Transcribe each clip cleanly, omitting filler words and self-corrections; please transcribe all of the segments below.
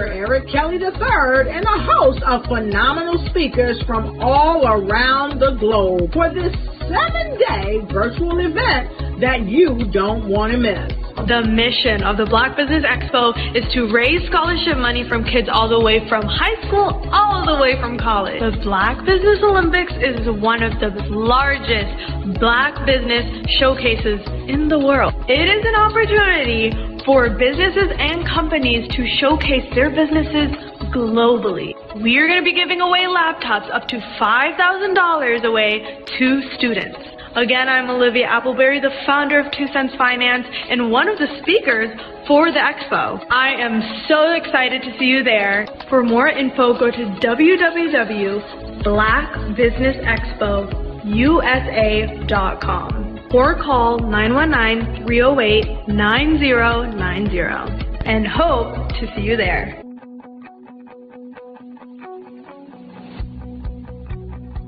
Dr. Eric Kelly III and a host of phenomenal speakers from all around the globe for this 7-day virtual event that you don't want to miss. The mission of the Black Business Expo is to raise scholarship money from kids all the way from high school all the way from college. The Black Business Olympics is one of the largest Black business showcases in the world. It is an opportunity for businesses and companies to showcase their businesses globally. We are going to be giving away laptops up to $5,000 away to students. Again, I'm Olivia Appleberry, the founder of 2 Cents Finance and one of the speakers for the expo. I am so excited to see you there. For more info, go to www.blackbusinessexpousa.com or call 919-308-9090 and hope to see you there.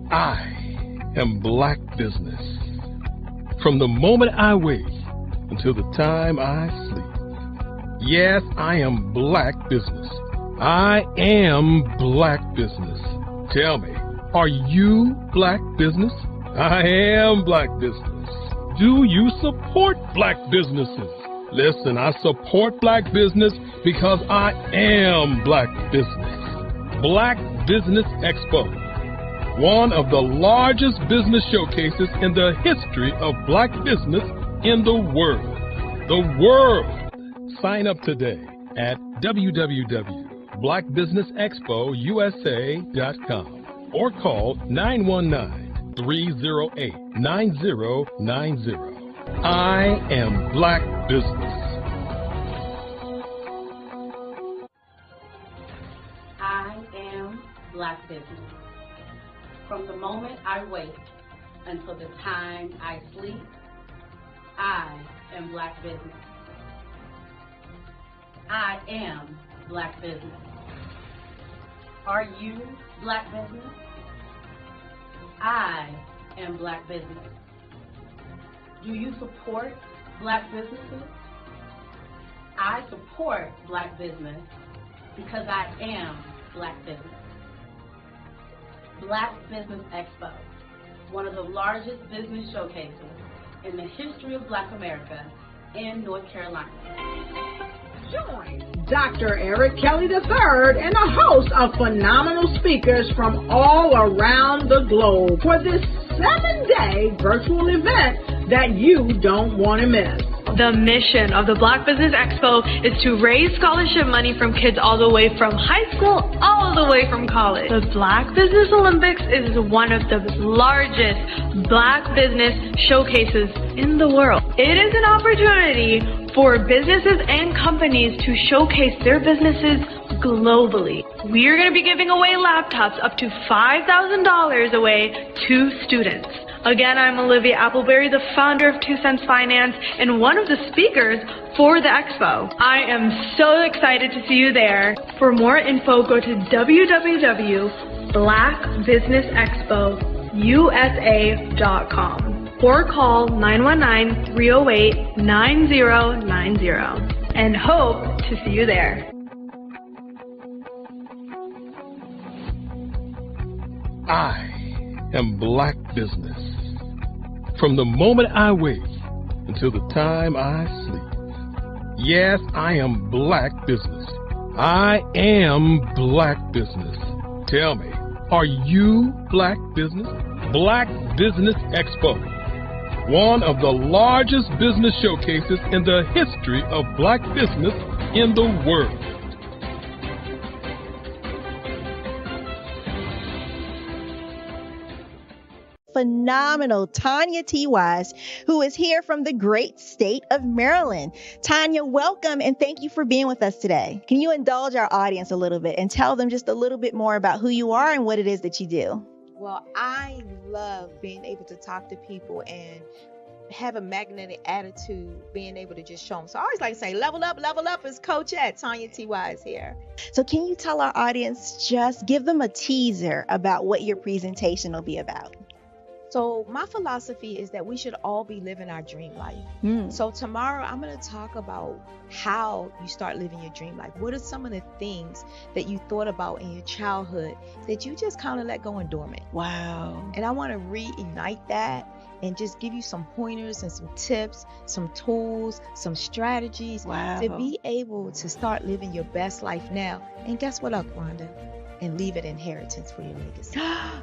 I am Black Business. From the moment I wake until the time I sleep. Yes, I am Black Business. I am Black Business. Tell me, are you Black Business? I am Black Business. Do you support Black businesses? Listen, I support Black business because I am Black Business. Black Business Expo. One of the largest business showcases in the history of Black business in the world. The world! Sign up today at www.blackbusinessexpousa.com or call 919-308-9090. I am Black Business. I am Black Business. From the moment I wake until the time I sleep, I am Black Business. I am Black Business. Are you Black Business? I am Black Business. Do you support Black businesses? I support Black business because I am Black Business. Black Business Expo, one of the largest business showcases in the history of Black America in North Carolina. Join Dr. Eric Kelly III and a host of phenomenal speakers from all around the globe for this 7-day virtual event that you don't want to miss. The mission of the Black Business Expo is to raise scholarship money from kids all the way from high school all the way from college. The Black Business Olympics is one of the largest Black business showcases in the world. It is an opportunity for businesses and companies to showcase their businesses globally. We are going to be giving away laptops up to $5,000 away to students. Again, I'm Olivia Appleberry, the founder of 2 Cents Finance and one of the speakers for the expo. I am so excited to see you there. For more info, go to www.blackbusinessexpousa.com or call 919-308-9090 and hope to see you there. I am Black Business. From the moment I wake until the time I sleep. Yes, I am Black Business. I am Black Business. Tell me, are you Black Business? Black Business Expo. One of the largest business showcases in the history of Black business in the world. Phenomenal Tanya T. Wise, who is here from the great state of Maryland. Tanya, welcome and thank you for being with us today. Can you indulge our audience a little bit and tell them just a little bit more about who you are and what it is that you do? Well, I love being able to talk to people and have a magnetic attitude, being able to just show them. So I always like to say, level up is Coach at Tanya T. Wise here. So can you tell our audience, just give them a teaser about what your presentation will be about? So my philosophy is that we should all be living our dream life. So tomorrow I'm going to talk about how you start living your dream life. What are some of the things that you thought about in your childhood that you just kind of let go and dormant? Wow. And I want to reignite that and just give you some pointers and some tips, some tools, some strategies to be able to start living your best life now. And guess what, Rhonda? And leave an inheritance for your legacy.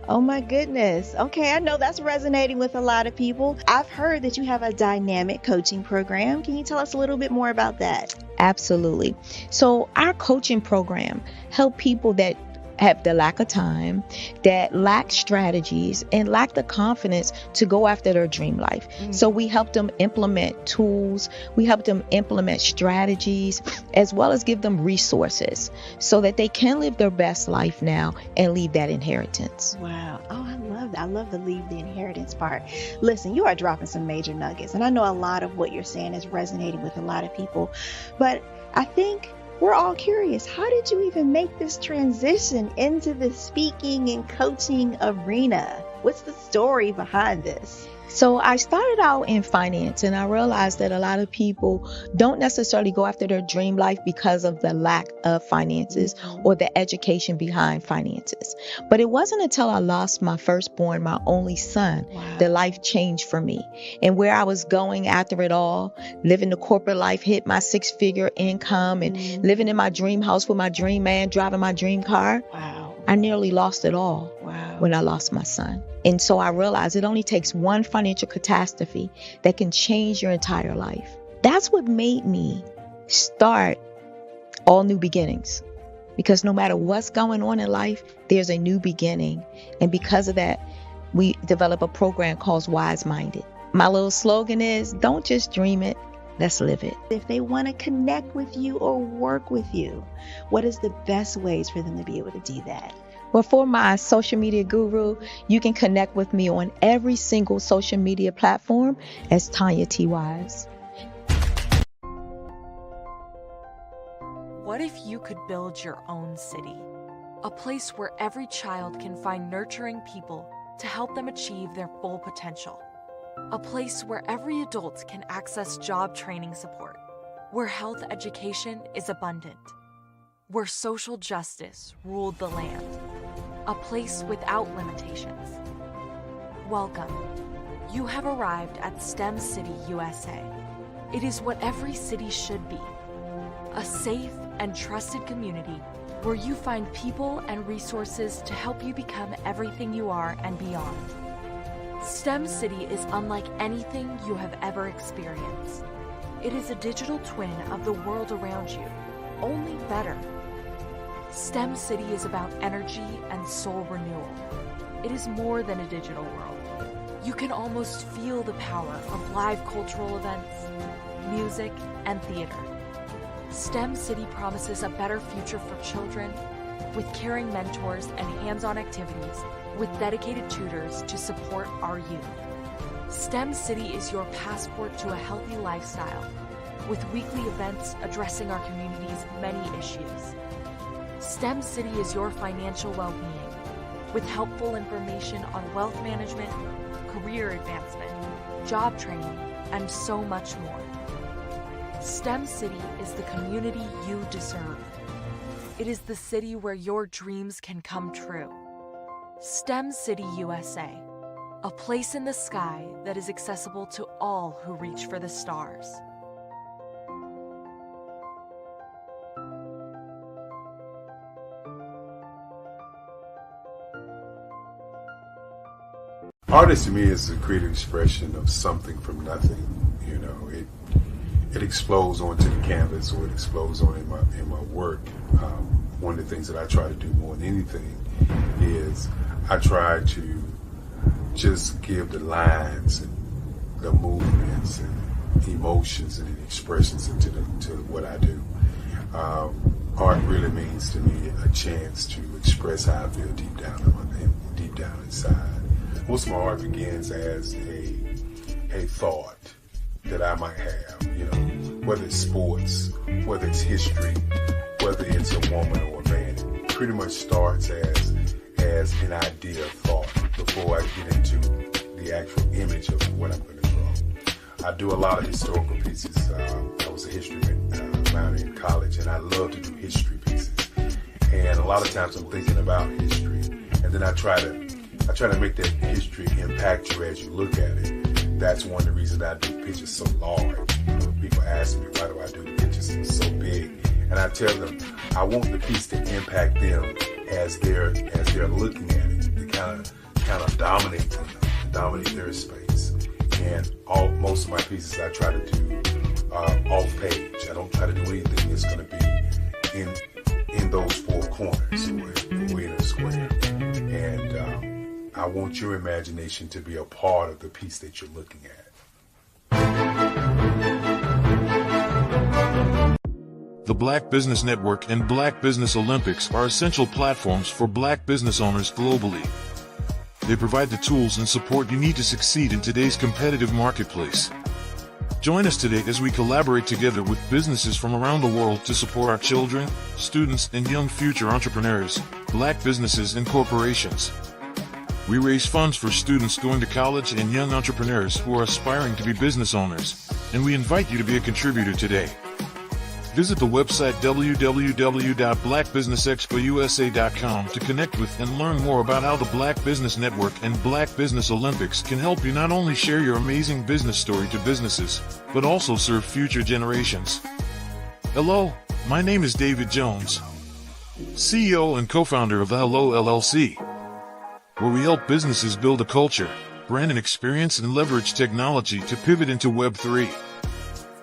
Oh my goodness. Okay, I know that's resonating with a lot of people. I've heard that you have a dynamic coaching program. Can you tell us a little bit more about that? Absolutely. So our coaching program help people that have the lack of time, that lack strategies, and lack the confidence to go after their dream life. So we help them implement tools, we help them implement strategies, as well as give them resources so that they can live their best life now and leave that inheritance. Wow. Oh, I love that. I love the leave the inheritance part. Listen, you are dropping some major nuggets, and I know a lot of what you're saying is resonating with a lot of people, but I think we're all curious. How did you even make this transition into the speaking and coaching arena? What's the story behind this? So I started out in finance, and I realized that a lot of people don't necessarily go after their dream life because of the lack of finances or the education behind finances. But it wasn't until I lost my firstborn, my only son, that life changed for me. And where I was going after it all, living the corporate life, hit my 6-figure income and living in my dream house with my dream man, driving my dream car. I nearly lost it all when I lost my son. And so I realized it only takes one financial catastrophe that can change your entire life. That's what made me start All New Beginnings. Because no matter what's going on in life, there's a new beginning. And because of that, we develop a program called Wise Minded. My little slogan is, don't just dream it, let's live it. If they want to connect with you or work with you, what is the best ways for them to be able to do that? Well, for my social media guru, you can connect with me on every single social media platform as Tanya T. Wise. What if you could build your own city? A place where every child can find nurturing people to help them achieve their full potential. A place where every adult can access job training support. Where health education is abundant. Where social justice ruled the land. A place without limitations. Welcome. You have arrived at STEM City USA. It is what every city should be. A safe and trusted community where you find people and resources to help you become everything you are and beyond. STEM City is unlike anything you have ever experienced. It is a digital twin of the world around you, only better. STEM City is about energy and soul renewal. It is more than a digital world. You can almost feel the power of live cultural events, music, and theater. STEM City promises a better future for children with caring mentors and hands-on activities with dedicated tutors to support our youth. STEM City is your passport to a healthy lifestyle with weekly events addressing our community's many issues. STEM City is your financial well-being with helpful information on wealth management, career advancement, job training, and so much more. STEM City is the community you deserve. It is the city where your dreams can come true. STEM City USA, a place in the sky that is accessible to all who reach for the stars. Artist to me is a creative expression of something from nothing. You know, it explodes onto the canvas, or it explodes on in my work. One of the things that I try to do more than anything is I try to just give the lines and the movements and emotions and the expressions into to what I do. Art really means to me a chance to express how I feel deep down inside. Most of my art begins as a thought that I might have, you know, whether it's sports, whether it's history, whether it's a woman or a man. It pretty much starts as an idea of thought before I get into the actual image of what I'm going to draw. I do a lot of historical pieces. I was a history minor in college, and I love to do history pieces. And a lot of times I'm thinking about history, and then I try to make that history impact you as you look at it. That's one of the reasons I do pictures so large. People ask me, why do I do the pictures so big? And I tell them, I want the piece to impact them as they're looking at it. To kind of dominate them, dominate their space. And most of my pieces I try to do off page. I don't try to do anything that's going to be in those four corners or in a square. And I want your imagination to be a part of the piece that you're looking at. The Black Business Network and Black Business Olympics are essential platforms for Black business owners globally. They provide the tools and support you need to succeed in today's competitive marketplace. Join us today as we collaborate together with businesses from around the world to support our children, students, and young future entrepreneurs, Black businesses, and corporations. We raise funds for students going to college and young entrepreneurs who are aspiring to be business owners, and we invite you to be a contributor today. Visit the website www.blackbusinessexpousa.com to connect with and learn more about how the Black Business Network and Black Business Olympics can help you not only share your amazing business story to businesses, but also serve future generations. Hello, my name is David Jones, CEO and co-founder of the Hello LLC, where we help businesses build a culture, brand and experience, and leverage technology to pivot into Web3.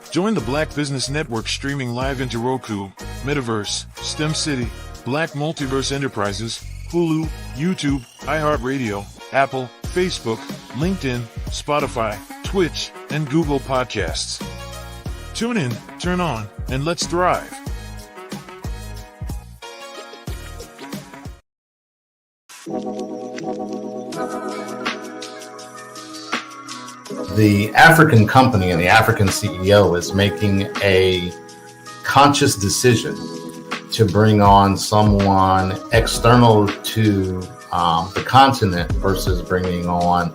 Join the Black Business Network streaming live into Roku, Metaverse, STEM City, Black Multiverse Enterprises, Hulu, YouTube, iHeartRadio, Apple, Facebook, LinkedIn, Spotify, Twitch, and Google Podcasts. Tune in, turn on, and let's thrive. The African company and the African CEO is making a conscious decision to bring on someone external to the continent versus bringing on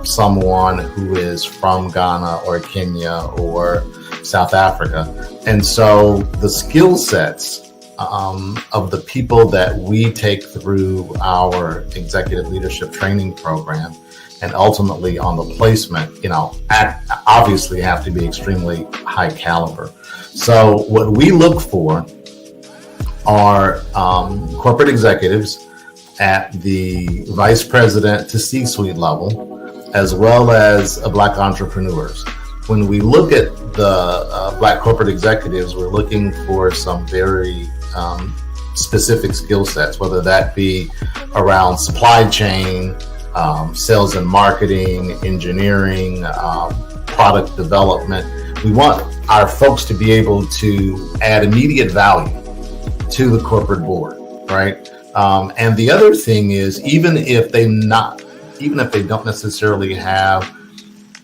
someone who is from Ghana or Kenya or South Africa. And so the skill sets of the people that we take through our executive leadership training program and ultimately on the placement, obviously have to be extremely high caliber. So what we look for are corporate executives at the vice president to C-suite level, as well as Black entrepreneurs. When we look at the Black corporate executives, we're looking for some very specific skill sets, whether that be around supply chain, sales and marketing, engineering, product development. We want our folks to be able to add immediate value to the corporate board, right? And the other thing is, even if they don't necessarily have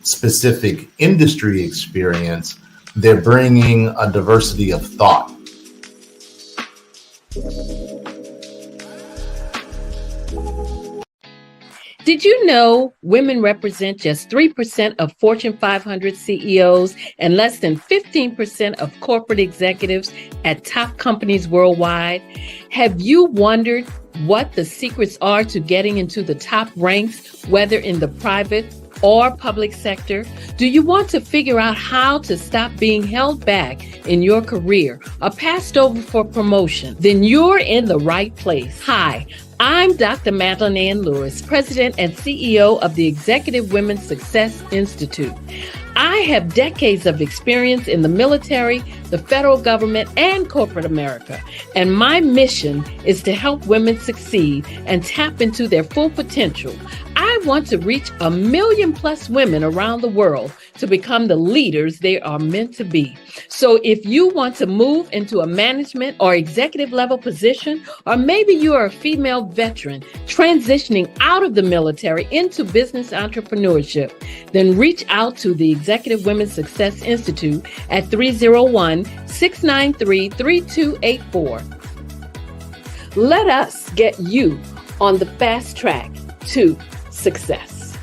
specific industry experience, they're bringing a diversity of thought. Did you know women represent just 3% of Fortune 500 CEOs and less than 15% of corporate executives at top companies worldwide? Have you wondered what the secrets are to getting into the top ranks, whether in the private or public sector? Do you want to figure out how to stop being held back in your career or passed over for promotion? Then you're in the right place. Hi, I'm Dr. Madeline Ann Lewis, President and CEO of the Executive Women's Success Institute. I have decades of experience in the military, the federal government, and corporate America, and my mission is to help women succeed and tap into their full potential. I want to reach 1 million plus women around the world to become the leaders they are meant to be. So if you want to move into a management or executive level position, or maybe you are a female veteran transitioning out of the military into business entrepreneurship, then reach out to the Executive Women's Success Institute at 301-693-3284. Let us get you on the fast track to success.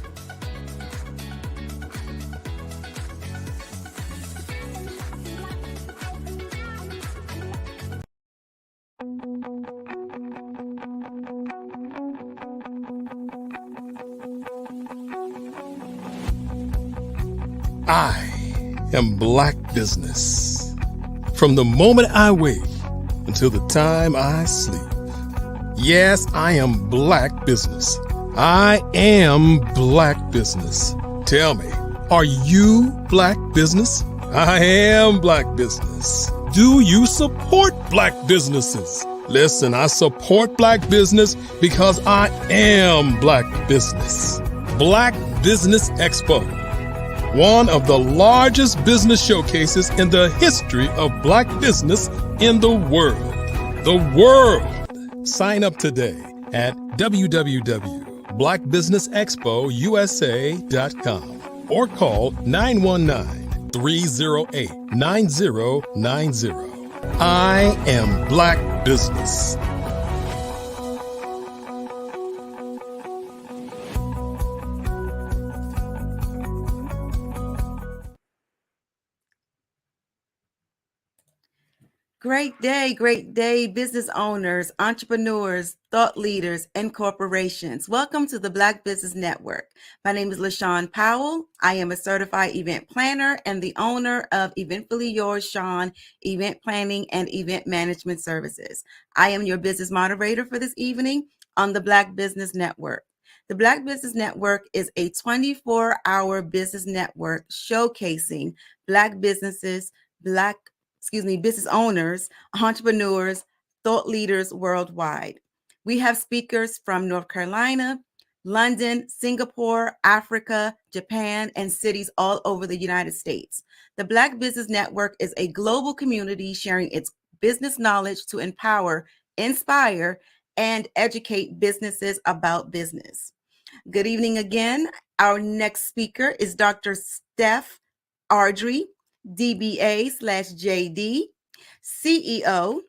I am Black Business. From the moment I wake until the time I sleep. Yes, I am Black Business. I am Black Business. Tell me, are you Black Business? I am Black Business. Do you support Black businesses? Listen, I support Black business because I am Black Business. Black Business Expo, one of the largest business showcases in the history of Black business in the world. The world! Sign up today at www.blackbusinessexpousa.com or call 919-308-9090. I am Black Business. Great day, business owners, entrepreneurs, thought leaders, and corporations. Welcome to the Black Business Network. My name is LaShawn Powell. I am a certified event planner and the owner of Eventfully Yours, Shawn, event planning and event management services. I am your business moderator for this evening on the Black Business Network. The Black Business Network is a 24-hour business network showcasing Black businesses, business owners, entrepreneurs, thought leaders worldwide. We have speakers from North Carolina, London, Singapore, Africa, Japan, and cities all over the United States. The Black Business Network is a global community sharing its business knowledge to empower, inspire, and educate businesses about business. Good evening again. Our next speaker is Dr. Steph Ardrey, DBA/JD, CEO.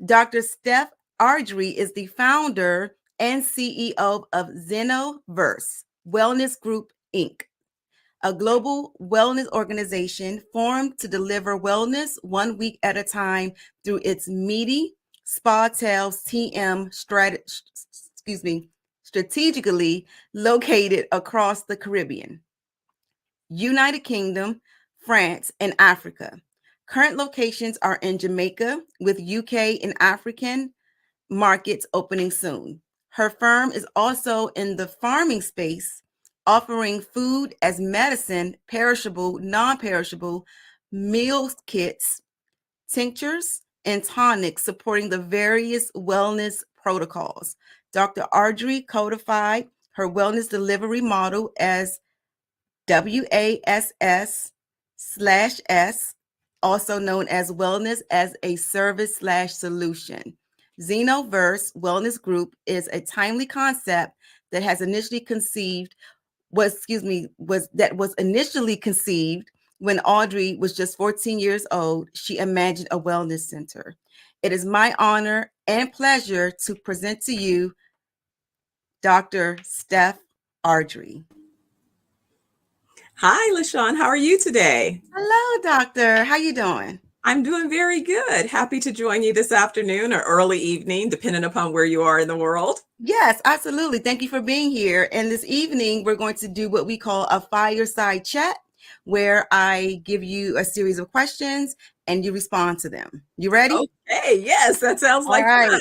Dr. Steph Ardrey is the founder and CEO of Zenoverse Wellness Group, Inc., a global wellness organization formed to deliver wellness 1 week at a time through its meaty Spa Tales TM strategically located across the Caribbean, United Kingdom, France, and Africa. Current locations are in Jamaica, with UK and African markets opening soon. Her firm is also in the farming space, offering food as medicine, perishable, non-perishable, meal kits, tinctures, and tonics supporting the various wellness protocols. Dr. Ardrey codified her wellness delivery model as WASS/S, also known as Wellness as a Service/Solution. Zenoverse Wellness Group is a timely concept that was initially conceived when Audrey was just 14 years old. She imagined a wellness center. It is my honor and pleasure to present to you Dr. Steph Ardrey. Hi, LaShawn. How are you today? Hello, doctor. How you doing? I'm doing very good. Happy to join you this afternoon or early evening, depending upon where you are in the world. Yes, absolutely. Thank you for being here. And this evening, we're going to do what we call a fireside chat, where I give you a series of questions and you respond to them. You ready? Okay. Yes, that sounds like fun.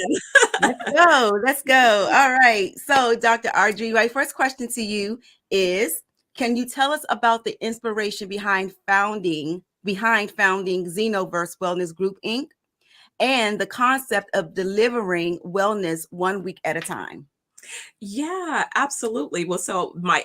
Let's go. All right. So, Dr. Ardrey, my first question to you is, can you tell us about the inspiration behind founding Zenoverse Wellness Group, Inc., and the concept of delivering wellness 1 week at a time? Yeah, absolutely. Well, so my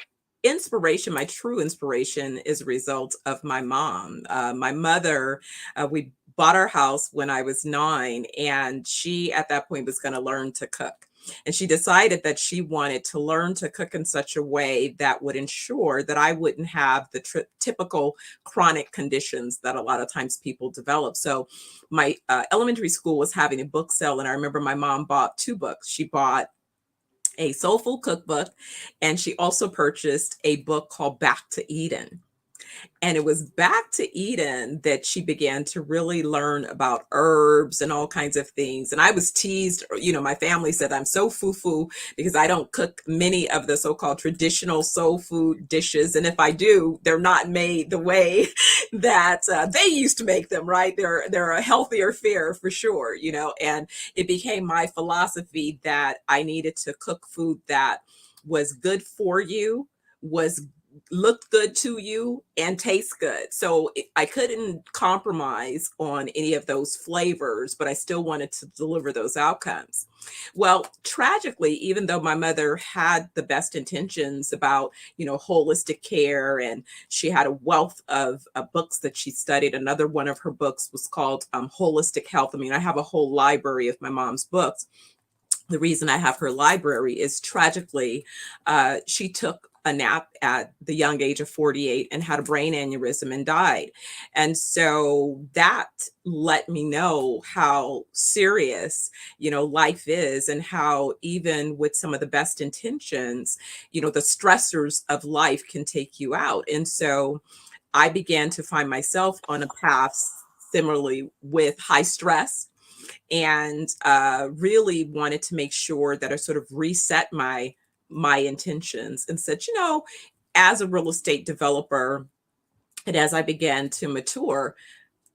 true inspiration is a result of my mom. My mother, we bought our house when I was 9, and she at that point was going to learn to cook. And she decided that she wanted to learn to cook in such a way that would ensure that I wouldn't have the typical chronic conditions that a lot of times people develop. So my elementary school was having a book sale, and I remember my mom bought 2 books. She bought a soulful cookbook, and she also purchased a book called Back to Eden. And it was back to Eden that she began to really learn about herbs and all kinds of things. And I was teased, my family said I'm so foo-foo because I don't cook many of the so-called traditional soul food dishes. And if I do, they're not made the way that they used to make them, right? They're a healthier fare for sure, and it became my philosophy that I needed to cook food that was good for you, looked good to you, and tastes good. So I couldn't compromise on any of those flavors, but I still wanted to deliver those outcomes. Well, tragically, even though my mother had the best intentions about, holistic care, and she had a wealth of books that she studied. Another one of her books was called Holistic Health. I mean, I have a whole library of my mom's books. The reason I have her library is tragically, she took a nap at the young age of 48 and had a brain aneurysm and died. And so that let me know how serious, life is, and how even with some of the best intentions, the stressors of life can take you out. And so I began to find myself on a path similarly with high stress, and really wanted to make sure that I sort of reset my intentions and said, as a real estate developer, and as I began to mature,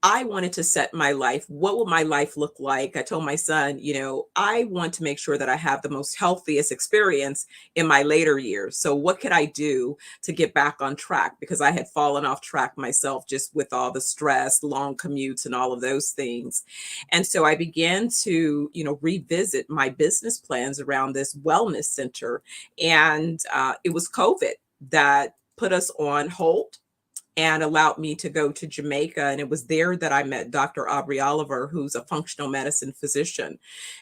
I wanted to set my life. What will my life look like? I told my son, I want to make sure that I have the most healthiest experience in my later years. So what could I do to get back on track? Because I had fallen off track myself just with all the stress, long commutes, and all of those things. And so I began to, revisit my business plans around this wellness center. And it was COVID that put us on hold and allowed me to go to Jamaica. And it was there that I met Dr. Aubrey Oliver, who's a functional medicine physician.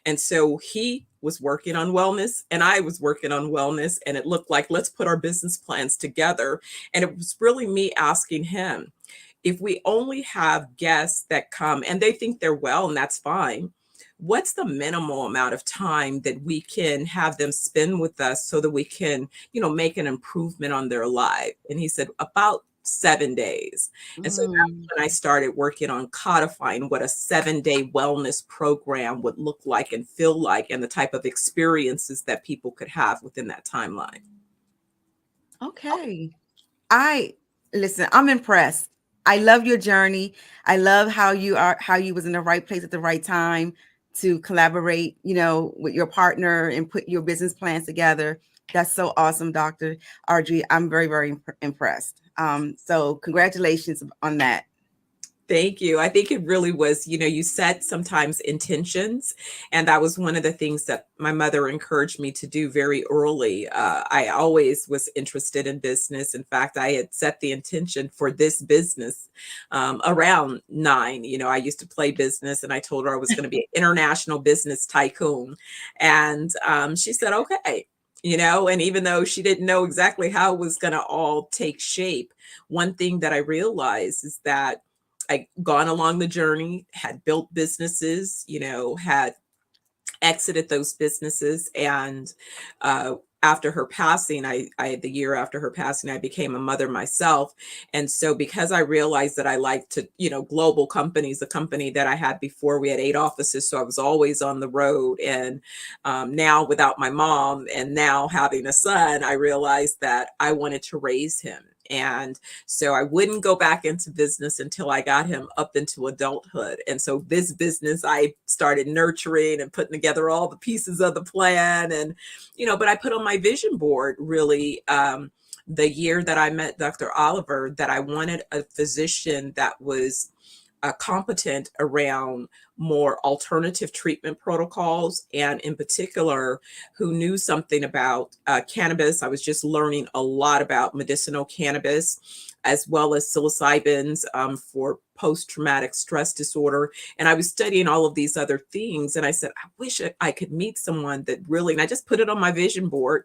And so he was working on wellness and I was working on wellness, and it looked like, let's put our business plans together. And it was really me asking him, if we only have guests that come and they think they're well, and that's fine, what's the minimal amount of time that we can have them spend with us so that we can, make an improvement on their life? And he said, about 7 days. And so that's when I started working on codifying what a 7-day wellness program would look like and feel like, and the type of experiences that people could have within that timeline. Okay. Listen, I'm impressed. I love your journey. I love how you was in the right place at the right time to collaborate, with your partner and put your business plans together. That's so awesome, Dr. Audrey. I'm very, very impressed. So congratulations on that. Thank you. I think it really was, you set sometimes intentions. And that was one of the things that my mother encouraged me to do very early. I always was interested in business. In fact, I had set the intention for this business around 9. I used to play business, and I told her I was going to be an international business tycoon. And she said, okay. And even though she didn't know exactly how it was going to all take shape, one thing that I realized is that I'd gone along the journey, had built businesses, had exited those businesses. And after her passing, the year after her passing, I became a mother myself. And so because I realized that I liked to, global companies, the company that I had before, we had 8 offices. So I was always on the road. And now without my mom and now having a son, I realized that I wanted to raise him. And so I wouldn't go back into business until I got him up into adulthood. And so this business, I started nurturing and putting together all the pieces of the plan. And, but I put on my vision board really the year that I met Dr. Oliver, that I wanted a physician that was competent around more alternative treatment protocols, and in particular, who knew something about cannabis. I was just learning a lot about medicinal cannabis, as well as psilocybins for post-traumatic stress disorder. And I was studying all of these other things. And I said, I wish I could meet someone that really, and I just put it on my vision board.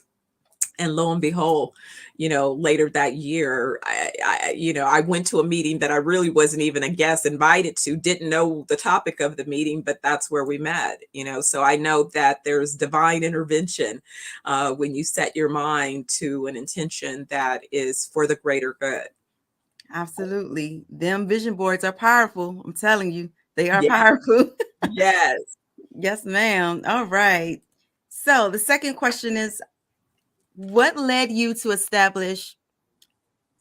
And lo and behold, later that year, I went to a meeting that I really wasn't even a guest invited to, didn't know the topic of the meeting, but that's where we met, so I know that there's divine intervention when you set your mind to an intention that is for the greater good. Absolutely. Them vision boards are powerful. I'm telling you, they are Yeah. powerful. Yes. Yes, ma'am. All right. So the second question is, what led you to establish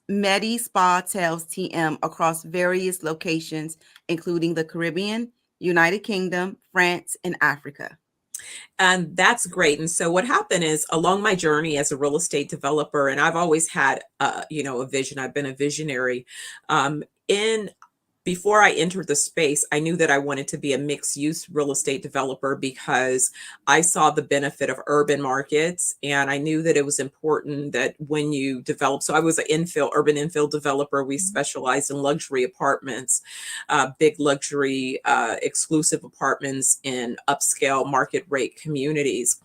Medi Spa Tales TM across various locations, including the Caribbean, United Kingdom, France, and Africa? And that's great. And so what happened is along my journey as a real estate developer, and I've always had, a vision. I've been a visionary. In Before I entered the space, I knew that I wanted to be a mixed use real estate developer because I saw the benefit of urban markets. And I knew that it was important that when you develop, so I was an urban infill developer. We specialized in luxury apartments, big luxury, exclusive apartments in upscale market rate communities.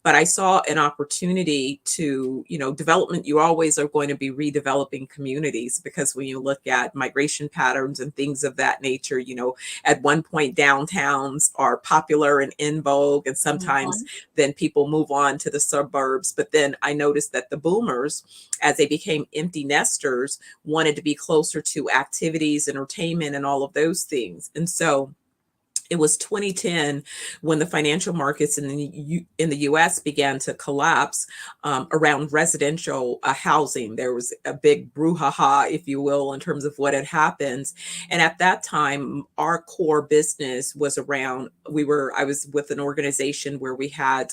But I saw an opportunity to, development. You always are going to be redeveloping communities because when you look at migration patterns and things of that nature, at one point downtowns are popular and in vogue, and sometimes then people move on to the suburbs. But then I noticed that the boomers, as they became empty nesters, wanted to be closer to activities, entertainment, and all of those things. And so it was 2010 when the financial markets in the U.S. began to collapse around residential housing. There was a big brouhaha, if you will, in terms of what had happened. And at that time, our core business was around. I was with an organization where we had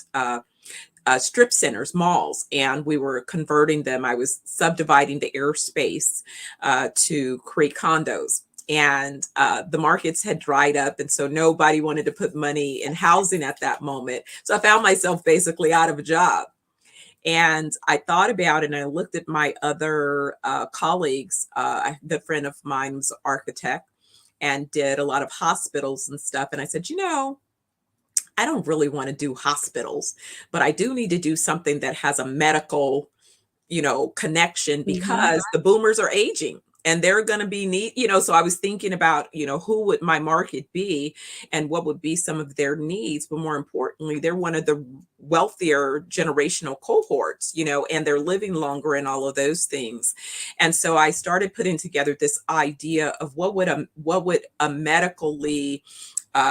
strip centers, malls, and we were converting them. I was subdividing the airspace to create condos. And the markets had dried up. And so nobody wanted to put money in housing at that moment. So I found myself basically out of a job. And I thought about it and I looked at my other colleagues. The friend of mine was an architect and did a lot of hospitals and stuff. And I said, I don't really want to do hospitals, but I do need to do something that has a medical, connection because the boomers are aging. And they're going to be so I was thinking about, who would my market be and what would be some of their needs. But more importantly, they're one of the wealthier generational cohorts, and they're living longer and all of those things. And so I started putting together this idea of what would a medically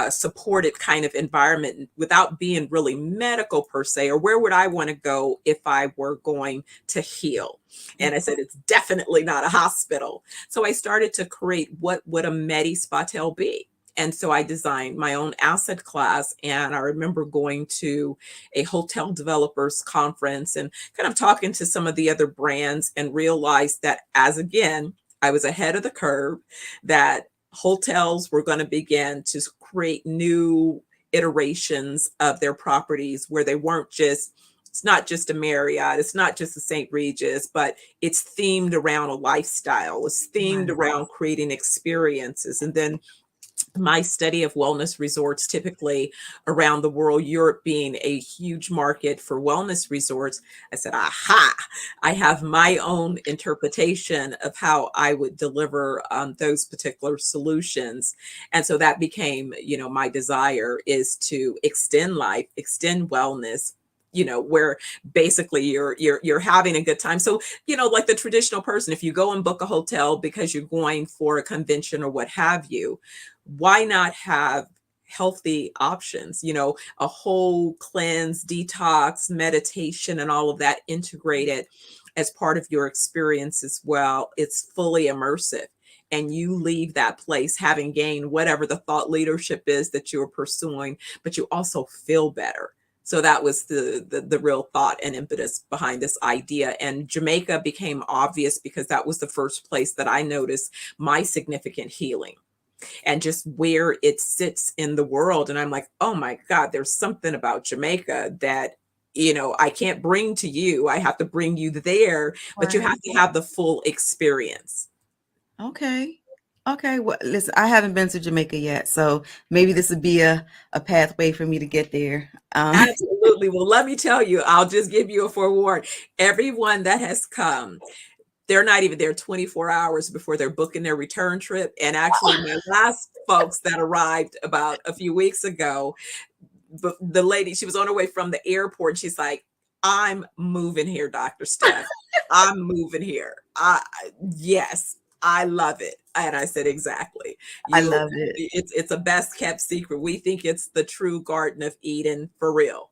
supported kind of environment without being really medical per se, or where would I want to go if I were going to heal? And I said, it's definitely not a hospital. So I started to create what would a Medi Spa Tale be? And so I designed my own asset class. And I remember going to a hotel developers conference and kind of talking to some of the other brands and realized that I was ahead of the curve, that hotels were going to begin to create new iterations of their properties where they weren't it's not just a Marriott, it's not just a St. Regis, but it's themed around a lifestyle. It's themed around creating experiences. And then my study of wellness resorts, typically around the world, Europe being a huge market for wellness resorts, I said, aha, I have my own interpretation of how I would deliver those particular solutions. And so that became, my desire is to extend life, extend wellness, where basically you're having a good time. So, like the traditional person, if you go and book a hotel because you're going for a convention or what have you, why not have healthy options, a whole cleanse, detox, meditation, and all of that integrated as part of your experience as well. It's fully immersive. And you leave that place having gained whatever the thought leadership is that you're pursuing, but you also feel better. So that was the real thought and impetus behind this idea. And Jamaica became obvious because that was the first place that I noticed my significant healing and just where it sits in the world. And I'm like, oh my God, there's something about Jamaica that, I can't bring to you. I have to bring you there, but you have to have the full experience. Okay. Well, listen, I haven't been to Jamaica yet, so maybe this would be a pathway for me to get there. Absolutely. Well, let me tell you, I'll just give you a forewarn. Everyone that has come, they're not even there 24 hours before they're booking their return trip. And actually, my last folks that arrived about a few weeks ago, the lady, she was on her way from the airport. She's like, I'm moving here, Dr. Steph. I'm moving here. Yes. I love it. And I said, exactly. I love it. It's a best kept secret. We think it's the true Garden of Eden for real.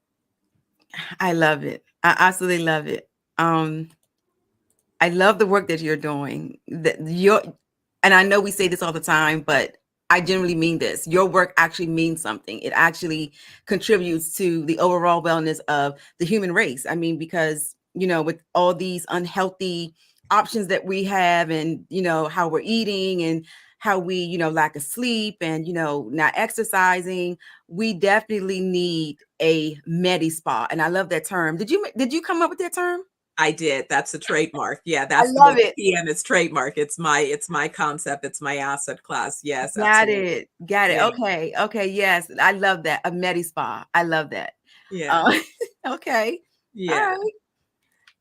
I love it. I absolutely love it. I love the work that you're doing. And I know we say this all the time, but I generally mean this. Your work actually means something. It actually contributes to the overall wellness of the human race. I mean, because, with all these unhealthy options that we have, and, how we're eating, and how we, lack of sleep, and, not exercising, we definitely need a medi spa. And I love that term. Did you come up with that term? I did. That's a trademark. Yeah, I that's love it. PM. It's trademark. It's my concept. It's my asset class. Yes, Got absolutely. it. Yeah. Okay. Yes, I love that. A medi spa. I love that. Yeah. Okay. Yeah. All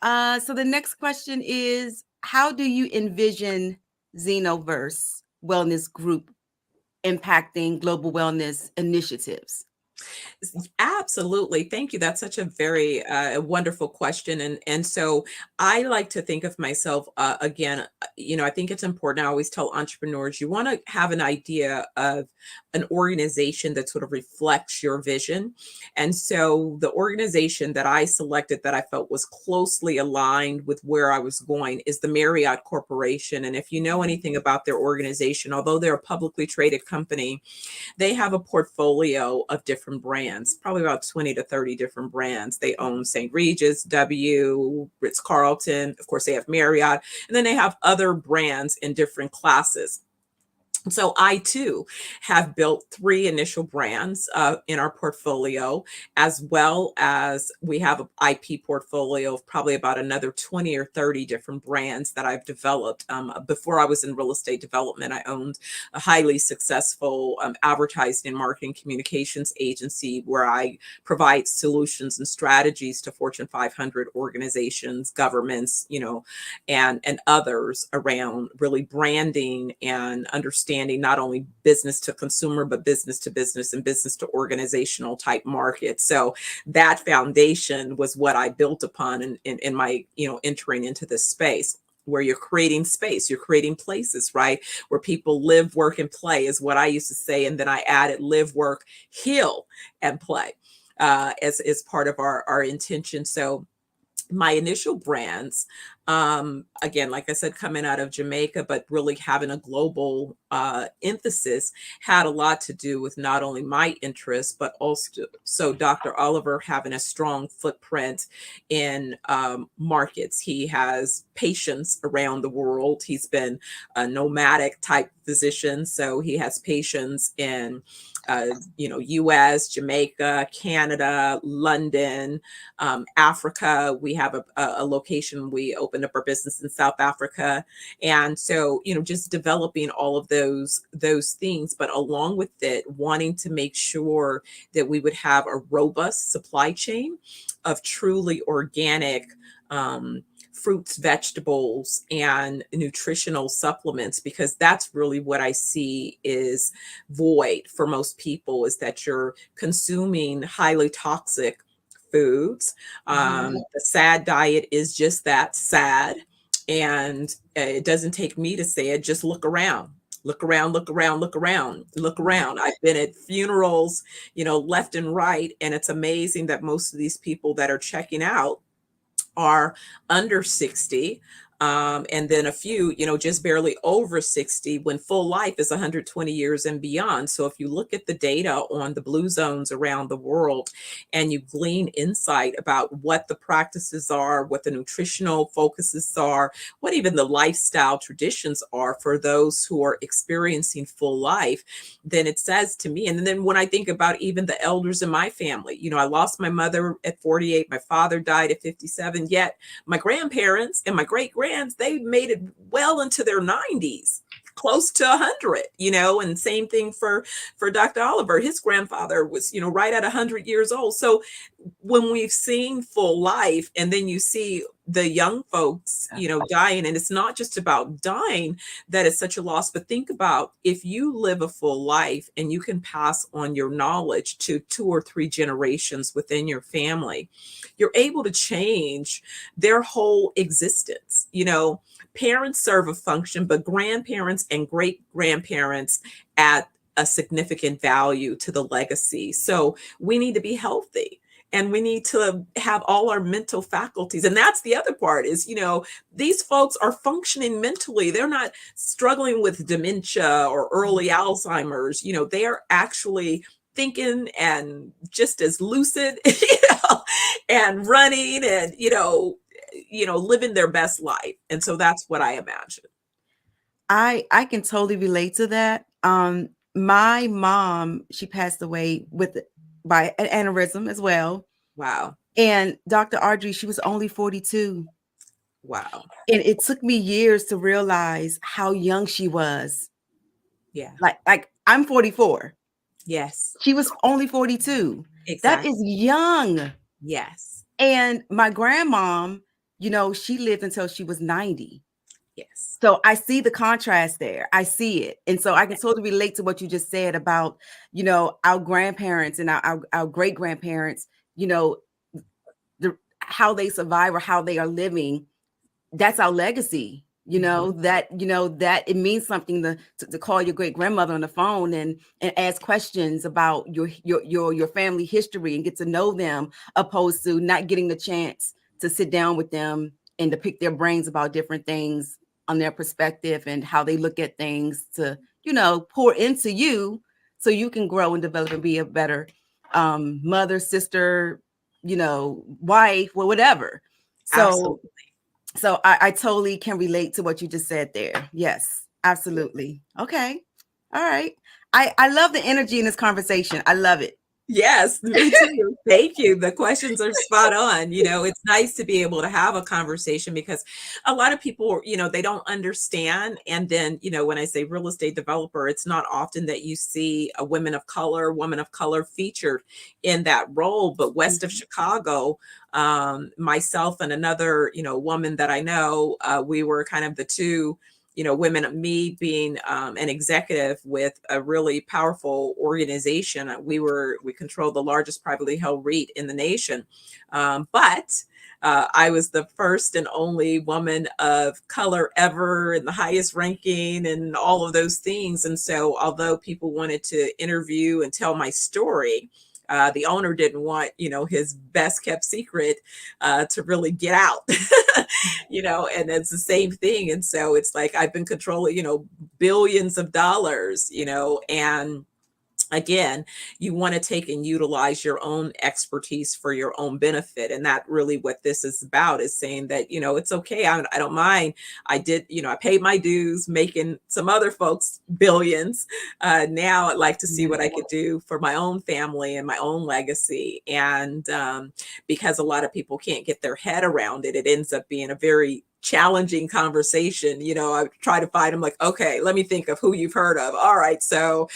right. So the next question is, how do you envision Xenoverse Wellness Group impacting global wellness initiatives? Absolutely. Thank you. That's such a very wonderful question. And so I like to think of myself again, I think it's important. I always tell entrepreneurs, you want to have an idea of an organization that sort of reflects your vision. And so the organization that I selected that I felt was closely aligned with where I was going is the Marriott Corporation. And if you know anything about their organization, although they're a publicly traded company, they have a portfolio of different brands, probably about 20 to 30 different brands. They own St. Regis, W, Ritz-Carlton. Of course, they have Marriott, and then they have other brands in different classes. So I too have built 3 initial brands in our portfolio, as well as we have an IP portfolio of probably about another 20 or 30 different brands that I've developed. Before I was in real estate development, I owned a highly successful advertising and marketing communications agency where I provide solutions and strategies to Fortune 500 organizations, governments, and others around really branding and understanding not only business to consumer, but business to business and business to organizational type markets. So that foundation was what I built upon in my, entering into this space, where you're creating space, you're creating places, right? Where people live, work, and play is what I used to say. And then I added live, work, heal, and play as part of our intention. So my initial brands, again, like I said, coming out of Jamaica, but really having a global emphasis, had a lot to do with not only my interests, but also Dr. Oliver having a strong footprint in markets. He has patients around the world. He's been a nomadic type physician, so he has patients in US, Jamaica, Canada, London, Africa. We have a location. We opened up our business in South Africa. And so, just developing all of those things, but along with it, wanting to make sure that we would have a robust supply chain of truly organic fruits, vegetables, and nutritional supplements, because that's really what I see is void for most people, is that you're consuming highly toxic foods. The SAD diet is just that, sad. And it doesn't take me to say it, just look around. Look around, look around, look around, look around. I've been at funerals, left and right. And it's amazing that most of these people that are checking out are under 60. And then a few, just barely over 60, when full life is 120 years and beyond. So if you look at the data on the blue zones around the world and you glean insight about what the practices are, what the nutritional focuses are, what even the lifestyle traditions are for those who are experiencing full life, then it says to me, and then when I think about even the elders in my family, I lost my mother at 48, my father died at 57, yet my grandparents and my great-grands, they made it well into their 90s, close to 100, and same thing for Dr. Oliver. His grandfather was, right at 100 years old. So when we've seen full life, and then you see the young folks, dying, and it's not just about dying that is such a loss, but think about if you live a full life and you can pass on your knowledge to 2 or 3 generations within your family, you're able to change their whole existence. parents serve a function, but grandparents and great grandparents add a significant value to the legacy. So we need to be healthy. And we need to have all our mental faculties. And that's the other part is, these folks are functioning mentally. They're not struggling with dementia or early Alzheimer's. They are actually thinking and just as lucid, and running and, living their best life. And so that's what I imagine. I can totally relate to that. My mom, she passed away by an aneurysm as well. Wow. And Dr. Audrey, she was only 42. Wow. And it took me years to realize how young she was. Yeah. Like I'm 44. Yes. She was only 42. Exactly. That is young. Yes. And my grandmom, she lived until she was 90. Yes. So I see the contrast there. I see it. And so I can totally relate to what you just said about, our grandparents and our great grandparents, how they survive or how they are living. That's our legacy, that it means something to call your great grandmother on the phone and ask questions about your family history and get to know them, opposed to not getting the chance to sit down with them and to pick their brains about different things on their perspective and how they look at things, to, pour into you so you can grow and develop and be a better mother, sister, wife, or whatever. So, absolutely. So I totally can relate to what you just said there. Yes, absolutely. Okay. All right. I love the energy in this conversation. I love it. Yes, me too. Thank you. The questions are spot on. It's nice to be able to have a conversation because a lot of people, they don't understand. And then, when I say real estate developer, it's not often that you see a woman of color featured in that role. But west of Chicago, myself and another, woman that I know, we were kind of the two women, me being an executive with a really powerful organization. We control the largest privately held REIT in the nation. But I was the first and only woman of color ever in the highest ranking and all of those things. And so although people wanted to interview and tell my story, the owner didn't want, his best kept secret to really get out, and it's the same thing. And so it's like I've been controlling, billions of dollars, and again, you want to take and utilize your own expertise for your own benefit. And that really what this is about, is saying that, it's okay. I don't mind. I did, I paid my dues making some other folks billions. Now I'd like to see what I could do for my own family and my own legacy. And because a lot of people can't get their head around it, it ends up being a very challenging conversation. I try to find them like, okay, let me think of who you've heard of. All right. So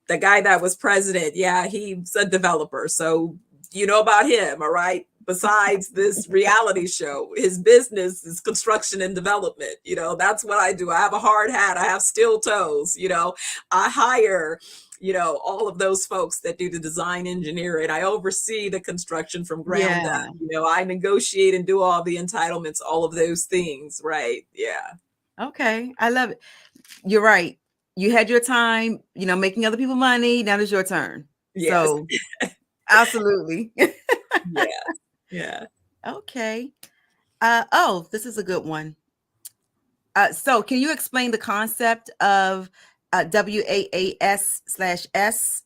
the guy that was president, yeah, he's a developer. So you know about him, all right? Besides this reality show, his business is construction and development. That's what I do. I have a hard hat. I have steel toes. I hire, all of those folks that do the design engineering. I oversee the construction from ground up. I negotiate and do all the entitlements, all of those things. Right. Yeah. Okay. I love it. You're right. You had your time, making other people money. Now it's your turn. Yes. So absolutely. Yeah. Yeah. Okay. This is a good one. So can you explain the concept of WAAS/S,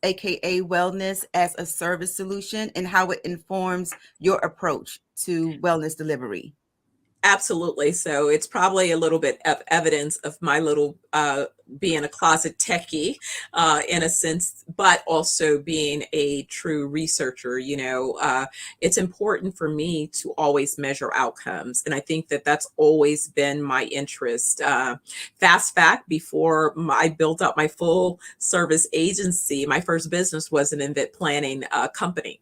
aka wellness as a service solution, and how it informs your approach to wellness delivery? Absolutely. So it's probably a little bit of evidence of my little being a closet techie in a sense, but also being a true researcher. It's important for me to always measure outcomes. And I think that that's always been my interest. Fast fact, before I built up my full service agency, my first business was an event planning company.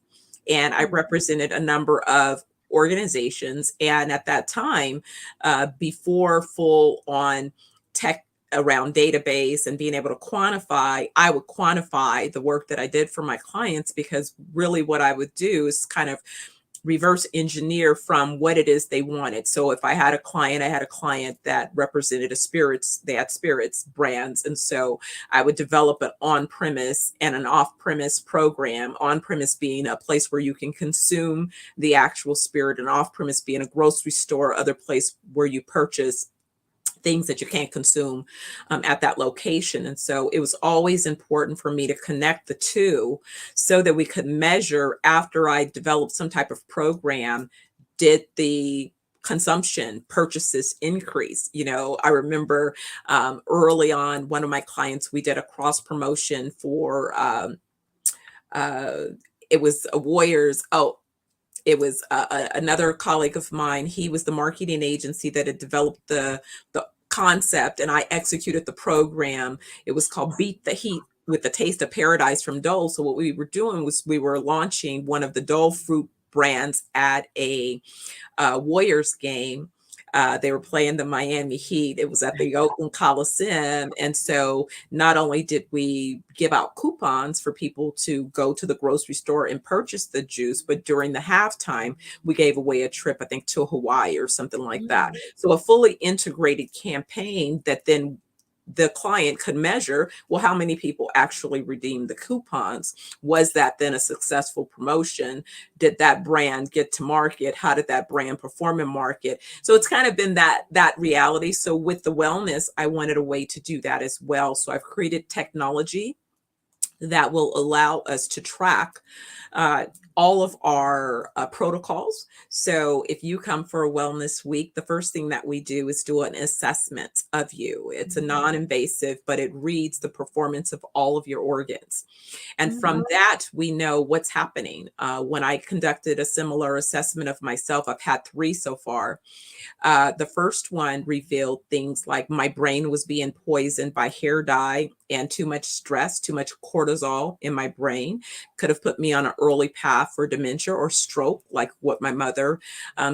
And I represented a number of organizations. And at that time, before full on tech around database and being able to quantify, I would quantify the work that I did for my clients, because really what I would do is kind of reverse engineer from what it is they wanted. So if I had a client that represented they had spirits brands. And so I would develop an on-premise and an off-premise program, on-premise being a place where you can consume the actual spirit, and off-premise being a grocery store, other place where you purchase things that you can't consume at that location. And so it was always important for me to connect the two so that we could measure, after I developed some type of program, did the consumption purchases increase? I remember early on, one of my clients, we did a cross promotion for it was a Warriors. It was another colleague of mine. He was the marketing agency that had developed the concept, and I executed the program. It was called Beat the Heat with the Taste of Paradise from Dole. So what we were doing was we were launching one of the Dole fruit brands at a Warriors game. They were playing the Miami Heat. It was at the Oakland Coliseum. And so not only did we give out coupons for people to go to the grocery store and purchase the juice, but during the halftime, we gave away a trip, I think, to Hawaii or something like that. So a fully integrated campaign that then the client could measure, well, how many people actually redeemed the coupons? Was that then a successful promotion? Did that brand get to market? How did that brand perform in market? So it's kind of been that reality. So with the wellness, I wanted a way to do that as well. So I've created technology that will allow us to track all of our protocols. So if you come for a wellness week, the first thing that we do is do an assessment of you. It's a non-invasive, but it reads the performance of all of your organs. And from that, we know what's happening. When I conducted a similar assessment of myself, I've had 3 so far. The first one revealed things like my brain was being poisoned by hair dye and too much stress, too much cortisol in my brain could have put me on an early path for dementia or stroke, like what my mother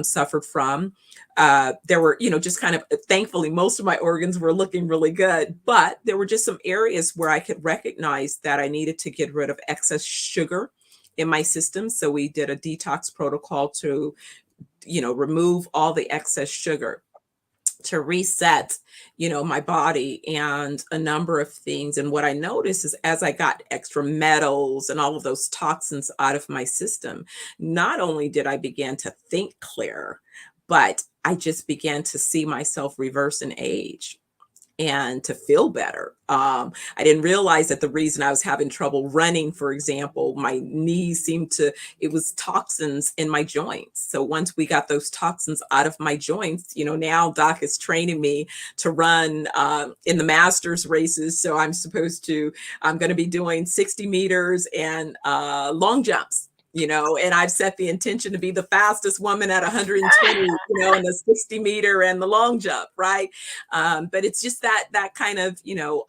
suffered from. There were, just kind of, thankfully, most of my organs were looking really good, but there were just some areas where I could recognize that I needed to get rid of excess sugar in my system. So we did a detox protocol to remove all the excess sugar, to reset, my body and a number of things. And what I noticed is as I got extra metals and all of those toxins out of my system, not only did I begin to think clear, but I just began to see myself reverse in age and to feel better. I didn't realize that the reason I was having trouble running, for example, my knees it was toxins in my joints. So once we got those toxins out of my joints, now Doc is training me to run in the masters races. So I'm going to be doing 60 meters and long jumps. And I've set the intention to be the fastest woman at 120, in the 60 meter and the long jump, right? But it's just that kind of,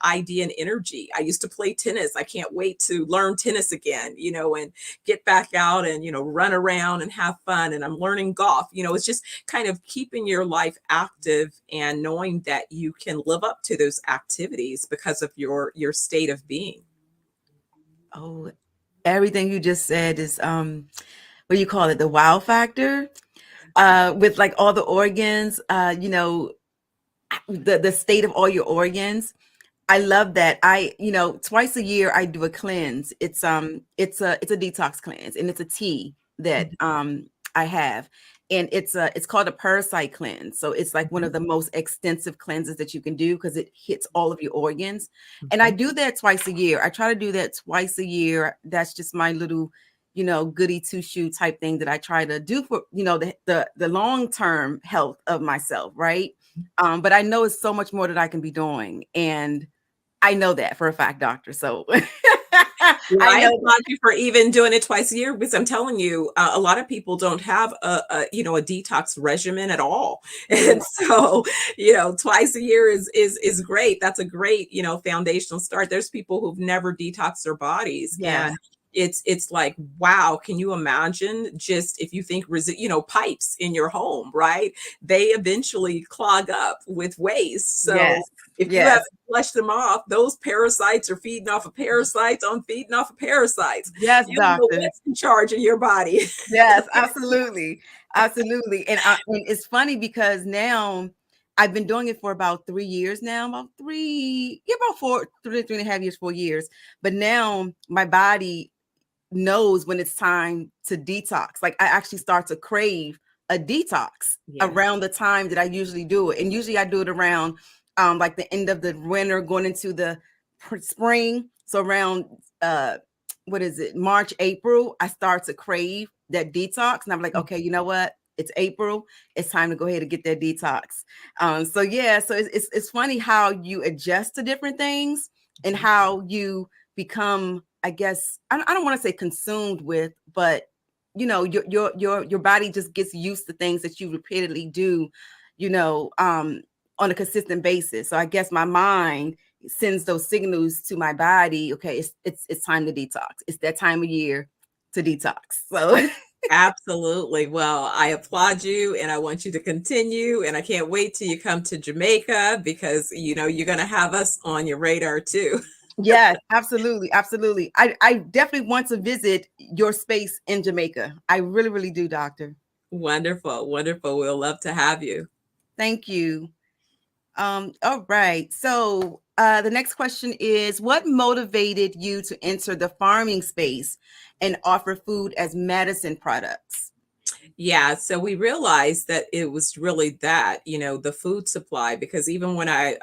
idea and energy. I used to play tennis. I can't wait to learn tennis again, and get back out and, run around and have fun. And I'm learning golf. It's just kind of keeping your life active and knowing that you can live up to those activities because of your state of being. Oh, everything you just said is what do you call it, the wow factor, with like all the organs, the state of all your organs. I love that. Twice a year I do a cleanse. It's a detox cleanse, and it's a tea that I have, and it's called a parasite cleanse. So it's like one of the most extensive cleanses that you can do because it hits all of your organs. And I do that twice a year. I try to do that twice a year. That's just my little, goody two shoe type thing that I try to do for, the long-term health of myself. Right. But I know it's so much more that I can be doing. And I know that for a fact, doctor. So I applaud you for even doing it twice a year, because I'm telling you, a lot of people don't have a detox regimen at all. And so, twice a year is great. That's a great, foundational start. There's people who've never detoxed their bodies. Yeah. And it's like, wow, can you imagine just if you think, pipes in your home, right? They eventually clog up with waste. So Yes. if you Yes. haven't flushed them off, those parasites are feeding off of parasites on feeding off of parasites. Yes, You don't know doctor. what's in charge of your body. Yes, absolutely. Absolutely. And it's funny because now I've been doing it for about 3 years now, about 3.5 years, 4 years. But now my body knows when it's time to detox. Like I actually start to crave a detox around the time that I usually do it. And usually I do it around like the end of the winter going into the spring. So around what is it, March, April, I start to crave that detox. And I'm like, okay, you know what? It's April. It's time to go ahead and get that detox. So it's funny how you adjust to different things and how you become, I guess, I don't want to say consumed with, but your body just gets used to things that you repeatedly do, on a consistent basis. So I guess my mind sends those signals to my body. Okay, it's time to detox. It's that time of year to detox. So Absolutely. Well, I applaud you and I want you to continue. And I can't wait till you come to Jamaica because, you're going to have us on your radar too. Yes, absolutely. Absolutely. I definitely want to visit your space in Jamaica. I really, really do, doctor. Wonderful. Wonderful. We'll love to have you. Thank you. All right. So the next question is, what motivated you to enter the farming space and offer food as medicine products? Yeah, so we realized that it was really that, the food supply, because even when I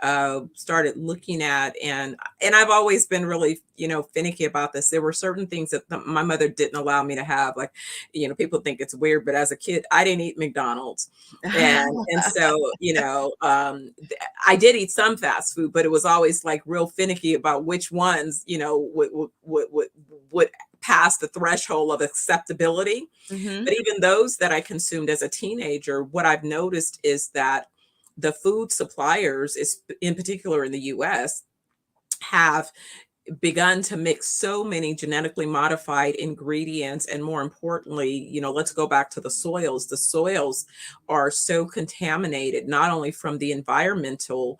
started looking at, and I've always been really, finicky about this, there were certain things that my mother didn't allow me to have. Like, people think it's weird, but as a kid, I didn't eat McDonald's. And so, I did eat some fast food, but it was always like real finicky about which ones, would pass the threshold of acceptability. Mm-hmm. But even those that I consumed as a teenager, what I've noticed is that the food suppliers, is in particular in the US, have begun to mix so many genetically modified ingredients. And more importantly, let's go back to the soils. The soils are so contaminated, not only from the environmental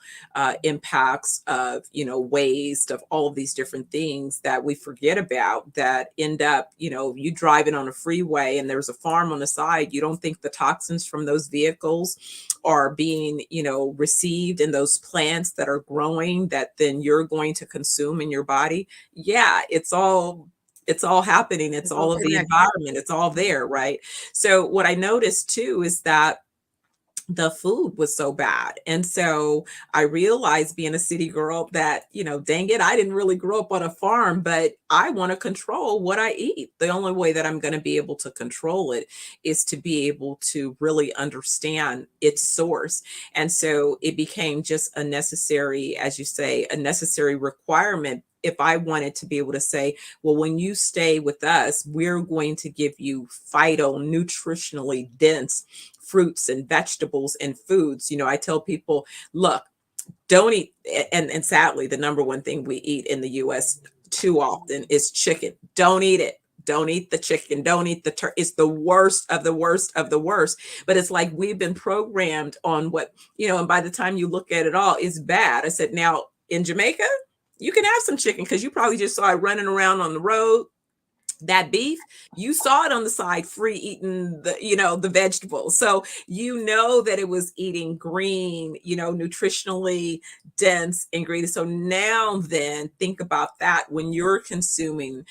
impacts of, waste, of all of these different things that we forget about, that end up, you driving on a freeway and there's a farm on the side. You don't think the toxins from those vehicles are being, received in those plants that are growing, that then you're going to consume in your body. Yeah, it's all happening. It's all of the environment. It's all there, right? So what I noticed too is that the food was so bad. And so I realized, being a city girl, that, dang it, I didn't really grow up on a farm, but I want to control what I eat. The only way that I'm going to be able to control it is to be able to really understand its source. And so it became just a necessary, as you say, a necessary requirement. If I wanted to be able to say, well, when you stay with us, we're going to give you nutritionally dense fruits and vegetables and foods. I tell people, look, don't eat, and sadly, the number one thing we eat in the US too often is chicken. Don't eat it. Don't eat the chicken. Don't eat the turkey. It's the worst of the worst of the worst. But it's like we've been programmed on what, and by the time you look at it all, it's bad. I said, now in Jamaica, you can have some chicken because you probably just saw it running around on the road. That beef, you saw it on the side free eating the vegetables. So that it was eating green, nutritionally dense ingredients. So now then think about that when you're consuming,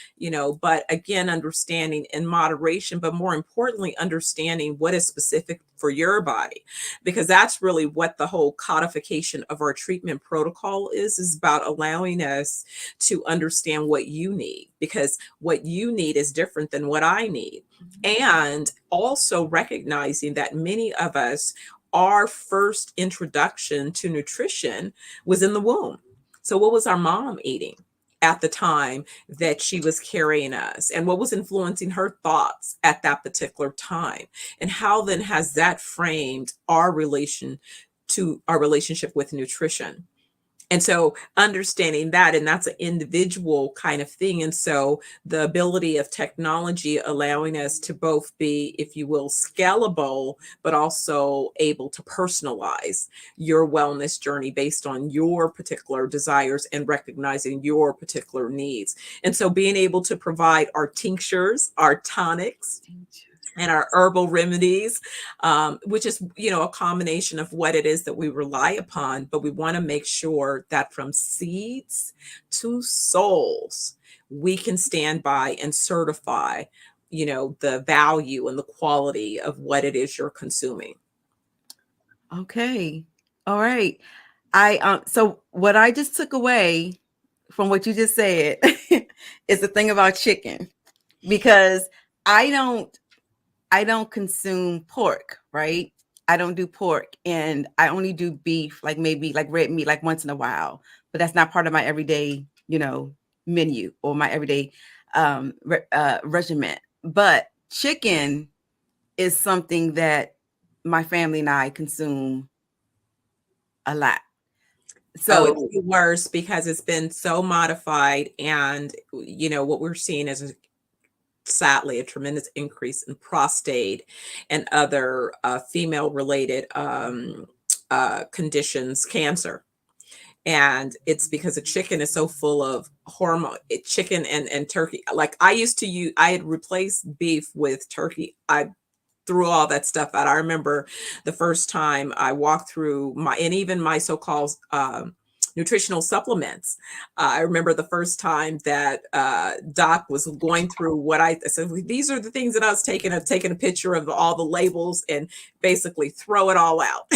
but again, understanding in moderation, but more importantly, understanding what is specific for your body, because that's really what the whole codification of our treatment protocol is about, allowing us to understand what you need, because what you need is different than what I need. And also recognizing that many of us, our first introduction to nutrition was in the womb. So what was our mom eating at the time that she was carrying us, and what was influencing her thoughts at that particular time, and how then has that framed our relationship with nutrition? And so understanding that, and that's an individual kind of thing. And so the ability of technology allowing us to both be, if you will, scalable, but also able to personalize your wellness journey based on your particular desires and recognizing your particular needs. And so being able to provide our tinctures, our tonics, and our herbal remedies, which is, a combination of what it is that we rely upon, but we want to make sure that from seeds to souls, we can stand by and certify, the value and the quality of what it is you're consuming. Okay. All right. So what I just took away from what you just said is the thing about chicken, because I don't consume pork, right? I don't do pork, and I only do beef, like maybe like red meat, like once in a while, but that's not part of my everyday, menu or my everyday regimen. But chicken is something that my family and I consume a lot. So it's worse because it's been so modified, and what we're seeing is sadly a tremendous increase in prostate and other female related conditions, cancer. And it's because the chicken is so full of hormone. Chicken and turkey, like I had replaced beef with turkey. I threw all that stuff out. I remember the first time I walked through even my so-called nutritional supplements. I remember the first time that Doc was going through what I said, these are the things that I was taking a picture of all the labels and basically throw it all out.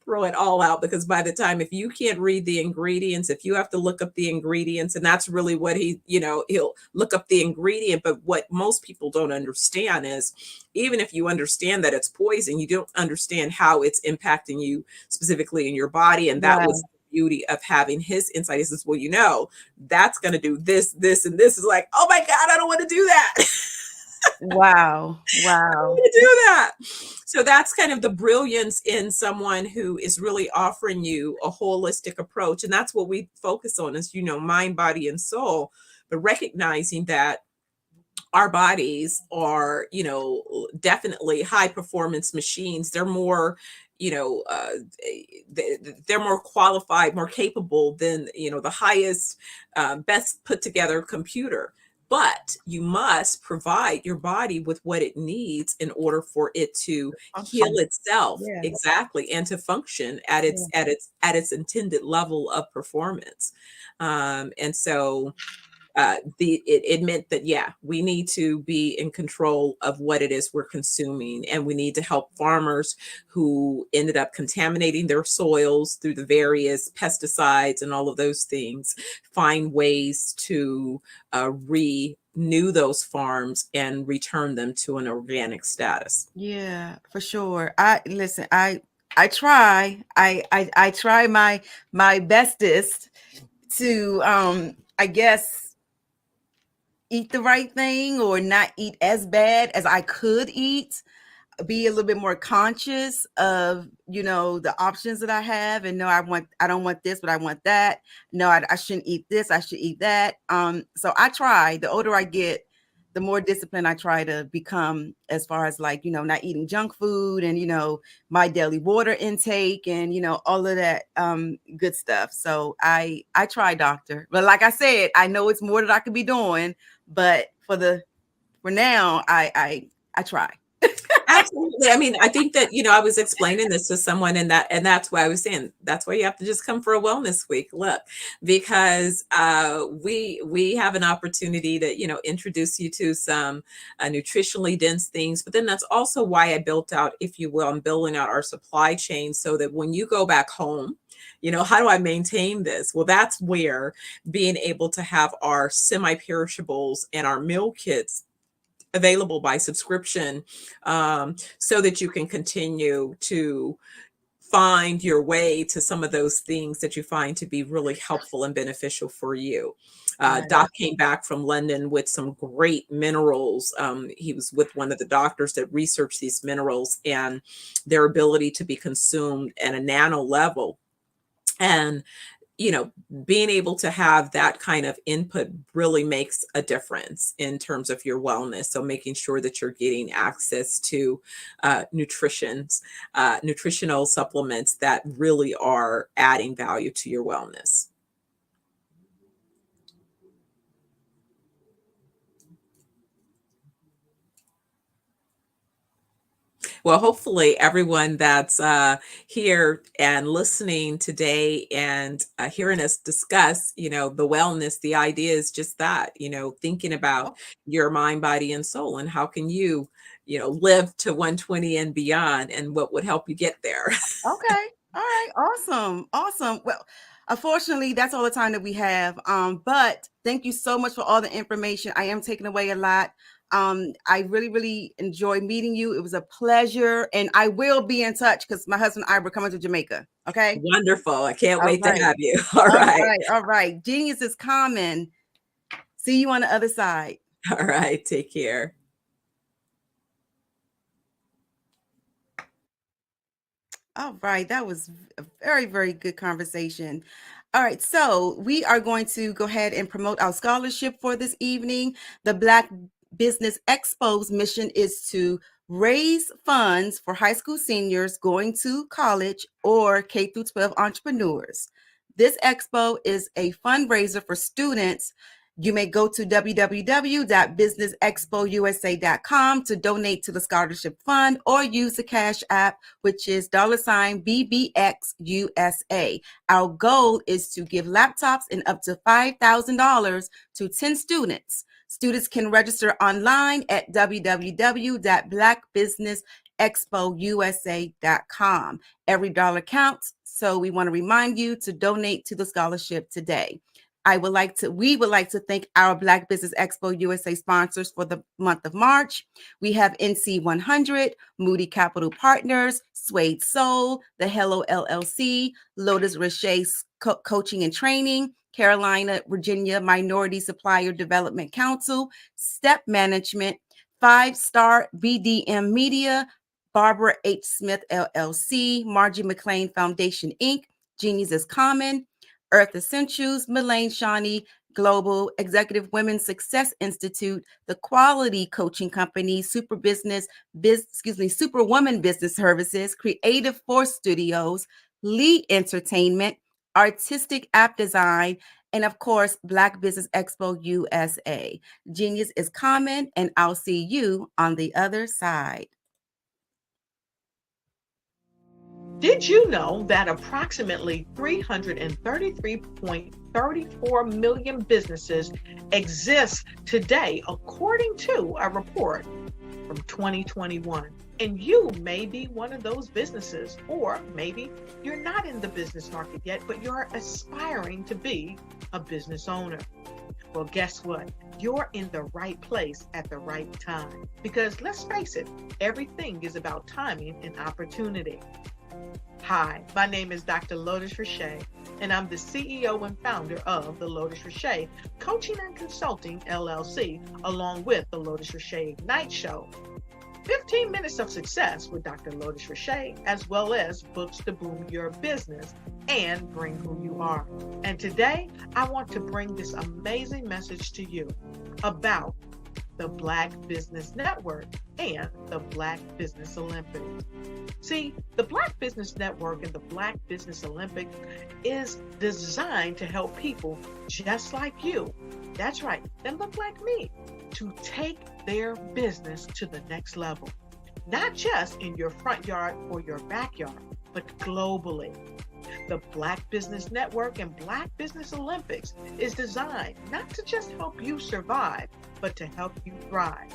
Throw it all out, because by the time, if you can't read the ingredients, if you have to look up the ingredients, and that's really what he'll look up the ingredient. But what most people don't understand is, even if you understand that it's poison, you don't understand how it's impacting you specifically in your body. And that was the beauty of having his insight. He says, well, that's going to do this, this, and this. Is like, oh my God, I don't want to do that. Wow. To do that. So that's kind of the brilliance in someone who is really offering you a holistic approach. And that's what we focus on is, mind, body, and soul, but recognizing that our bodies are, definitely high performance machines. They're more, they're more qualified, more capable than, the highest, best put together computer. But you must provide your body with what it needs in order for it to heal itself. Yeah. Exactly. And to function at its intended level of performance. And so it meant that, we need to be in control of what it is we're consuming. And we need to help farmers who ended up contaminating their soils through the various pesticides and all of those things, find ways to renew those farms and return them to an organic status. Yeah, for sure. I try. I try my bestest to I guess eat the right thing, or not eat as bad as I could eat, be a little bit more conscious of, the options that I have. And no, I don't want this, but I want that. No, I shouldn't eat this. I should eat that. So I try, the older I get, the more disciplined I try to become, as far as like, not eating junk food, and, my daily water intake, and, all of that good stuff. So I try, doctor. But like I said, I know it's more that I could be doing, but for now, I try. Absolutely. I mean, I think that, I was explaining this to someone, and that's why I was saying, that's why you have to just come for a wellness week. Look, because we have an opportunity to, introduce you to some nutritionally dense things. But then that's also why I built out, if you will, I'm building out our supply chain so that when you go back home, how do I maintain this? Well, that's where being able to have our semi-perishables and our meal kits available by subscription, so that you can continue to find your way to some of those things that you find to be really helpful and beneficial for you. Doc came back from London with some great minerals. He was with one of the doctors that researched these minerals and their ability to be consumed at a nano level. And being able to have that kind of input really makes a difference in terms of your wellness. So making sure that you're getting access to nutritional supplements that really are adding value to your wellness. Well, hopefully everyone that's here and listening today and hearing us discuss, the wellness, the idea is just that, thinking about your mind, body, and soul, and how can you, live to 120 and beyond, and what would help you get there. Okay. All right. Awesome. Awesome. Well, unfortunately, that's all the time that we have. But thank you so much for all the information. I am taking away a lot. I really, really enjoyed meeting you. It was a pleasure. And I will be in touch because my husband and I were coming to Jamaica. Okay. Wonderful. I can't All wait right. to have you. All right. All right. Genius is common. See you on the other side. All right. Take care. All right. That was a very, very good conversation. All right. So we are going to go ahead and promote our scholarship for this evening. The Black Business Expo's mission is to raise funds for high school seniors going to college or K through 12 entrepreneurs. This expo is a fundraiser for students. You may go to www.businessexpousa.com to donate to the scholarship fund or use the Cash App, which is $BBXUSA. Our goal is to give laptops and up to $5,000 to 10 students. Students can register online at www.blackbusinessexpousa.com. Every dollar counts, so we want to remind you to donate to the scholarship today. We would like to thank our Black Business Expo USA sponsors for the month of March. We have NC 100, Moody Capital Partners, Suede Soul, The Hello LLC, Lotus Richey Coaching and Training, Carolina, Virginia Minority Supplier Development Council, Step Management, 5-Star BDM Media, Barbara H. Smith LLC, Margie McLean Foundation Inc., Genius is Common, Earth Essentials, Melaine Shawnee Global, Executive Women's Success Institute, the Quality Coaching Company, Superwoman Business Services, Creative Force Studios, Lee Entertainment, Artistic App Design, and of course, Black Business Expo USA. Genius is Common, and I'll see you on the other side. Did you know that approximately 333.34 million businesses exist today, according to a report from 2021? And you may be one of those businesses, or maybe you're not in the business market yet, but you're aspiring to be a business owner. Well, guess what? You're in the right place at the right time. Because let's face it, everything is about timing and opportunity. Hi, my name is Dr. Lotus Richey, and I'm the CEO and founder of the Lotus Richey Coaching and Consulting LLC, along with the Lotus Richey Ignite Show. 15 minutes of success with Dr. Lotus Richey, as well as books to boom your business and bring who you are. And today, I want to bring this amazing message to you about the Black Business Network and the Black Business Olympics. See, the Black Business Network and the Black Business Olympics is designed to help people just like you, that's right, that look like me, to take their business to the next level. Not just in your front yard or your backyard, but globally. The Black Business Network and Black Business Olympics is designed not to just help you survive, but to help you thrive.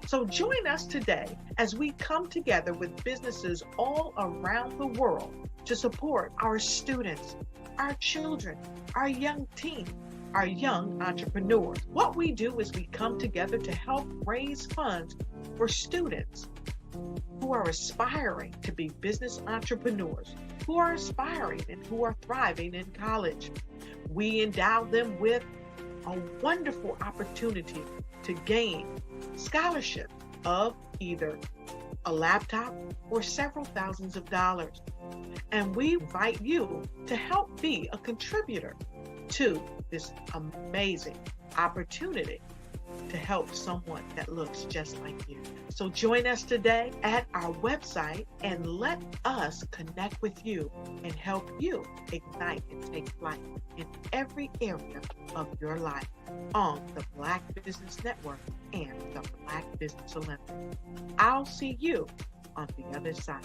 So join us today as we come together with businesses all around the world to support our students, our children, our young teens, our young entrepreneurs. What we do is we come together to help raise funds for students who are aspiring to be business entrepreneurs, who are aspiring and who are thriving in college. We endow them with a wonderful opportunity to gain scholarship of either a laptop, or several thousands of dollars. And we invite you to help be a contributor to this amazing opportunity to help someone that looks just like you. So join us today at our website and let us connect with you and help you ignite and take flight in every area of your life on the Black Business Network and the Black Business Olympics. I'll see you on the other side.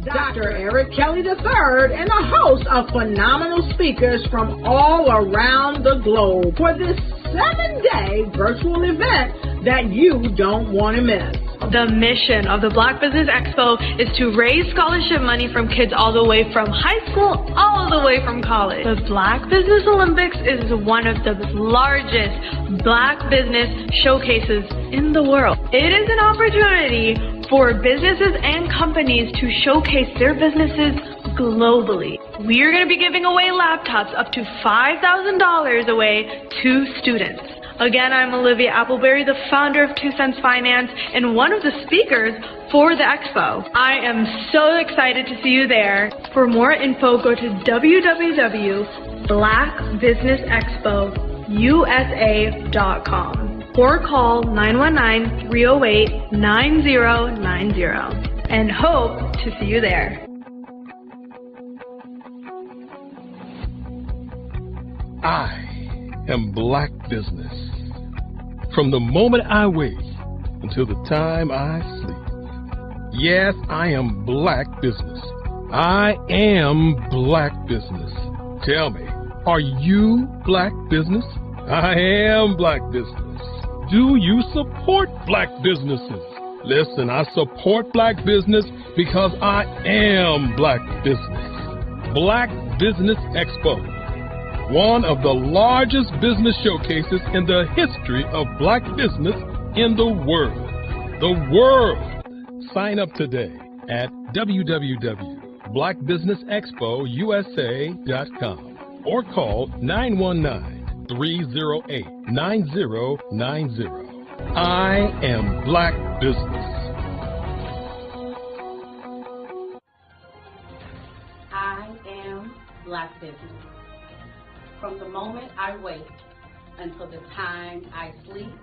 Dr. Eric Kelly III and a host of phenomenal speakers from all around the globe for this 7-day virtual event that you don't want to miss. The mission of the Black Business Expo is to raise scholarship money from kids all the way from high school, all the way from college. The Black Business Olympics is one of the largest Black business showcases in the world. It is an opportunity for businesses and companies to showcase their businesses globally. We are going to be giving away laptops up to $5,000 away to students. Again, I'm Olivia Appleberry, the founder of 2 Cents Finance and one of the speakers for the expo. I am so excited to see you there. For more info, go to www.blackbusinessexpousa.com or call 919-308-9090 and hope to see you there. I am Black Business. From the moment I wake until the time I sleep. Yes, I am Black Business. I am Black Business. Tell me, are you Black Business? I am Black Business. Do you support Black businesses? Listen, I support Black business because I am Black Business. Black Business Expo, one of the largest business showcases in the history of Black business in the world. The world! Sign up today at www.blackbusinessexpousa.com or call 919-308-9090. I am Black Business. I am Black Business. From the moment I wake until the time I sleep,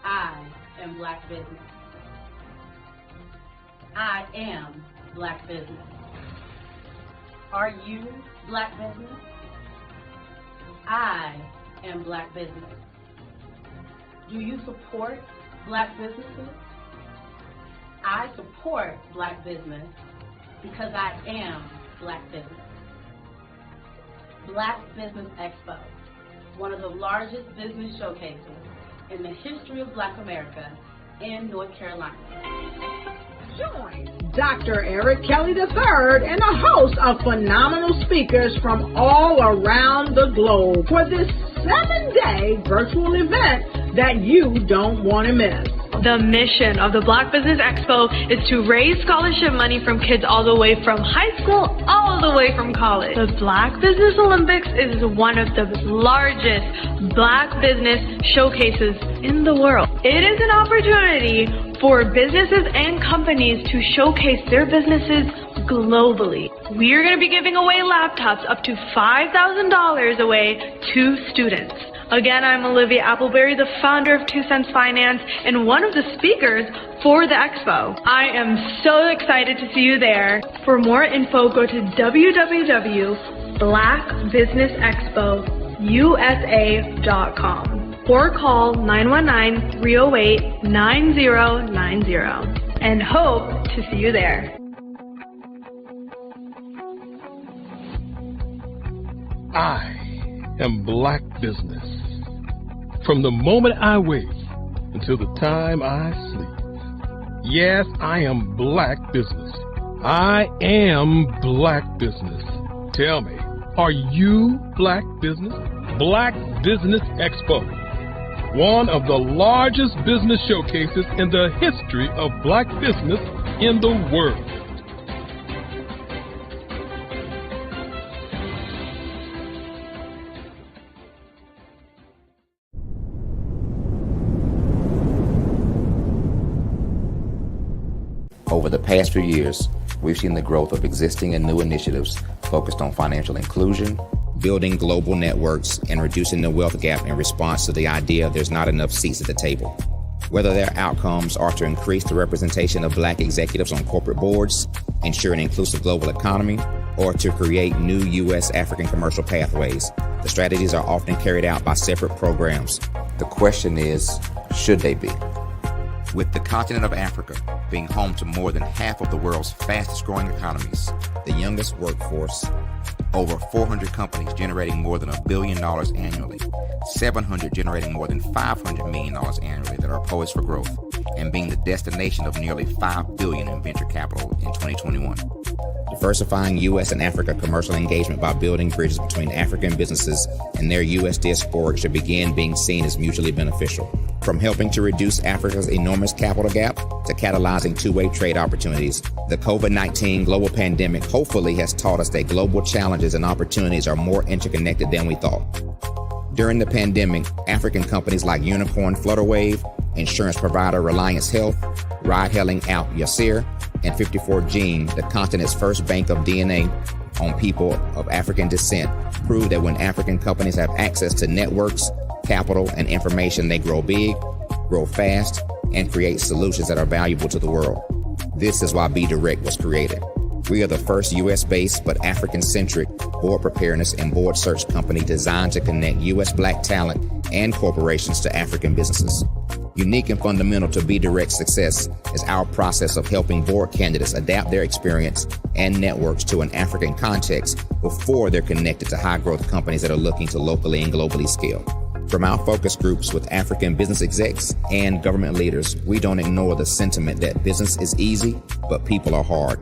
I am Black Business. I am Black Business. Are you Black Business? I am Black Business. Do you support Black businesses? I support Black business because I am Black Business. Black Business Expo, one of the largest business showcases in the history of Black America in North Carolina. Join Dr. Eric Kelly III and a host of phenomenal speakers from all around the globe for this 7-day virtual event that you don't want to miss. The mission of the Black Business Expo is to raise scholarship money from kids all the way from high school, all the way from college. The Black Business Olympics is one of the largest Black business showcases in the world. It is an opportunity for businesses and companies to showcase their businesses globally. We are going to be giving away laptops up to $5,000 away to students. Again, I'm Olivia Appleberry, the founder of 2 Cents Finance and one of the speakers for the expo. I am so excited to see you there. For more info, go to www.blackbusinessexpousa.com or call 919-308-9090 and hope to see you there. I am Black Business. From the moment I wake until the time I sleep. Yes, I am Black Business. I am Black Business. Tell me, are you Black Business? Black Business Expo, one of the largest business showcases in the history of Black business in the world. Over the past few years, we've seen the growth of existing and new initiatives focused on financial inclusion, building global networks, and reducing the wealth gap in response to the idea there's not enough seats at the table. Whether their outcomes are to increase the representation of Black executives on corporate boards, ensure an inclusive global economy, or to create new U.S. African commercial pathways, the strategies are often carried out by separate programs. The question is, should they be? With the continent of Africa being home to more than half of the world's fastest growing economies, the youngest workforce, over 400 companies generating more than $1 billion annually, 700 generating more than $500 million annually that are poised for growth, and being the destination of nearly $5 billion in venture capital in 2021. Diversifying U.S. and Africa commercial engagement by building bridges between African businesses and their U.S. diaspora should begin being seen as mutually beneficial. From helping to reduce Africa's enormous capital gap to catalyzing two-way trade opportunities, the COVID-19 global pandemic hopefully has taught us that global challenges and opportunities are more interconnected than we thought. During the pandemic, African companies like Unicorn Flutterwave, insurance provider Reliance Health, ride-hailing app Yasir, and 54Gene, the continent's first bank of DNA on people of African descent, prove that when African companies have access to networks, capital, and information, they grow big, grow fast, and create solutions that are valuable to the world. This is why Be Direct was created. We are the first U.S.-based but African-centric board preparedness and board search company designed to connect U.S. Black talent and corporations to African businesses. Unique and fundamental to Be Direct's success is our process of helping board candidates adapt their experience and networks to an African context before they're connected to high-growth companies that are looking to locally and globally scale. From our focus groups with African business execs and government leaders, we don't ignore the sentiment that business is easy, but people are hard.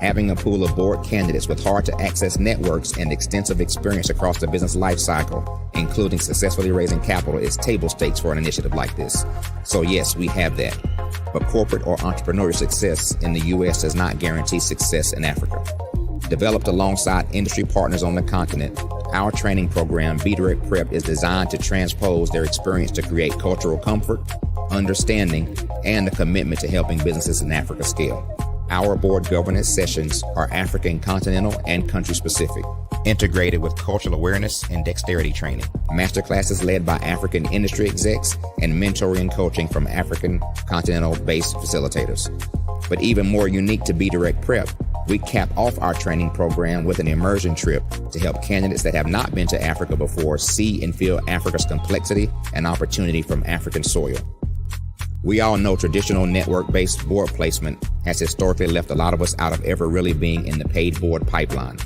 Having a pool of board candidates with hard-to-access networks and extensive experience across the business life cycle, including successfully raising capital, is table stakes for an initiative like this. So yes, we have that. But corporate or entrepreneurial success in the U.S. does not guarantee success in Africa. Developed alongside industry partners on the continent, our training program, Be Direct Prep, is designed to transpose their experience to create cultural comfort, understanding, and a commitment to helping businesses in Africa scale. Our board governance sessions are African continental and country specific, integrated with cultural awareness and dexterity training, masterclasses led by African industry execs, and mentoring and coaching from African continental-based facilitators. But even more unique to Be Direct Prep, we cap off our training program with an immersion trip to help candidates that have not been to Africa before see and feel Africa's complexity and opportunity from African soil. We all know traditional network-based board placement has historically left a lot of us out of ever really being in the paid board pipeline.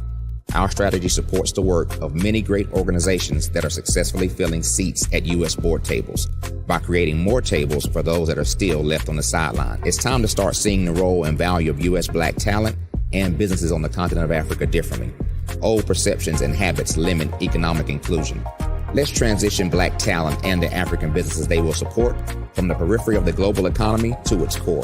Our strategy supports the work of many great organizations that are successfully filling seats at U.S. board tables by creating more tables for those that are still left on the sideline. It's time to start seeing the role and value of U.S. Black talent and businesses on the continent of Africa differently. Old perceptions and habits limit economic inclusion. Let's transition Black talent and the African businesses they will support from the periphery of the global economy to its core.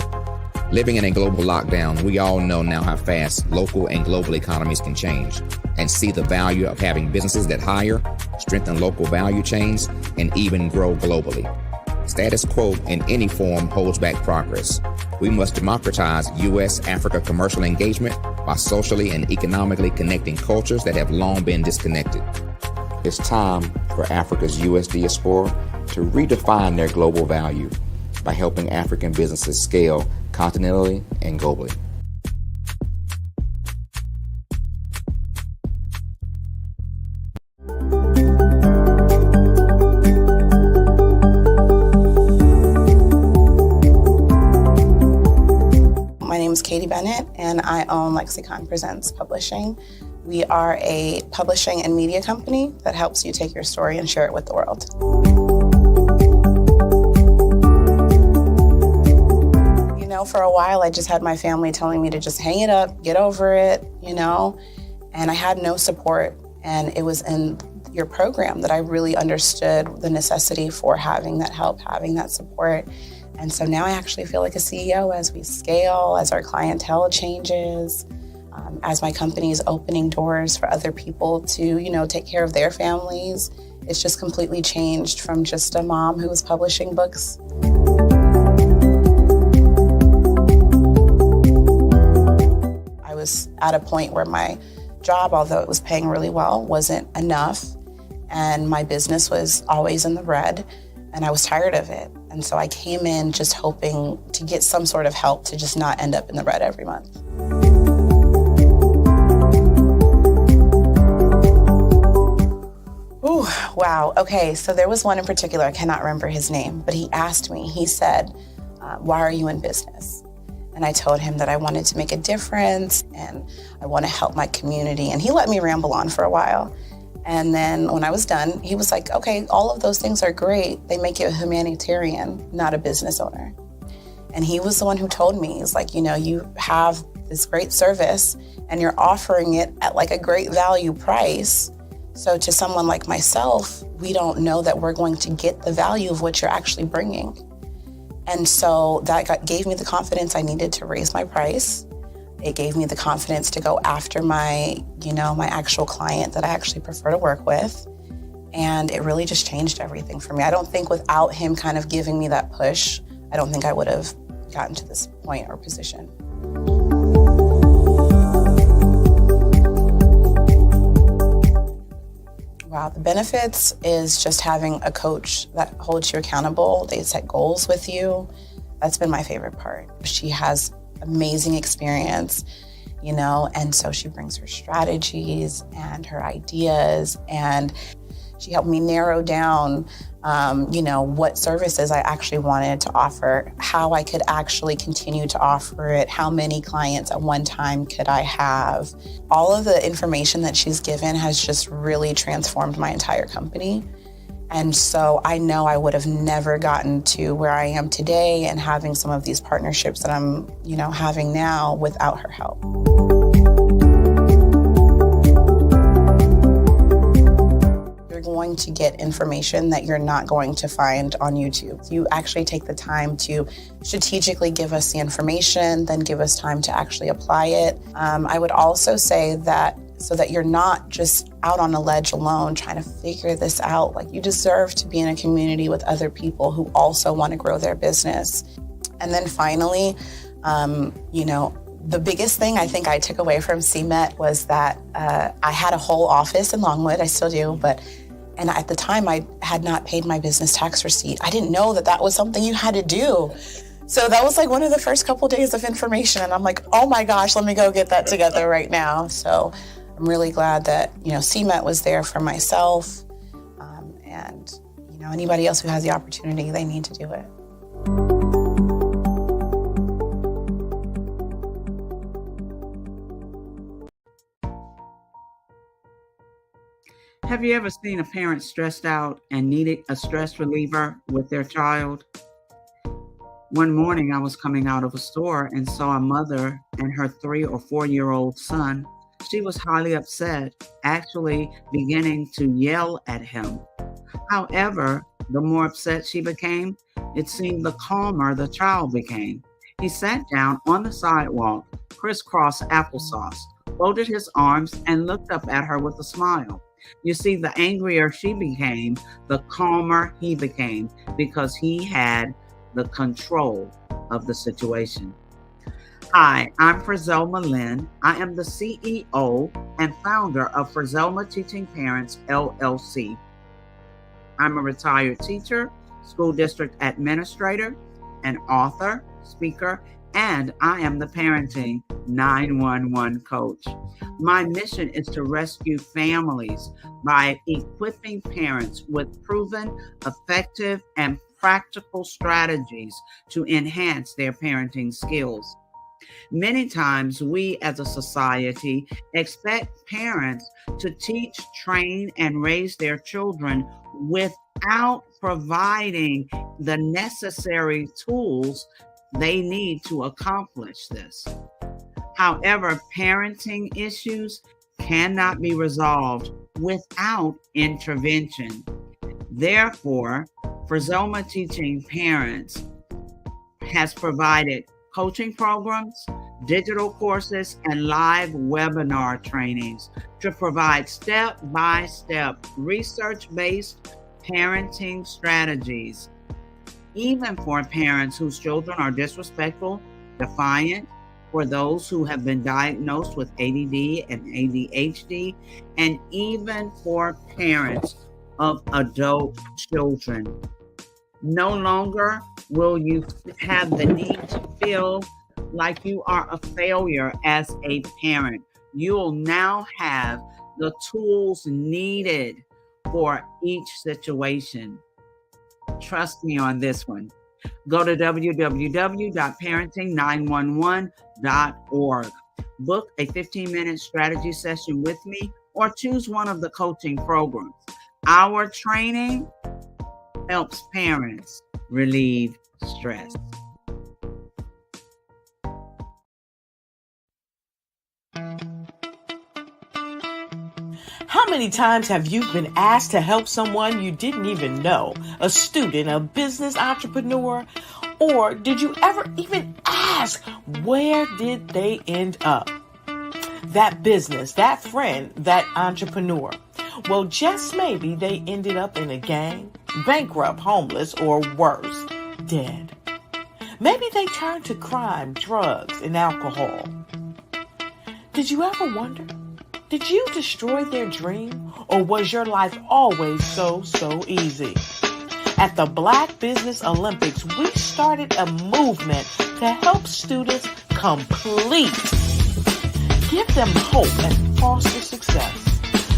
Living in a global lockdown, we all know now how fast local and global economies can change, and see the value of having businesses that hire, strengthen local value chains, and even grow globally. Status quo in any form holds back progress. We must democratize U.S.-Africa commercial engagement by socially and economically connecting cultures that have long been disconnected. It's time for Africa's U.S. diaspora to redefine their global value by helping African businesses scale continentally and globally. My name is Katie Bennett, and I own Lexicon Presents Publishing. We are a publishing and media company that helps you take your story and share it with the world. You know, for a while, I just had my family telling me to just hang it up, get over it, you know, and I had no support. And it was in your program that I really understood the necessity for having that help, having that support. And so now I actually feel like a CEO as we scale, as our clientele changes, as my company is opening doors for other people to, you know, take care of their families. It's just completely changed from just a mom who was publishing books. I was at a point where my job, although it was paying really well, wasn't enough. And my business was always in the red, and I was tired of it. And so I came in just hoping to get some sort of help to just not end up in the red every month. Ooh, wow. Okay, so there was one in particular, I cannot remember his name, but he asked me, he said, why are you in business? And I told him that I wanted to make a difference and I want to help my community. And he let me ramble on for a while. And then when I was done, he was like, okay, all of those things are great. They make you a humanitarian, not a business owner. And he was the one who told me, he's like, you know, you have this great service and you're offering it at like a great value price. So to someone like myself, we don't know that we're going to get the value of what you're actually bringing. And so that gave me the confidence I needed to raise my price. It gave me the confidence to go after my actual client that I actually prefer to work with. And it really just changed everything for me. I don't think without him kind of giving me that push, I don't think I would have gotten to this point or position. Wow, the benefits is just having a coach that holds you accountable. They set goals with you. That's been my favorite part. She has amazing experience, you know, and so she brings her strategies and her ideas, and she helped me narrow down, what services I actually wanted to offer, how I could actually continue to offer it, how many clients at one time could I have. All of the information that she's given has just really transformed my entire company. And so I know I would have never gotten to where I am today and having some of these partnerships that I'm, having now without her help. You're going to get information that you're not going to find on YouTube. You actually take the time to strategically give us the information, then give us time to actually apply it. I would also say that so that you're not just out on a ledge alone trying to figure this out. Like, you deserve to be in a community with other people who also want to grow their business. And then finally, the biggest thing I think I took away from CMET was that I had a whole office in Longwood, I still do, and at the time I had not paid my business tax receipt. I didn't know that that was something you had to do. So that was like one of the first couple days of information, and I'm like, oh my gosh, let me go get that together right now. So I'm really glad that, CMET was there for myself, and anybody else who has the opportunity, they need to do it. Have you ever seen a parent stressed out and needed a stress reliever with their child? One morning I was coming out of a store and saw a mother and her 3 or 4-year-old son. She was highly upset, actually beginning to yell at him. However, the more upset she became, it seemed the calmer the child became. He sat down on the sidewalk, crisscross applesauce, folded his arms, and looked up at her with a smile. You see, the angrier she became, the calmer he became, because he had the control of the situation. Hi, I'm Frizelma Lynn. I am the CEO and founder of Frizelma Teaching Parents, LLC. I'm a retired teacher, school district administrator, an author, speaker, and I am the parenting 911 coach. My mission is to rescue families by equipping parents with proven, effective, and practical strategies to enhance their parenting skills. Many times we as a society expect parents to teach, train, and raise their children without providing the necessary tools they need to accomplish this. However, parenting issues cannot be resolved without intervention. Therefore, Frizoma Teaching Parents has provided coaching programs, digital courses, and live webinar trainings to provide step-by-step research-based parenting strategies, even for parents whose children are disrespectful, defiant, for those who have been diagnosed with ADD and ADHD, and even for parents of adult children. No longer will you have the need to feel like you are a failure as a parent. You'll now have the tools needed for each situation. Trust me on this one. Go to www.parenting911.org. Book a 15-minute strategy session with me or choose one of the coaching programs. Our training helps parents relieve stress. How many times have you been asked to help someone you didn't even know, a student, a business entrepreneur, or did you ever even ask, where did they end up? That business, that friend, that entrepreneur. Well, just maybe they ended up in a gang, bankrupt, homeless, or worse, dead. Maybe they turned to crime, drugs, and alcohol. Did you ever wonder? Did you destroy their dream, or was your life always so easy? At the Black Business Olympics, we started a movement to help students complete. Give them hope and foster success.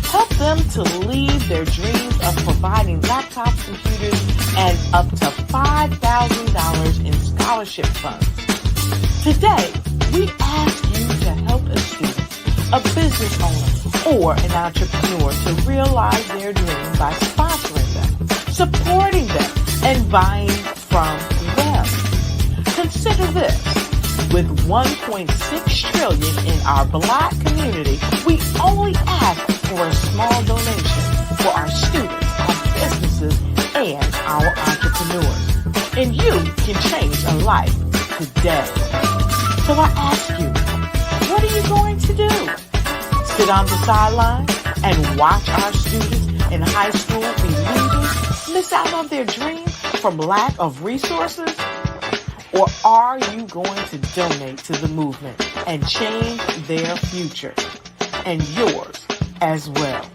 Help them to leave their dreams of providing laptops, computers, and up to $5,000 in scholarship funds. Today, we ask you to help a student, a business owner, or an entrepreneur to realize their dream by sponsoring them, supporting them, and buying from them. Consider this. With $1.6 trillion in our Black community, we only ask for a small donation for our students, our businesses, and our entrepreneurs. And you can change a life today. So I ask you, what are you going to do? Sit on the sideline and watch our students in high school be losers, miss out on their dream from lack of resources? Or are you going to donate to the movement and change their future and yours as well?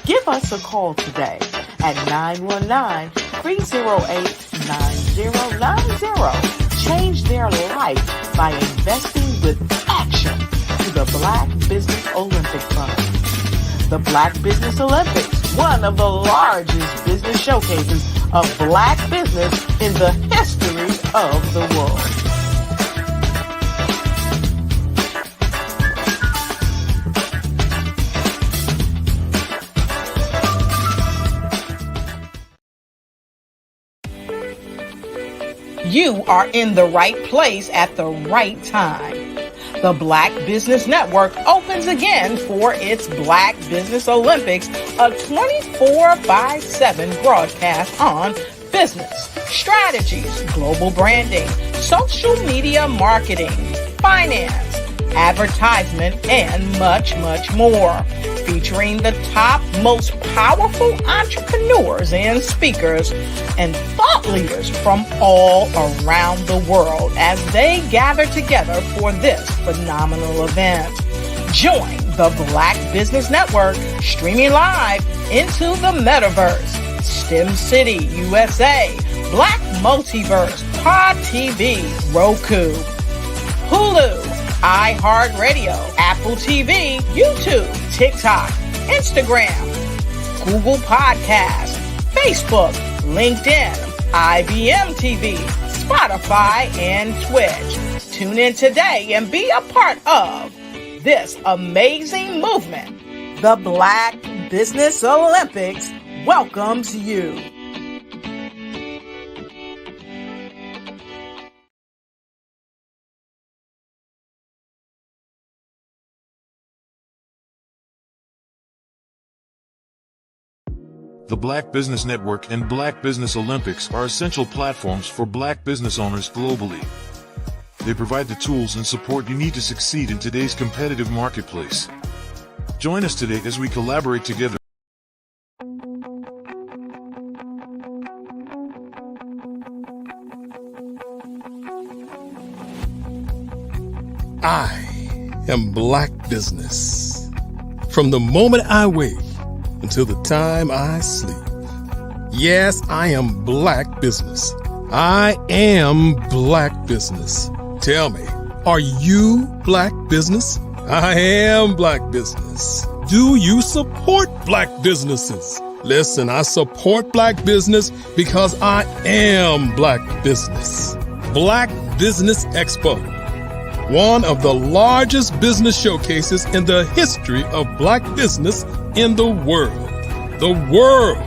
Give us a call today at 919-308-9090. Change their life by investing with action to the Black Business Olympic Fund. The Black Business Olympics, one of the largest business showcases of Black business in the history of the world. You are in the right place at the right time. The Black Business Network opens again for its Black Business Olympics, a 24/7 broadcast on business, strategies, global branding, social media marketing, finance, advertisement, and much more. Featuring the top, most powerful entrepreneurs and speakers and thought leaders from all around the world as they gather together for this phenomenal event. Join the Black Business Network streaming live into the metaverse, STEM City USA, Black Multiverse, Pod TV, Roku, Hulu, iHeartRadio, Apple TV, YouTube, TikTok, Instagram, Google Podcasts, Facebook, LinkedIn, IBM TV, Spotify, and Twitch. Tune in today and be a part of this amazing movement. The Black Business Olympics welcomes you. The Black Business Network and Black Business Olympics are essential platforms for Black business owners globally. They provide the tools and support you need to succeed in today's competitive marketplace. Join us today as we collaborate together. I am Black Business. From the moment I wake until the time I sleep. Yes, I am Black Business. I am Black Business. Tell me, are you Black Business? I am Black Business. Do you support Black businesses? Listen, I support Black business because I am Black Business. Black Business Expo, one of the largest business showcases in the history of Black business in the world. The world!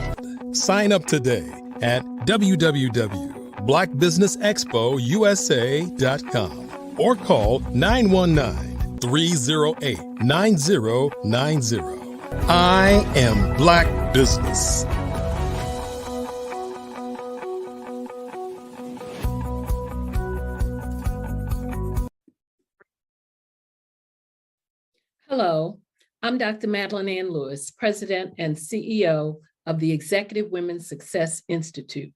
Sign up today at www.blackbusinessexpousa.com or call 919-308-9090. I am Black Business. Hello, I'm Dr. Madeline Ann Lewis, President and CEO of the Executive Women's Success Institute.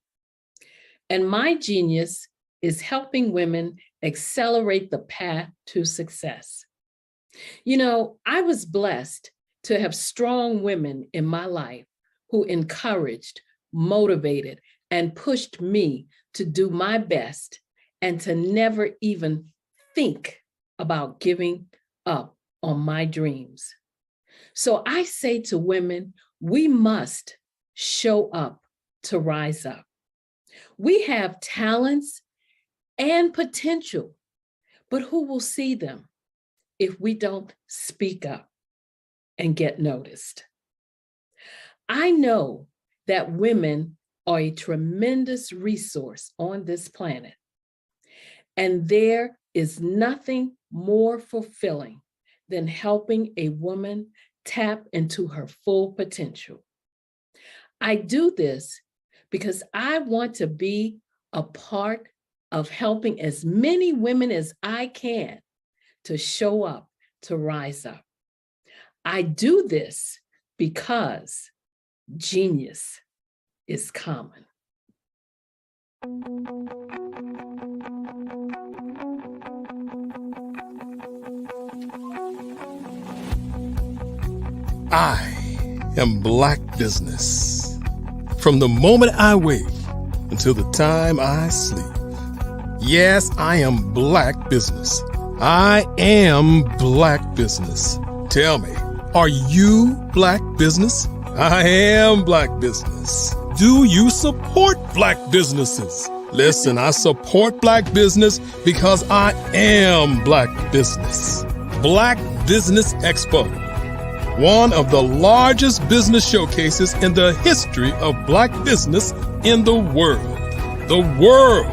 And my genius is helping women accelerate the path to success. You know, I was blessed to have strong women in my life who encouraged, motivated, and pushed me to do my best and to never even think about giving up on my dreams. So I say to women, we must show up to rise up. We have talents and potential, but who will see them if we don't speak up and get noticed? I know that women are a tremendous resource on this planet, and there is nothing more fulfilling than helping a woman tap into her full potential. I do this because I want to be a part of helping as many women as I can to show up, to rise up. I do this because genius is common. I am Black Business. From the moment I wake until the time I sleep. Yes, I am Black Business. I am Black Business. Tell me, are you Black Business? I am Black Business. Do you support Black businesses? Listen, I support Black business because I am Black Business. Black Business Expo, one of the largest business showcases in the history of Black business in the world. The world!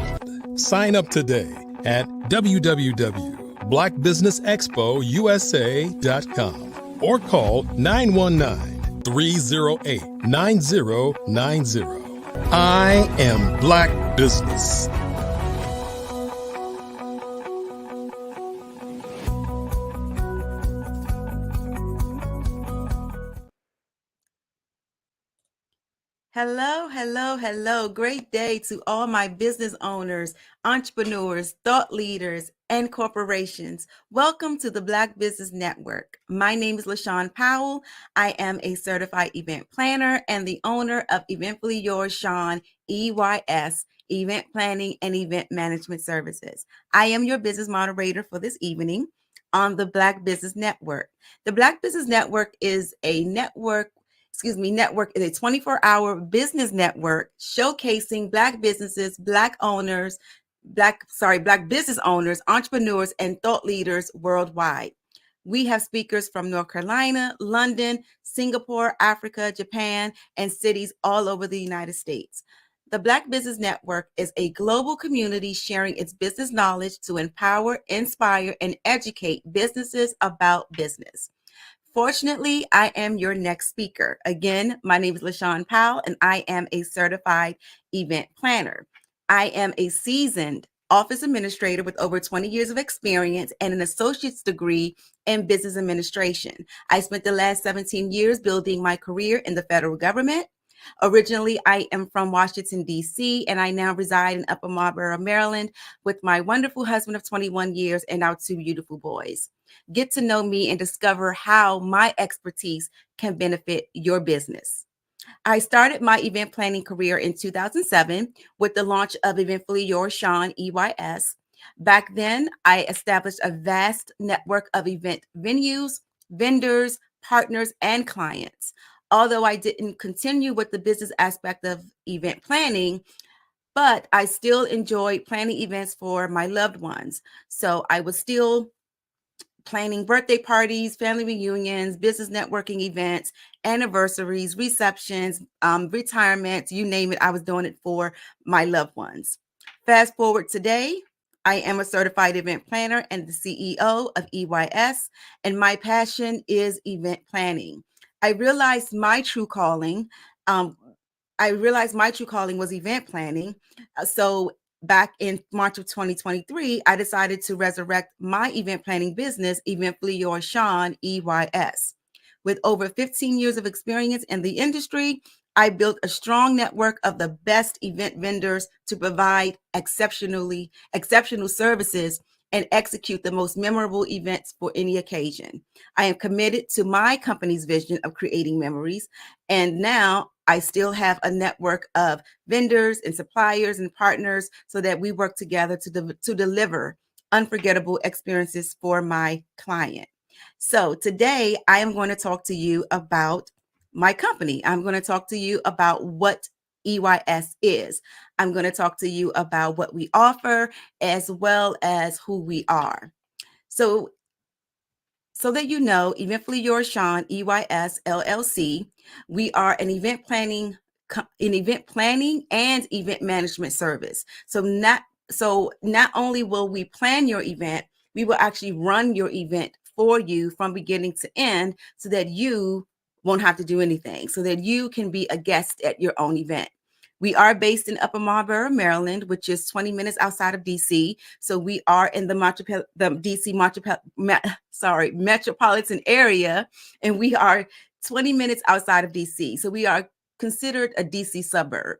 Sign up today at www.blackbusinessexpousa.com or call 919-308-9090. I am Black Business. Hello, hello, hello. Great day to all my business owners, entrepreneurs, thought leaders, and corporations. Welcome to the Black Business Network. My name is LaShawn Powell. I am a certified event planner and the owner of Eventfully Yours, Shawn, EYS, Event Planning and Event Management Services. I am your business moderator for this evening on the Black Business Network. The Black Business Network is a network is a 24-hour business network showcasing Black businesses, Black owners, Black business owners, entrepreneurs, and thought leaders worldwide. We have speakers from North Carolina, London, Singapore, Africa, Japan, and cities all over the United States. The Black Business Network is a global community sharing its business knowledge to empower, inspire, and educate businesses about business. Fortunately, I am your next speaker. Again, my name is LaShawn Powell, and I am a certified event planner. I am a seasoned office administrator with over 20 years of experience and an associate's degree in business administration. I spent the last 17 years building my career in the federal government. Originally, I am from Washington, D.C., and I now reside in Upper Marlboro, Maryland, with my wonderful husband of 21 years and our two beautiful boys. Get to know me and discover how my expertise can benefit your business. I started my event planning career in 2007 with the launch of Eventfully Yours, Sean, EYS. Back then, I established a vast network of event venues, vendors, partners, and clients. Although I didn't continue with the business aspect of event planning, but I still enjoyed planning events for my loved ones. So I was still planning birthday parties, family reunions, business networking events, anniversaries, receptions, retirements, you name it, I was doing it for my loved ones. Fast forward today, I am a certified event planner and the CEO of EYS, and my passion is event planning. I realized my true calling was event planning. So back in March of 2023, I decided to resurrect my event planning business, Eventfully Yours, Sean, EYS. With over 15 years of experience in the industry, I built a strong network of the best event vendors to provide exceptional services and execute the most memorable events for any occasion. I am committed to my company's vision of creating memories, and now I still have a network of vendors and suppliers and partners so that we work together to deliver unforgettable experiences for my client. So today I am going to talk to you about my company. I'm going to talk to you about what EYS is. I'm going to talk to you about what we offer as well as who we are. So that you know, Eventfully Yours, Sean, EYS LLC, we are an event planning and event management service. So not only will we plan your event, we will actually run your event for you from beginning to end so that you won't have to do anything, so that you can be a guest at your own event. We are based in Upper Marlboro, Maryland, which is 20 minutes outside of DC. So we are in the DC metropolitan area, and we are 20 minutes outside of DC. So we are considered a DC suburb.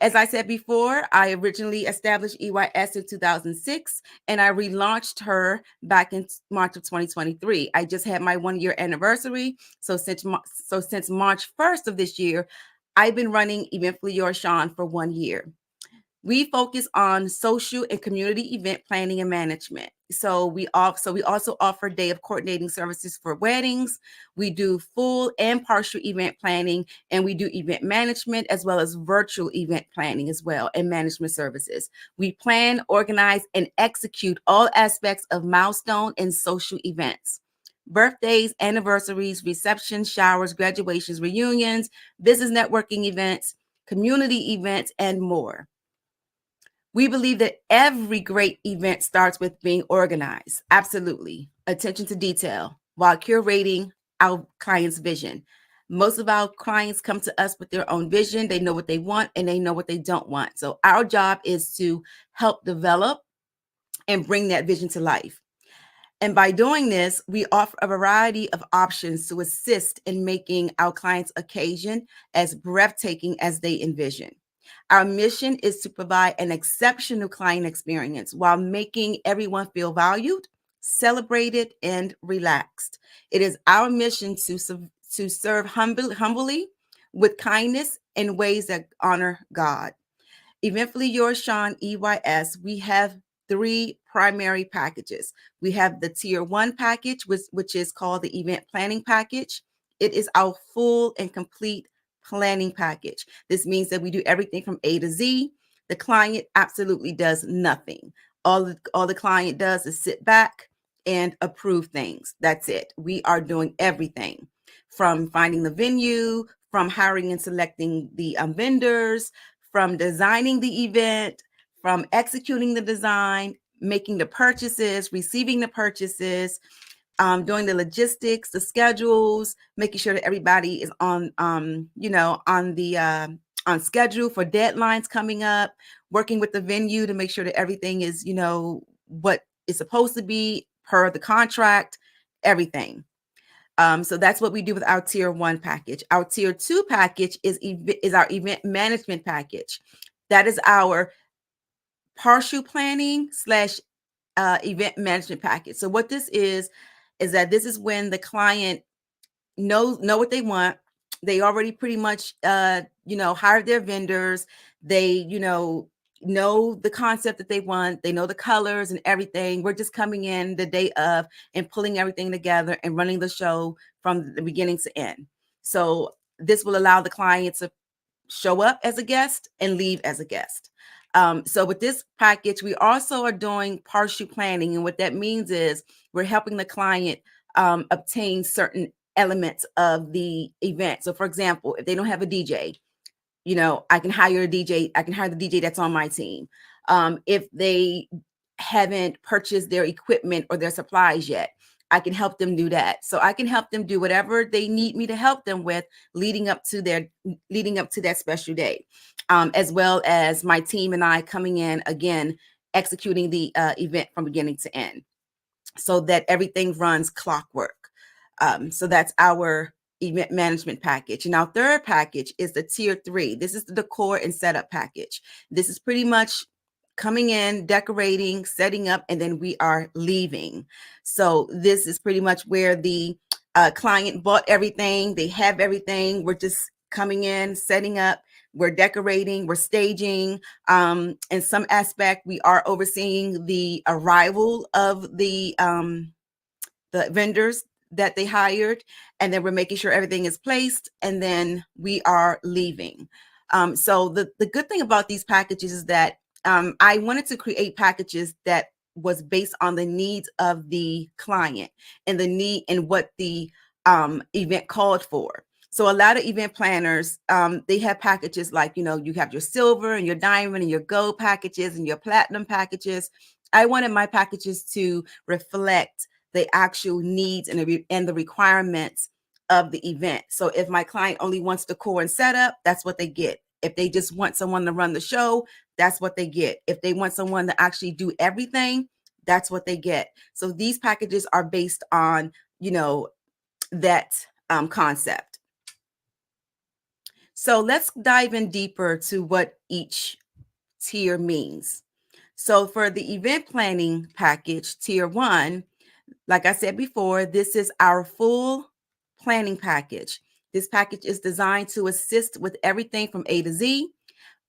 As I said before, I originally established EYS in 2006, and I relaunched her back in March of 2023. I just had my 1-year anniversary. So since March 1st of this year, I've been running Eventfully Yours, Sean for 1 year. We focus on social and community event planning and management. So we also offer day of coordinating services for weddings. We do full and partial event planning, and we do event management as well as virtual event planning as well, and management services. We plan, organize, and execute all aspects of milestone and social events. Birthdays, anniversaries, receptions, showers, graduations, reunions, business networking events, community events, and more. We believe that every great event starts with being organized. Absolutely. Attention to detail while curating our client's vision. Most of our clients come to us with their own vision. They know what they want and they know what they don't want. So our job is to help develop and bring that vision to life. And by doing this, we offer a variety of options to assist in making our clients' occasion as breathtaking as they envision. Our mission is to provide an exceptional client experience while making everyone feel valued, celebrated, and relaxed. It is our mission to serve humbly with kindness in ways that honor God. Eventfully Yours, Sean, EYS, we have 3 primary packages. We have the Tier 1 package, which is called the Event Planning Package. It is our full and complete planning package. This means that we do everything from A to Z, The client absolutely does nothing. All the client does is sit back and approve things. That's it. We are doing everything from finding the venue, from hiring and selecting the vendors, from designing the event, from executing the design, making the purchases, receiving the purchases, doing the logistics, the schedules, making sure that everybody is on, on schedule for deadlines coming up, working with the venue to make sure that everything is, what is supposed to be per the contract, everything. So that's what we do with our tier 1 package. Our tier 2 package is our event management package. That is our partial planning / event management package. So what this is that this is when the client know what they want. They already pretty much hired their vendors. They know the concept that they want. They know the colors and everything. We're just coming in the day of and pulling everything together and running the show from the beginning to end. So this will allow the client to show up as a guest and leave as a guest. So with this package, we also are doing partial planning. And what that means is we're helping the client obtain certain elements of the event. So for example, if they don't have a DJ, I can hire a DJ. I can hire the DJ that's on my team. If they haven't purchased their equipment or their supplies yet, I can help them do that. So I can help them do whatever they need me to help them with leading up to that special day, as well as my team and I coming in again, executing the event from beginning to end so that everything runs clockwork. So that's our event management package. And our third package is the tier 3. This is the decor and setup package. This is pretty much coming in, decorating, setting up, and then we are leaving. So this is pretty much where the client bought everything. They have everything. We're just coming in, setting up. We're decorating, we're staging. In some aspect, we are overseeing the arrival of the vendors that they hired, and then we're making sure everything is placed, and then we are leaving. So the good thing about these packages is that I wanted to create packages that was based on the needs of the client and the need and what the event called for. So a lot of event planners, they have packages like, you have your silver and your diamond and your gold packages and your platinum packages. I wanted my packages to reflect the actual needs and the requirements of the event. So if my client only wants decor and setup, that's what they get. If they just want someone to run the show, that's what they get. If they want someone to actually do everything, that's what they get. So these packages are based on, that concept. So let's dive in deeper to what each tier means. So for the event planning package, tier 1, like I said before, this is our full planning package. This package is designed to assist with everything from A to Z.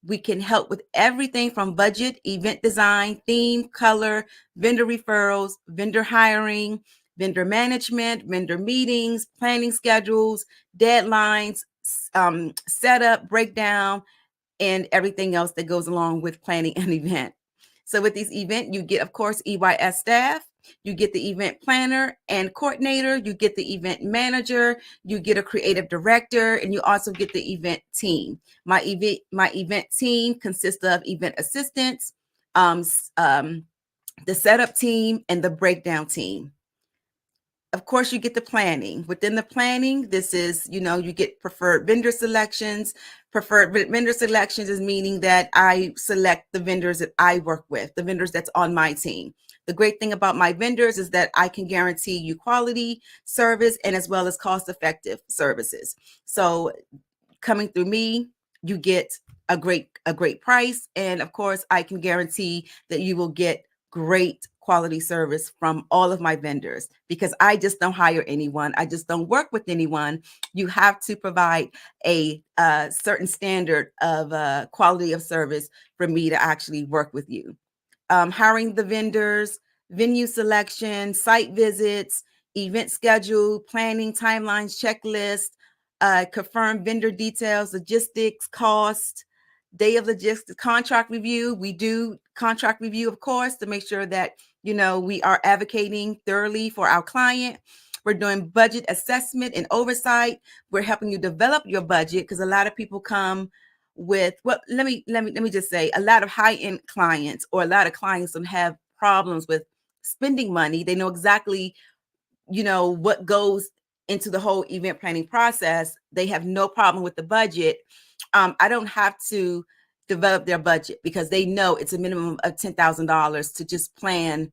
We can help with everything from budget, event design, theme, color, vendor referrals, vendor hiring, vendor management, vendor meetings, planning schedules, deadlines, setup, breakdown, and everything else that goes along with planning an event. So with this event, you get, of course, EYS staff. You get the event planner and coordinator. You get the event manager. You get a creative director, and you also get the event team. My event team consists of event assistants, the setup team, and the breakdown team. Of course, you get the planning. Within the planning, this is, you get preferred vendor selections. Preferred vendor selections is meaning that I select the vendors that I work with, the vendors that's on my team. The great thing about my vendors is that I can guarantee you quality service and as well as cost-effective services. So coming through me, you get a great price. And of course, I can guarantee that you will get great quality service from all of my vendors, because I just don't hire anyone. I just don't work with anyone. You have to provide a certain standard of quality of service for me to actually work with you. Hiring the vendors, venue selection, site visits, event schedule, planning, timelines, checklist, confirm vendor details, logistics, cost, day of logistics contract review. We do contract review, of course, to make sure that, we are advocating thoroughly for our client. We're doing budget assessment and oversight. We're helping you develop your budget, because a lot of people come with, well, let me just say, a lot of high-end clients, or a lot of clients that have problems with spending money. They know exactly, what goes into the whole event planning process. They have no problem with the budget. I don't have to develop their budget, because they know it's a minimum of $10,000 to just plan,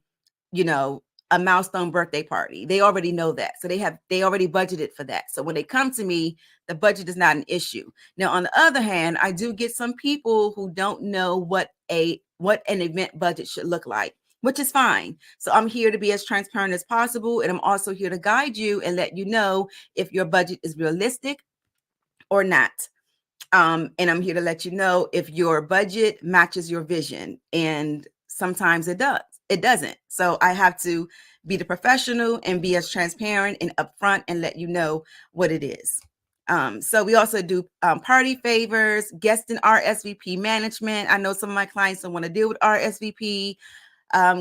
a milestone birthday party. They already know that. So they already budgeted for that. So when they come to me, the budget is not an issue. Now, on the other hand, I do get some people who don't know what an event budget should look like, which is fine. So I'm here to be as transparent as possible. And I'm also here to guide you and let you know if your budget is realistic or not. And I'm here to let you know if your budget matches your vision. And sometimes it does. It doesn't. So I have to be the professional and be as transparent and upfront and let you know what it is. So we also do party favors, guest and RSVP management. I know some of my clients don't want to deal with RSVP.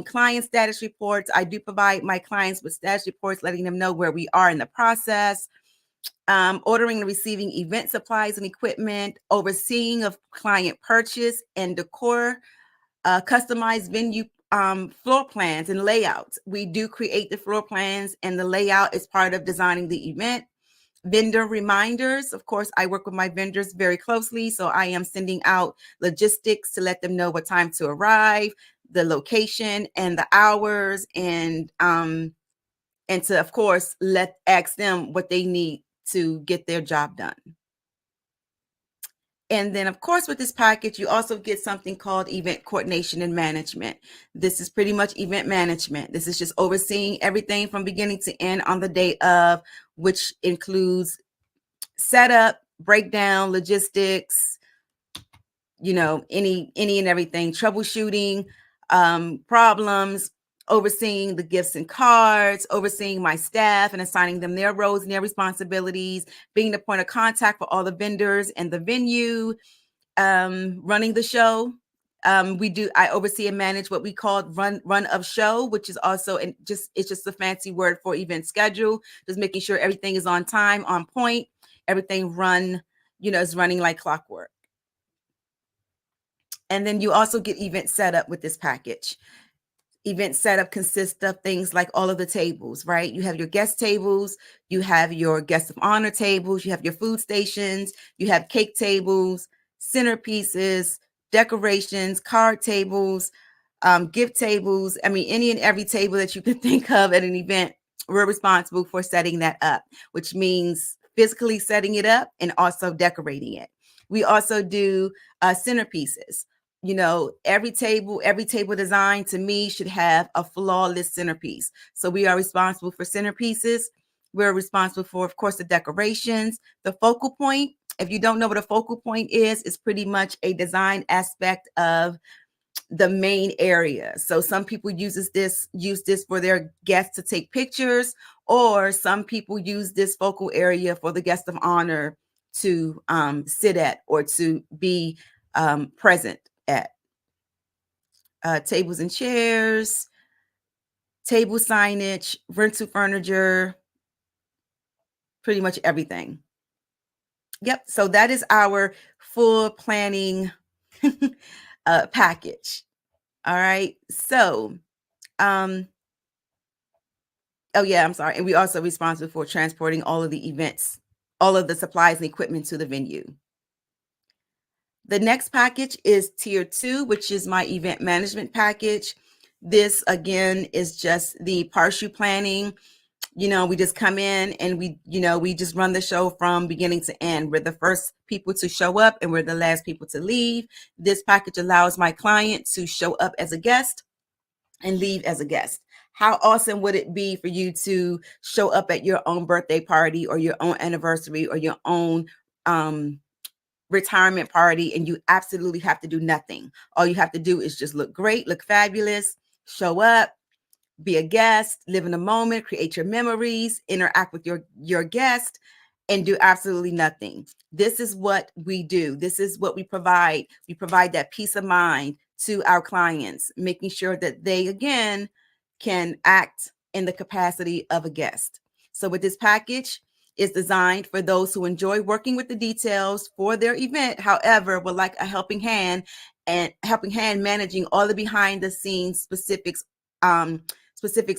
Client status reports. I do provide my clients with status reports, letting them know where we are in the process. Ordering and receiving event supplies and equipment, overseeing of client purchase and decor, customized venue floor plans and layouts. We do create the floor plans, and the layout is part of designing the event. Vendor reminders. Of course, I work with my vendors very closely, so I am sending out logistics to let them know what time to arrive, the location and the hours, and to, of course, ask them what they need to get their job done. And then, of course, with this package, you also get something called event coordination and management. This is pretty much event management. This is just overseeing everything from beginning to end on the day of, which includes setup, breakdown, logistics, any and everything, troubleshooting, problems, overseeing the gifts and cards, overseeing my staff and assigning them their roles and their responsibilities, being the point of contact for all the vendors and the venue, running the show. I oversee and manage what we call run of show, which is also it's just a fancy word for event schedule, just making sure everything is on time, on point, everything is running like clockwork. And then you also get event setup with this package. Event setup consists of things like all of the tables, right? You have your guest tables, you have your guest of honor tables, you have your food stations, you have cake tables, centerpieces, decorations, card tables, gift tables. I mean, any and every table that you can think of at an event, we're responsible for setting that up, which means physically setting it up and also decorating it. We also do centerpieces. Every table design to me should have a flawless centerpiece. So we are responsible for centerpieces. We're responsible for, of course, the decorations, the focal point. If you don't know what a focal point is, it's pretty much a design aspect of the main area. So some people use this for their guests to take pictures, or some people use this focal area for the guest of honor to sit at or to be present at. Tables and chairs, table signage, rental furniture, pretty much everything. Yep. So that is our full planning package. All right. So, oh yeah, I'm sorry. And we also responsible for transporting all of the events, all of the supplies and equipment to the venue. The next package is tier 2, which is my event management package. This again is just the partial planning. We just come in and we just run the show from beginning to end. We're the first people to show up and we're the last people to leave. This package allows my client to show up as a guest and leave as a guest. How awesome would it be for you to show up at your own birthday party or your own anniversary or your own retirement party, and you absolutely have to do nothing. All you have to do is just look great, look fabulous, show up, be a guest, live in the moment, create your memories, interact with your guest, and do absolutely nothing. This is what we do. This is what we provide. We provide that peace of mind to our clients, making sure that they, again, can act in the capacity of a guest. So with this package, it's designed for those who enjoy working with the details for their event, however, would like a helping hand managing all the behind the scenes specifics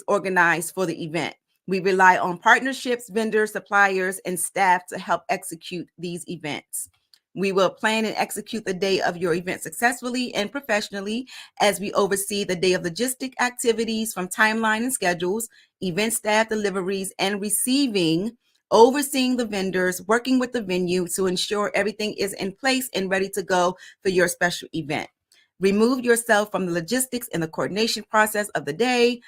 organized for the event. We rely on partnerships, vendors, suppliers, and staff to help execute these events. We will plan and execute the day of your event successfully and professionally as we oversee the day of logistic activities from timeline and schedules, event staff deliveries, and overseeing the vendors, working with the venue to ensure everything is in place and ready to go for your special event. Remove yourself from the logistics and the coordination process of the day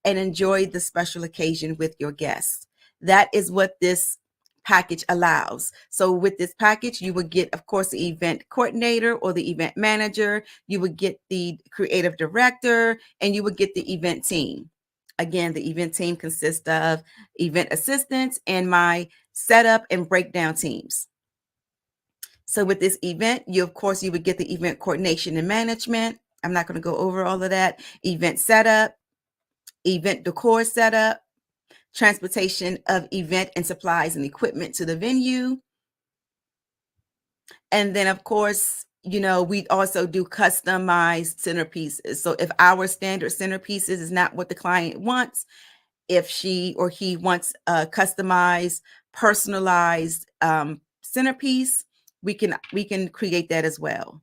and enjoy the special occasion with your guests. That is what this package allows. So with this package, you would get, of course, the event coordinator or the event manager, you would get the creative director, and you would get the event team. Again, the event team consists of event assistants and my setup and breakdown teams. So with this event, you would get the event coordination and management. I'm not going to go over all of that. Event setup, event decor setup, transportation of event and supplies and equipment to the venue. And then, of course, we also do customized centerpieces. So if our standard centerpieces is not what the client wants, if she or he wants a customized, personalized centerpiece, we can create that as well.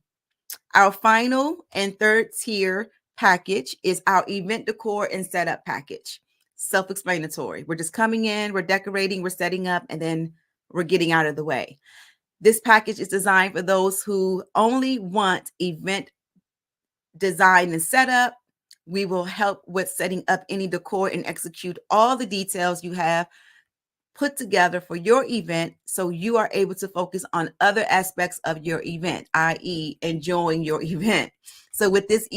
Our final and third tier package is our event decor and setup package. Self-explanatory. We're just coming in, we're decorating, we're setting up, and then we're getting out of the way. This package is designed for those who only want event design and setup. We will help with setting up any decor and execute all the details you have put together for your event so you are able to focus on other aspects of your event, i.e. enjoying your event. So with this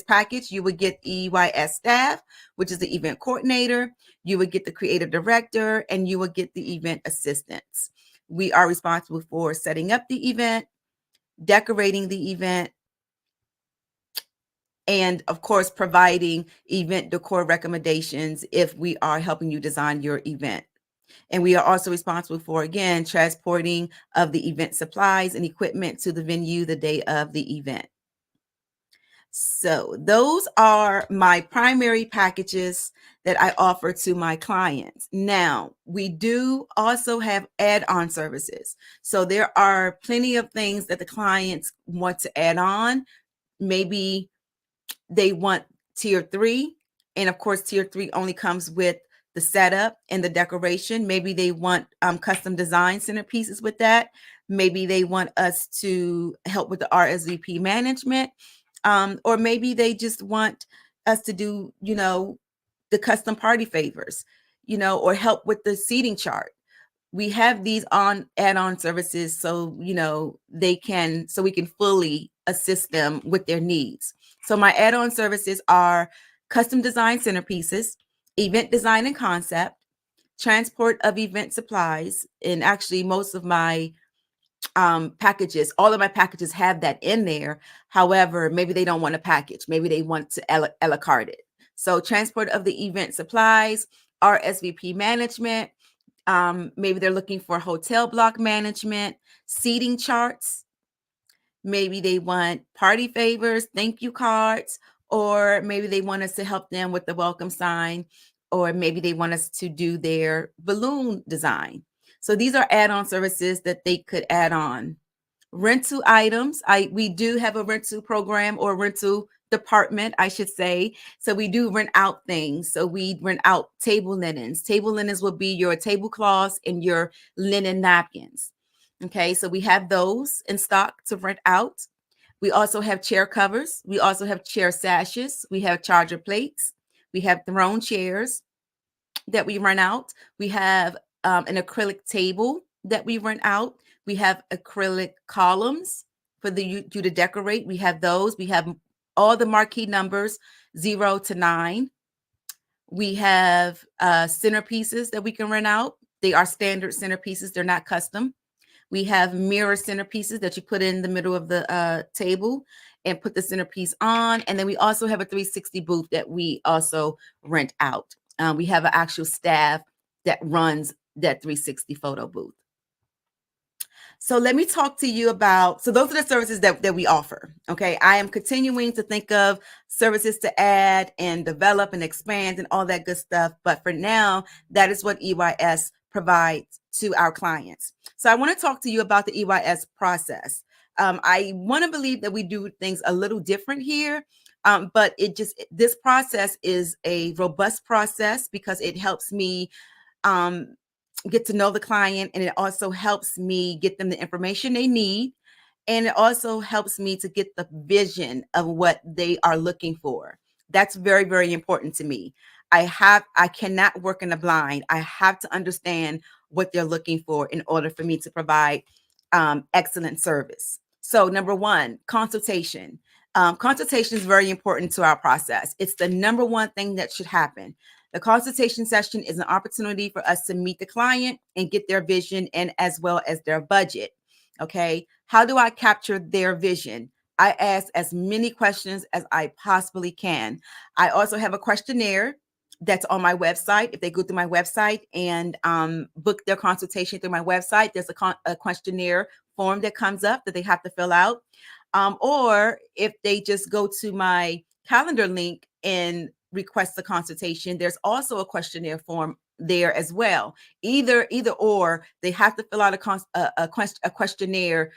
package, you would get EYS staff, which is the event coordinator, you would get the creative director, and you would get the event assistants. We are responsible for setting up the event, decorating the event, and of course, providing event decor recommendations if we are helping you design your event. And we are also responsible for, again, transporting of the event supplies and equipment to the venue the day of the event. So those are my primary packages that I offer to my clients. Now, we do also have add-on services. So there are plenty of things that the clients want to add on. Maybe they want tier 3, and of course tier 3 only comes with the setup and the decoration. Maybe they want custom design centerpieces with that. Maybe they want us to help with the RSVP management, or maybe they just want us to do the custom party favors, or help with the seating chart. We have these add-on services so we can fully assist them with their needs. So my add-on services are custom design centerpieces, event design and concept, transport of event supplies, and actually most of my packages, all of my packages have that in there. However, maybe they don't want a package. Maybe they want to a la carte it. So transport of the event supplies, RSVP management, maybe they're looking for hotel block management, seating charts. Maybe they want party favors, thank you cards, or maybe they want us to help them with the welcome sign, or maybe they want us to do their balloon design. So these are add-on services that they could add on. Rental items. We do have a rental program or rental department, I should say. So we do rent out things. So we rent out table linens. Table linens will be your tablecloths and your linen napkins. Okay, so we have those in stock to rent out. We also have chair covers. We also have chair sashes. We have charger plates. We have throne chairs that we rent out. We have an acrylic table that we rent out. We have acrylic columns for you to decorate. We have those. We have all the marquee numbers 0 to 9. We have centerpieces that we can rent out They are standard centerpieces. They're not custom. We have mirror centerpieces that you put in the middle of the table and put the centerpiece on. And then we also have a 360 booth that we also rent out. We have an actual staff that runs that 360 photo booth. So let me talk to you about, so those are the services that we offer. Okay. I am continuing to think of services to add and develop and expand and all that good stuff. But for now, that is what EYS provides to our clients. So I want to talk to you about the EYS process. I want to believe that we do things a little different here. But this process is a robust process because it helps me get to know the client, and it also helps me get them the information they need. And it also helps me to get the vision of what they are looking for. That's very, very important to me. I cannot work in the blind. I have to understand what they're looking for in order for me to provide excellent service. So number one, consultation. Consultation is very important to our process. It's the number one thing that should happen. The consultation session is an opportunity for us to meet the client and get their vision and as well as their budget. Okay. How do I capture their vision? I ask as many questions as I possibly can. I also have a questionnaire that's on my website. If they go through my website and book their consultation through my website, there's a questionnaire form that comes up that they have to fill out. Or if they just go to my calendar link and request the consultation, there's also a questionnaire form there as well. Either or, they have to fill out a questionnaire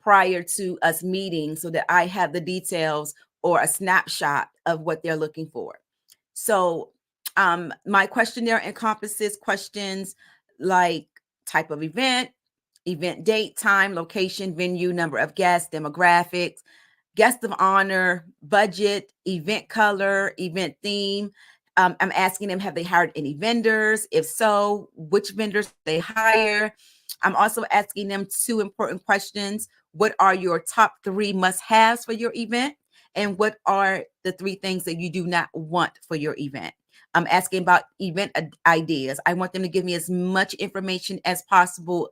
prior to us meeting so that I have the details or a snapshot of what they're looking for. So my questionnaire encompasses questions like type of event date, time, location, venue, number of guests, demographics, guest of honor, budget, event color, event theme. I'm asking them, have they hired any vendors? If so, which vendors they hire? I'm also asking them 2 important questions. What are your top 3 must-haves for your event? And what are the 3 things that you do not want for your event? I'm asking about event ideas. I want them to give me as much information as possible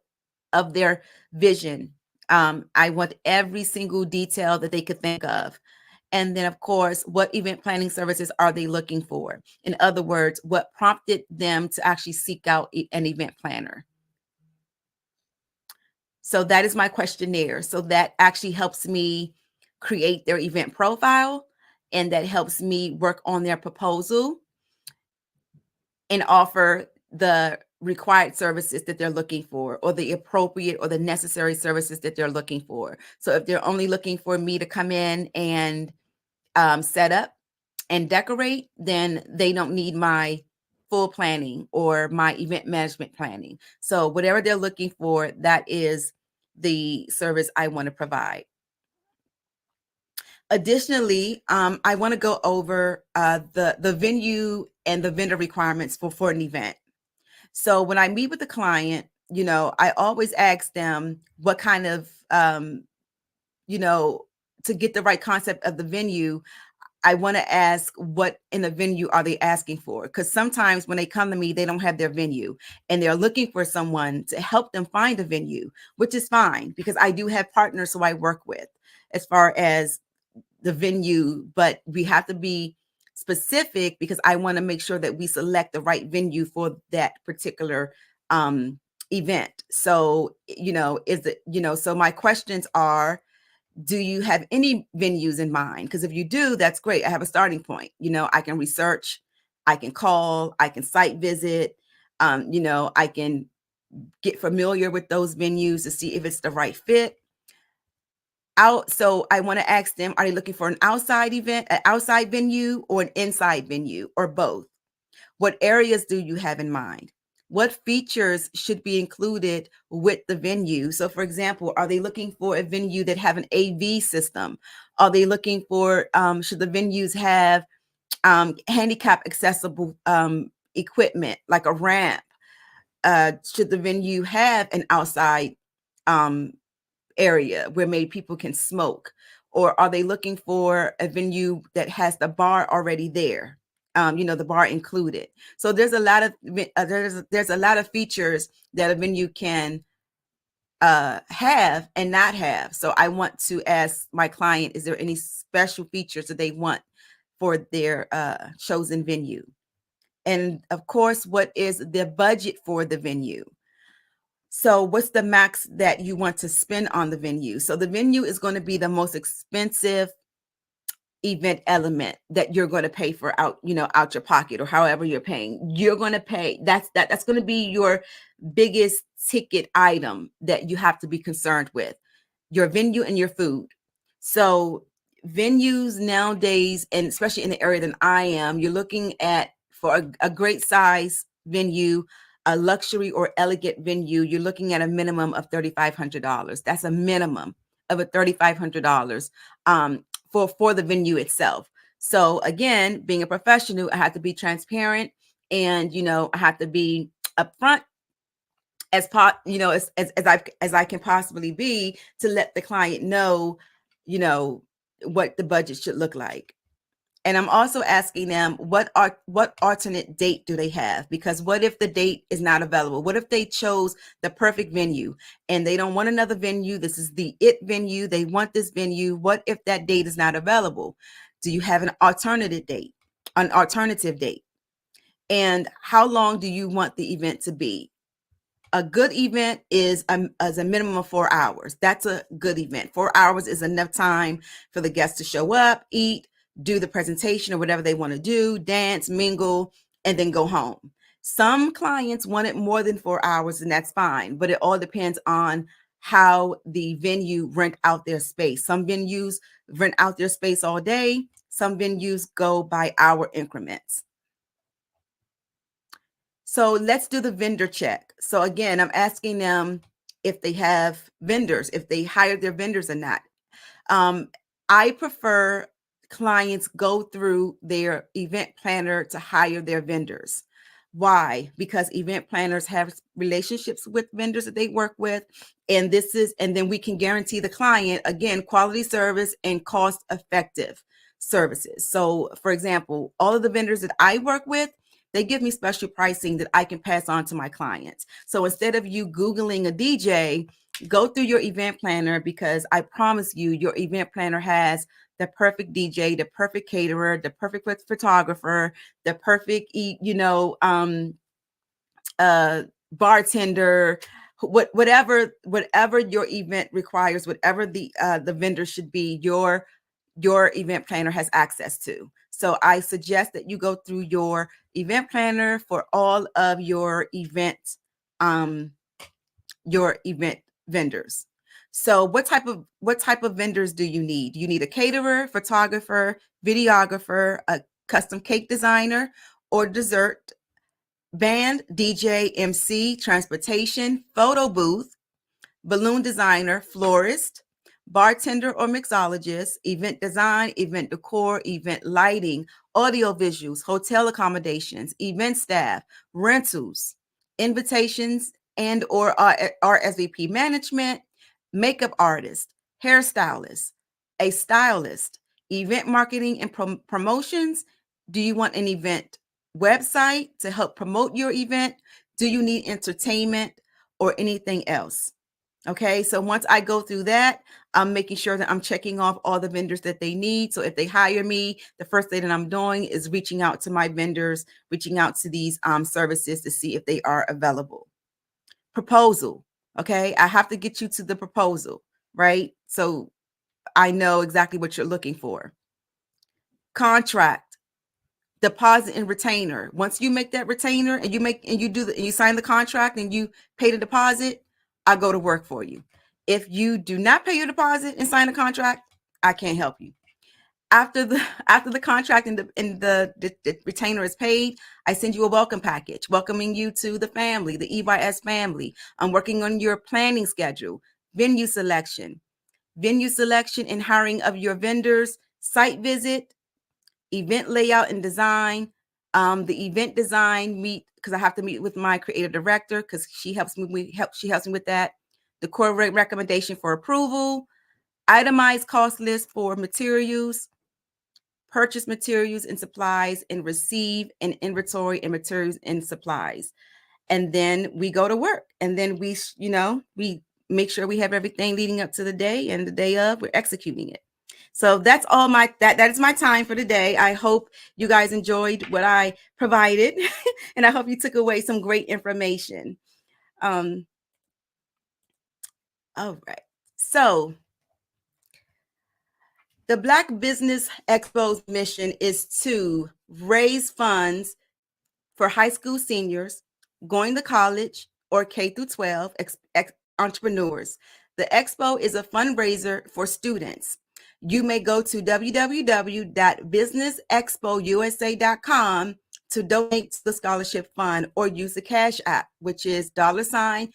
of their vision. I want every single detail that they could think of. And then, of course, what event planning services are they looking for? In other words, what prompted them to actually seek out an event planner? So that is my questionnaire. So that actually helps me create their event profile, and that helps me work on their proposal and offer the required services that they're looking for, or the appropriate or the necessary services that they're looking for. So if they're only looking for me to come in and set up and decorate, then they don't need my full planning or my event management planning. So whatever they're looking for, that is the service I want to provide. Additionally, I want to go over the venue and the vendor requirements for an event. So when I meet with the client, I always ask them what kind of, to get the right concept of the venue, I want to ask what in the venue are they asking for? Because sometimes when they come to me, they don't have their venue and they're looking for someone to help them find a venue, which is fine because I do have partners who I work with as far as the venue, but we have to be specific because I want to make sure that we select the right venue for that particular event. So, so my questions are, do you have any venues in mind? Because if you do, that's great. I have a starting point. I can research, I can call, I can site visit, I can get familiar with those venues to see if it's the right fit. So I want to ask them, are they looking for an outside event, an outside venue, or an inside venue, or both? What areas do you have in mind? What features should be included with the venue? So for example, are they looking for a venue that have an AV system? Are they looking for, should the venues have handicap accessible equipment like a ramp? Should the venue have an outside area where maybe people can smoke? Or are they looking for a venue that has the bar already there? the bar included. So there's a lot of there's a lot of features that a venue can have and not have. So I want to ask my client, is there any special features that they want for their chosen venue? And of course, what is the budget for the venue? So what's the max that you want to spend on the venue? So the venue is going to be the most expensive event element that you're going to pay for out your pocket, or however you're paying. You're going to pay. That's going to be your biggest ticket item that you have to be concerned with, your venue and your food. So venues nowadays, and especially in the area that I am, you're looking at, for a great size venue, a luxury or elegant venue, you're looking at a minimum of $3,500. That's a minimum of a $3,500 for the venue itself. So again, being a professional, I have to be transparent, and I have to be upfront as I can possibly be, to let the client know, what the budget should look like. And I'm also asking them what alternate date do they have? Because what if the date is not available? What if they chose the perfect venue and they don't want another venue? This is the it venue. They want this venue. What if that date is not available? Do you have an alternative date? And how long do you want the event to be? A good event is a minimum of 4 hours. That's a good event. 4 hours is enough time for the guests to show up, eat, do the presentation or whatever they want to do, dance, mingle, and then go home. Some clients want it more than 4 hours, and that's fine, but it all depends on how the venue rent out their space. Some venues rent out their space all day. Some venues go by hour increments. So let's do the vendor check. So again, I'm asking them if they have vendors, if they hired their vendors or not. I prefer clients go through their event planner to hire their vendors. Why? Because event planners have relationships with vendors that they work with. And then we can guarantee the client, again, quality service and cost-effective services. So for example, all of the vendors that I work with, they give me special pricing that I can pass on to my clients. So instead of you Googling a DJ, go through your event planner, because I promise you, your event planner has the perfect DJ, the perfect caterer, the perfect photographer, the perfect, bartender, whatever your event requires, whatever the vendor should be, your event planner has access to. So I suggest that you go through your event planner for all of your event vendors. So what type of vendors do you need? You need a caterer, photographer, videographer, a custom cake designer or dessert, band, DJ, MC, transportation, photo booth, balloon designer, florist, bartender or mixologist, event design, event decor, event lighting, audio visuals, hotel accommodations, event staff, rentals, invitations and or RSVP management, makeup artist, hairstylist, a stylist, event marketing and promotions. Do you want an event website to help promote your event? Do you need entertainment or anything else? Okay, so once I go through that, I'm making sure that I'm checking off all the vendors that they need. So if they hire me, the first thing that I'm doing is reaching out to my vendors, reaching out to these services to see if they are available. Proposal. Okay, I have to get you to the proposal, right? So I know exactly what you're looking for. Contract, deposit and retainer. Once you make that retainer and you sign the contract and you pay the deposit, I go to work for you. If you do not pay your deposit and sign a contract, I can't help you. After the contract and the retainer is paid, I send you a welcome package, welcoming you to the family, the EYS family. I'm working on your planning schedule, venue selection and hiring of your vendors, site visit, event layout and design. The event design because I have to meet with my creative director because she helps me with that. The core recommendation for approval, itemized cost list for materials, purchase materials and supplies, and receive and inventory and materials and supplies. And then we go to work, and then we make sure we have everything leading up to the day, and the day of we're executing it. So that's all that is my time for today. I hope you guys enjoyed what I provided and I hope you took away some great information. All right. So the Black Business Expo's mission is to raise funds for high school seniors going to college or K through 12 entrepreneurs. The expo is a fundraiser for students. You may go to www.businessexpousa.com to donate to the scholarship fund, or use the Cash App, which is $BBXUSA.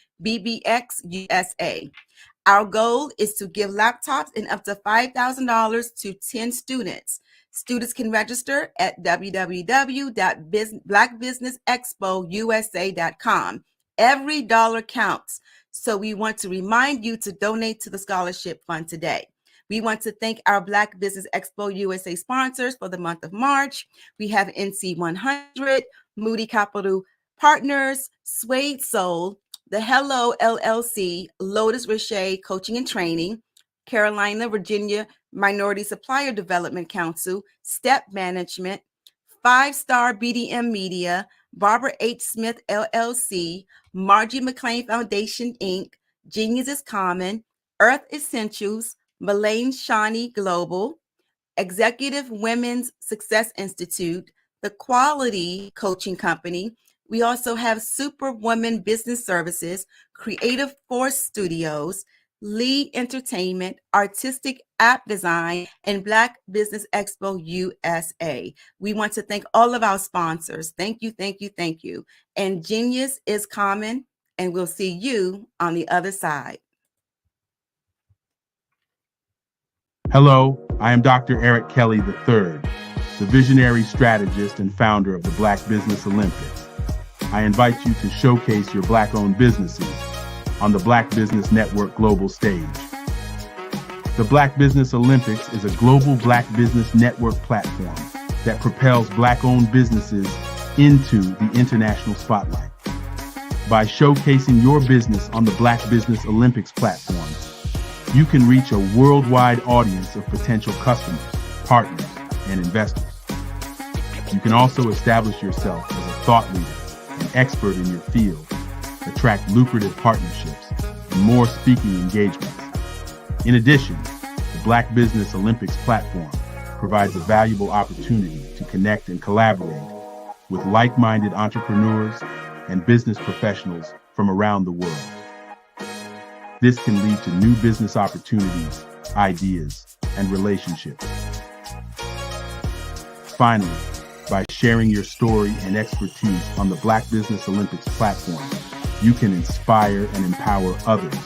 Our goal is to give laptops and up to $5,000 to 10 students. Students can register at www.blackbusinessexpousa.com. Every dollar counts, so we want to remind you to donate to the scholarship fund today. We want to thank our Black Business Expo USA sponsors for the month of March. We have NC 100, Moody Capital Partners, Suede Soul, the Hello LLC, Lotus Richey Coaching and Training, Carolina, Virginia Minority Supplier Development Council, Step Management, 5-Star BDM Media, Barbara H. Smith LLC, Margie McLean Foundation Inc., Genius is Common, Earth Essentials, Malaine Shawnee Global, Executive Women's Success Institute, the Quality Coaching Company. We also have Superwoman Business Services, Creative Force Studios, Lee Entertainment, Artistic App Design, and Black Business Expo USA. We want to thank all of our sponsors. Thank you, thank you, thank you. And Genius is Common, and we'll see you on the other side. Hello, I am Dr. Eric Kelly III, the visionary strategist and founder of the Black Business Olympics. I invite you to showcase your Black-owned businesses on the Black Business Network global stage. The Black Business Olympics is a global Black Business Network platform that propels Black-owned businesses into the international spotlight. By showcasing your business on the Black Business Olympics platform, you can reach a worldwide audience of potential customers, partners, and investors. You can also establish yourself as a thought leader, an expert in your field, attract lucrative partnerships, and more speaking engagements. In addition, the Black Business Olympics platform provides a valuable opportunity to connect and collaborate with like-minded entrepreneurs and business professionals from around the world. This can lead to new business opportunities, ideas, and relationships. Finally, by sharing your story and expertise on the Black Business Olympics platform, you can inspire and empower others.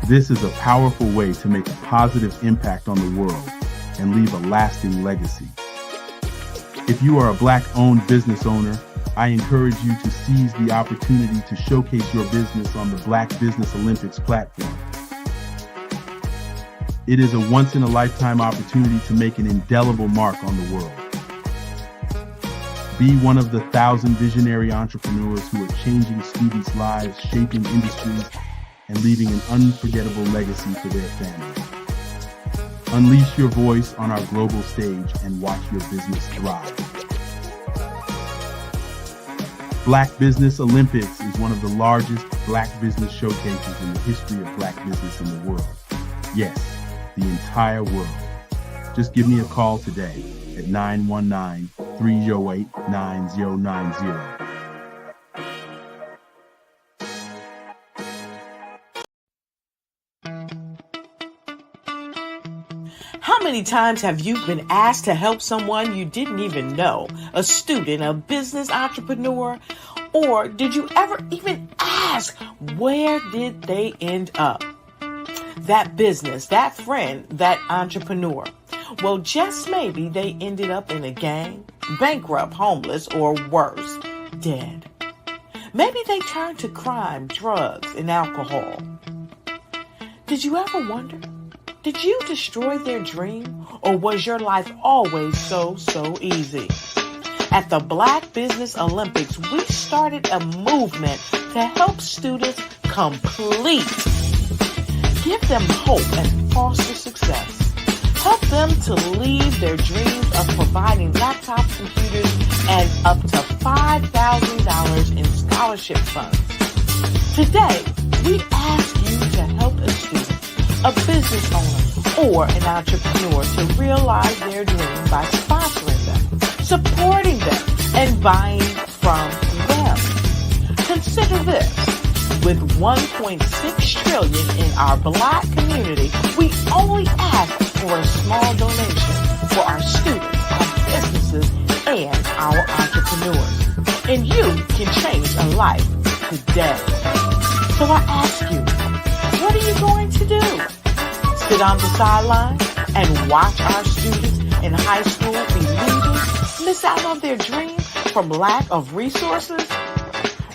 This is a powerful way to make a positive impact on the world and leave a lasting legacy. If you are a Black-owned business owner, I encourage you to seize the opportunity to showcase your business on the Black Business Olympics platform. It is a once-in-a-lifetime opportunity to make an indelible mark on the world. Be one of the 1,000 visionary entrepreneurs who are changing students' lives, shaping industries, and leaving an unforgettable legacy for their families. Unleash your voice on our global stage and watch your business thrive. Black Business Olympics is one of the largest Black business showcases in the history of Black business in the world. Yes, the entire world. Just give me a call today at 919-308-9090. How many times have you been asked to help someone you didn't even know, a student, a business entrepreneur, or did you ever even ask, where did they end up? That business, that friend, that entrepreneur. Well, just maybe they ended up in a gang, bankrupt, homeless, or worse, dead. Maybe they turned to crime, drugs, and alcohol. Did you ever wonder? Did you destroy their dream, or was your life always so easy? At the Black Business Olympics, we started a movement to help students complete. Give them hope and foster success. Help them to leave their dreams of providing laptops, computers, and up to $5,000 in scholarship funds. Today, we ask you to help a student, a business owner, or an entrepreneur to realize their dream by sponsoring them, supporting them, and buying from them. Consider this. With $1.6 trillion in our Black community, we only ask for a small donation for our students, our businesses, and our entrepreneurs. And you can change a life today. So I ask you, what are you going to do? Sit on the sideline and watch our students in high school be leaders, miss out on their dream from lack of resources?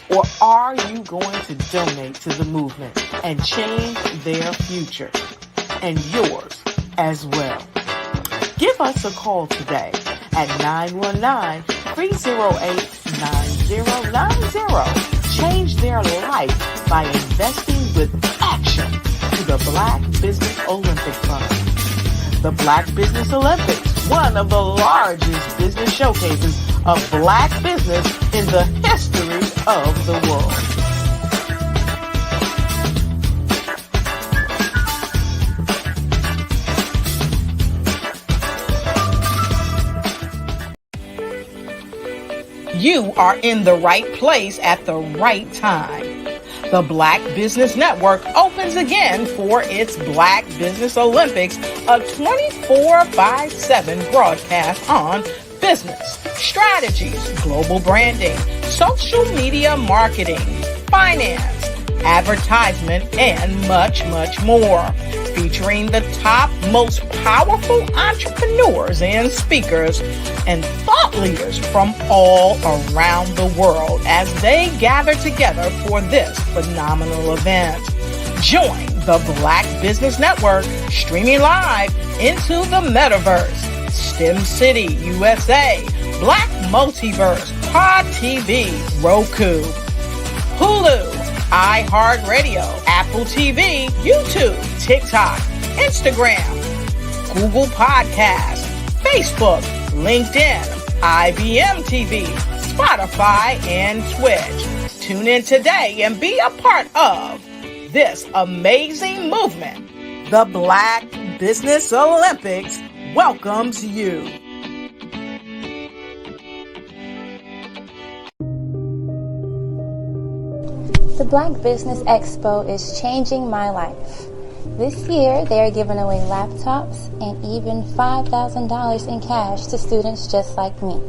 Or are you going to donate to the movement and change their future and yours as well? Give us a call today at 919-308-9090. Change their life by investing with action to the Black Business Olympic Fund. The Black Business Olympics, one of the largest business showcases of Black business in the history of the world. You are in the right place at the right time. The Black Business Network opens again for its Black Business Olympics, a 24/7 broadcast on business, strategies, global branding, social media marketing, finance, advertisement, and much more. Featuring the top, most powerful entrepreneurs and speakers and thought leaders from all around the world as they gather together for this phenomenal event. Join the Black Business Network streaming live into the metaverse. STEM City USA, Black Multiverse, Pod TV, Roku, Hulu, iHeartRadio, Apple TV, YouTube, TikTok, Instagram, Google Podcasts, Facebook, LinkedIn, IBM TV, Spotify, and Twitch. Tune in today and be a part of this amazing movement. The Black Business Olympics welcomes you. The Black Business Expo is changing my life. This year, they are giving away laptops and even $5,000 in cash to students just like me.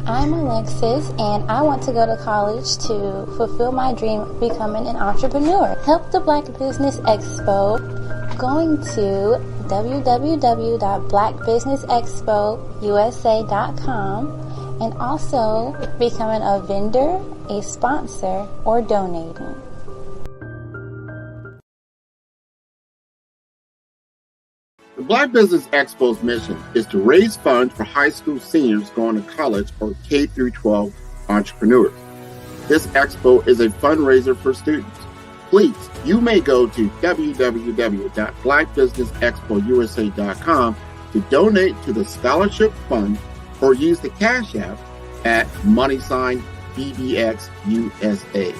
I'm Alexis, and I want to go to college to fulfill my dream of becoming an entrepreneur. Help the Black Business Expo going to www.blackbusinessexpousa.com and also becoming a vendor, a sponsor, or donating. The Black Business Expo's mission is to raise funds for high school seniors going to college or K-12 entrepreneurs. This expo is a fundraiser for students. Please, you may go to www.blackbusinessexpousa.com to donate to the scholarship fund or use the Cash App at $BBXUSA.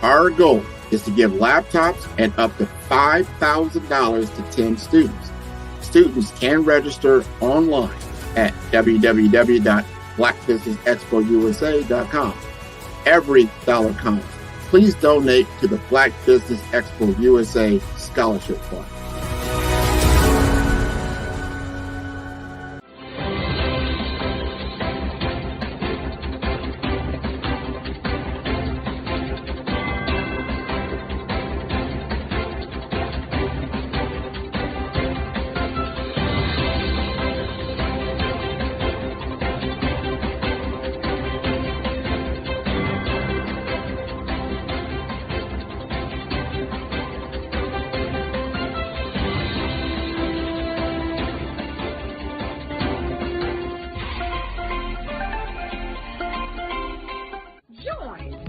Our goal is to give laptops and up to $5,000 to 10 students. Students can register online at www.blackbusinessexpousa.com. Every dollar counts. Please donate to the Black Business Expo USA Scholarship Fund.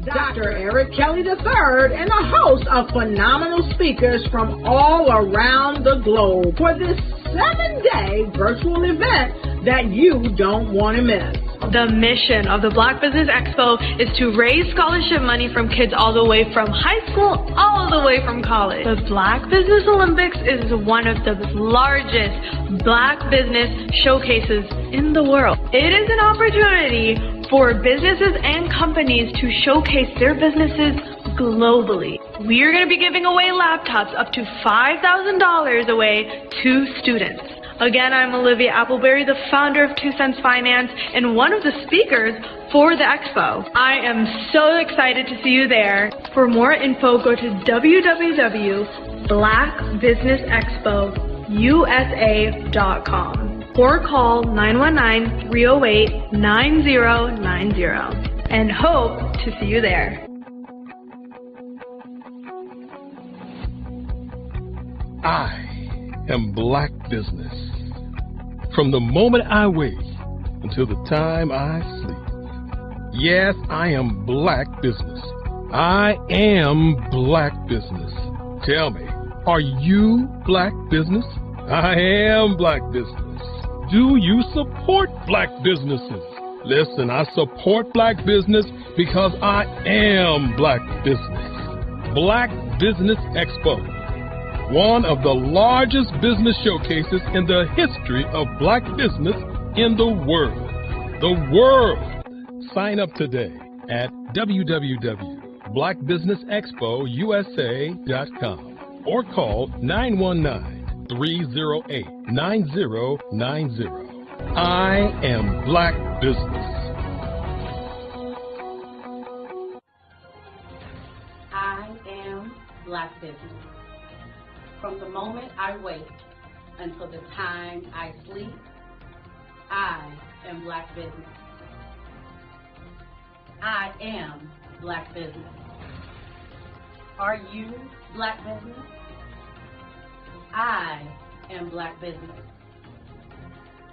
Dr. Eric Kelly III and a host of phenomenal speakers from all around the globe for this 7-day virtual event that you don't want to miss. The mission of the Black Business Expo is to raise scholarship money from kids all the way from high school all the way from college. The Black Business Olympics is one of the largest Black business showcases in the world. It is an opportunity for businesses and companies to showcase their businesses globally. We are going to be giving away laptops up to $5,000 away to students. Again, I'm Olivia Appleberry, the founder of 2 Cents Finance and one of the speakers for the expo. I am so excited to see you there. For more info, go to www.blackbusinessexpousa.com or call 919-308-9090 and hope to see you there. I am Black Business. From the moment I wake until the time I sleep. Yes, I am Black Business. I am Black Business. Tell me, are you Black Business? I am Black Business. Do you support Black businesses? Listen, I support Black business because I am Black Business. Black Business Expo, one of the largest business showcases in the history of Black business in the world. The world! Sign up today at www.blackbusinessexpousa.com or call 919-308-9090. I am Black Business. I am Black Business. From the moment I wake until the time I sleep, I am Black Business. I am Black Business. Are you Black Business? I am Black Business.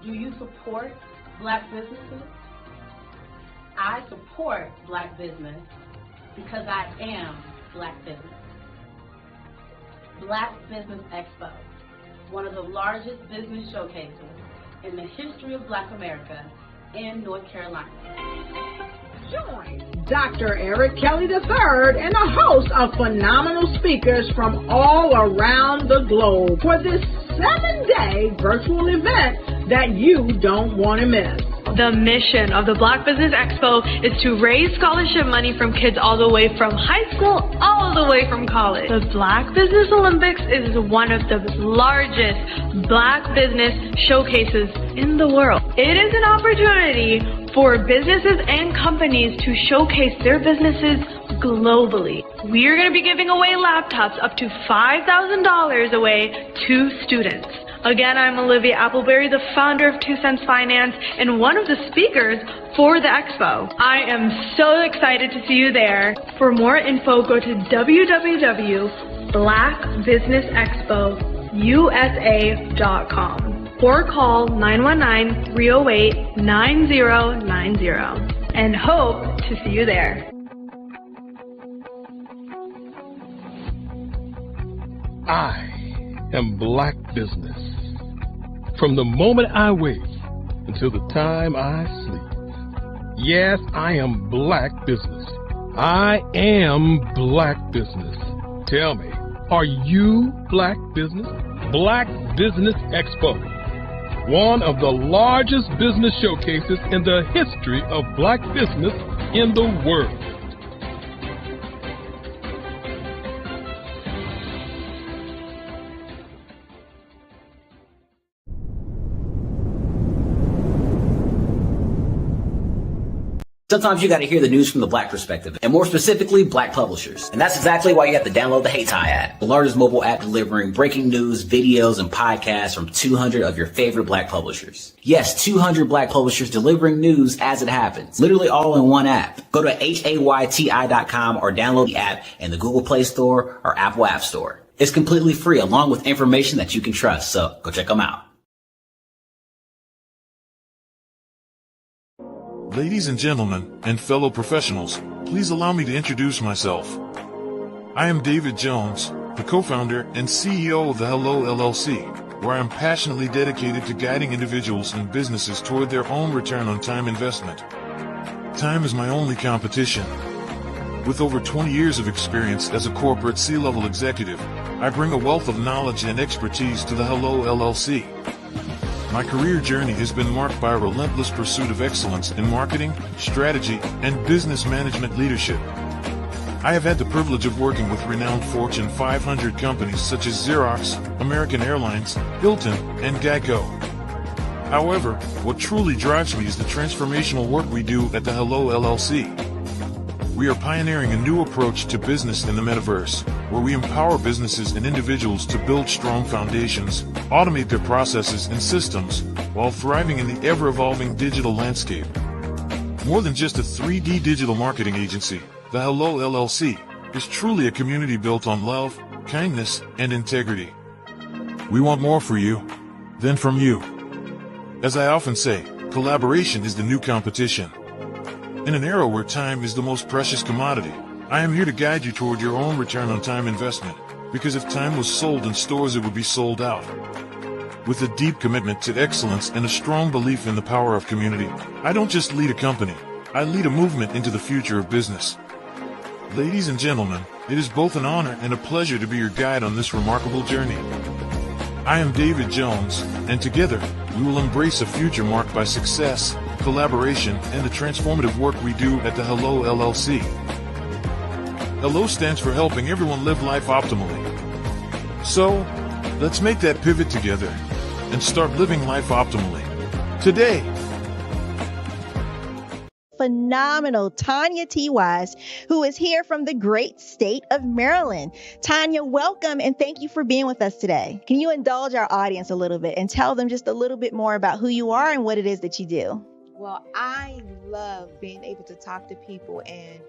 Do you support Black businesses? I support Black business because I am Black Business. Black Business Expo, one of the largest business showcases in the history of Black America in North Carolina. Join Dr. Eric Kelly III and a host of phenomenal speakers from all around the globe for this 7-day virtual event that you don't want to miss. The mission of the Black Business Expo is to raise scholarship money from kids all the way from high school all the way from college. The Black Business Olympics is one of the largest Black business showcases in the world. It is an opportunity for businesses and companies to showcase their businesses globally. We are going to be giving away laptops up to $5,000 away to students. Again, I'm Olivia Appleberry, the founder of 2 Cents Finance and one of the speakers for the expo. I am so excited to see you there. For more info, go to www.blackbusinessexpousa.com or call 919-308-9090 and hope to see you there. I am Black Business. From the moment I wake until the time I sleep. Yes, I am Black Business. I am Black Business. Tell me, are you Black Business? Black Business Expo, one of the largest business showcases in the history of Black business in the world. Sometimes you got to hear the news from the Black perspective, and more specifically, Black publishers. And that's exactly why you have to download the Hey Tie app, the largest mobile app delivering breaking news, videos, and podcasts from 200 of your favorite Black publishers. Yes, 200 Black publishers delivering news as it happens, literally all in one app. Go to HAYTI.com or download the app in the Google Play Store or Apple App Store. It's completely free, along with information that you can trust, so go check them out. Ladies and gentlemen, and fellow professionals, please allow me to introduce myself. I am David Jones, the co-founder and CEO of the Hello LLC, where I am passionately dedicated to guiding individuals and businesses toward their own return on time investment. Time is my only competition. With over 20 years of experience as a corporate C-level executive, I bring a wealth of knowledge and expertise to the Hello LLC. My career journey has been marked by a relentless pursuit of excellence in marketing, strategy, and business management leadership. I have had the privilege of working with renowned Fortune 500 companies such as Xerox, American Airlines, Hilton, and Geico. However, what truly drives me is the transformational work we do at the Hello LLC. We are pioneering a new approach to business in the metaverse, where we empower businesses and individuals to build strong foundations, automate their processes and systems, while thriving in the ever-evolving digital landscape. More than just a 3D digital marketing agency, the Hello LLC is truly a community built on love, kindness, and integrity. We want more for you than from you. As I often say, collaboration is the new competition. In an era where time is the most precious commodity, I am here to guide you toward your own return on time investment, because if time was sold in stores, it would be sold out. With a deep commitment to excellence and a strong belief in the power of community, I don't just lead a company, I lead a movement into the future of business. Ladies and gentlemen, it is both an honor and a pleasure to be your guide on this remarkable journey. I am David Jones, and together, we will embrace a future marked by success, collaboration, and the transformative work we do at the Hello LLC. Hello stands for helping everyone live life optimally. So, let's make that pivot together and start living life optimally today. Phenomenal Tanya T. Wise, who is here from the great state of Maryland. Tanya, welcome and thank you for being with us today. Can you indulge our audience a little bit and tell them just a little bit more about who you are and what it is that you do? Well, I love being able to talk to people and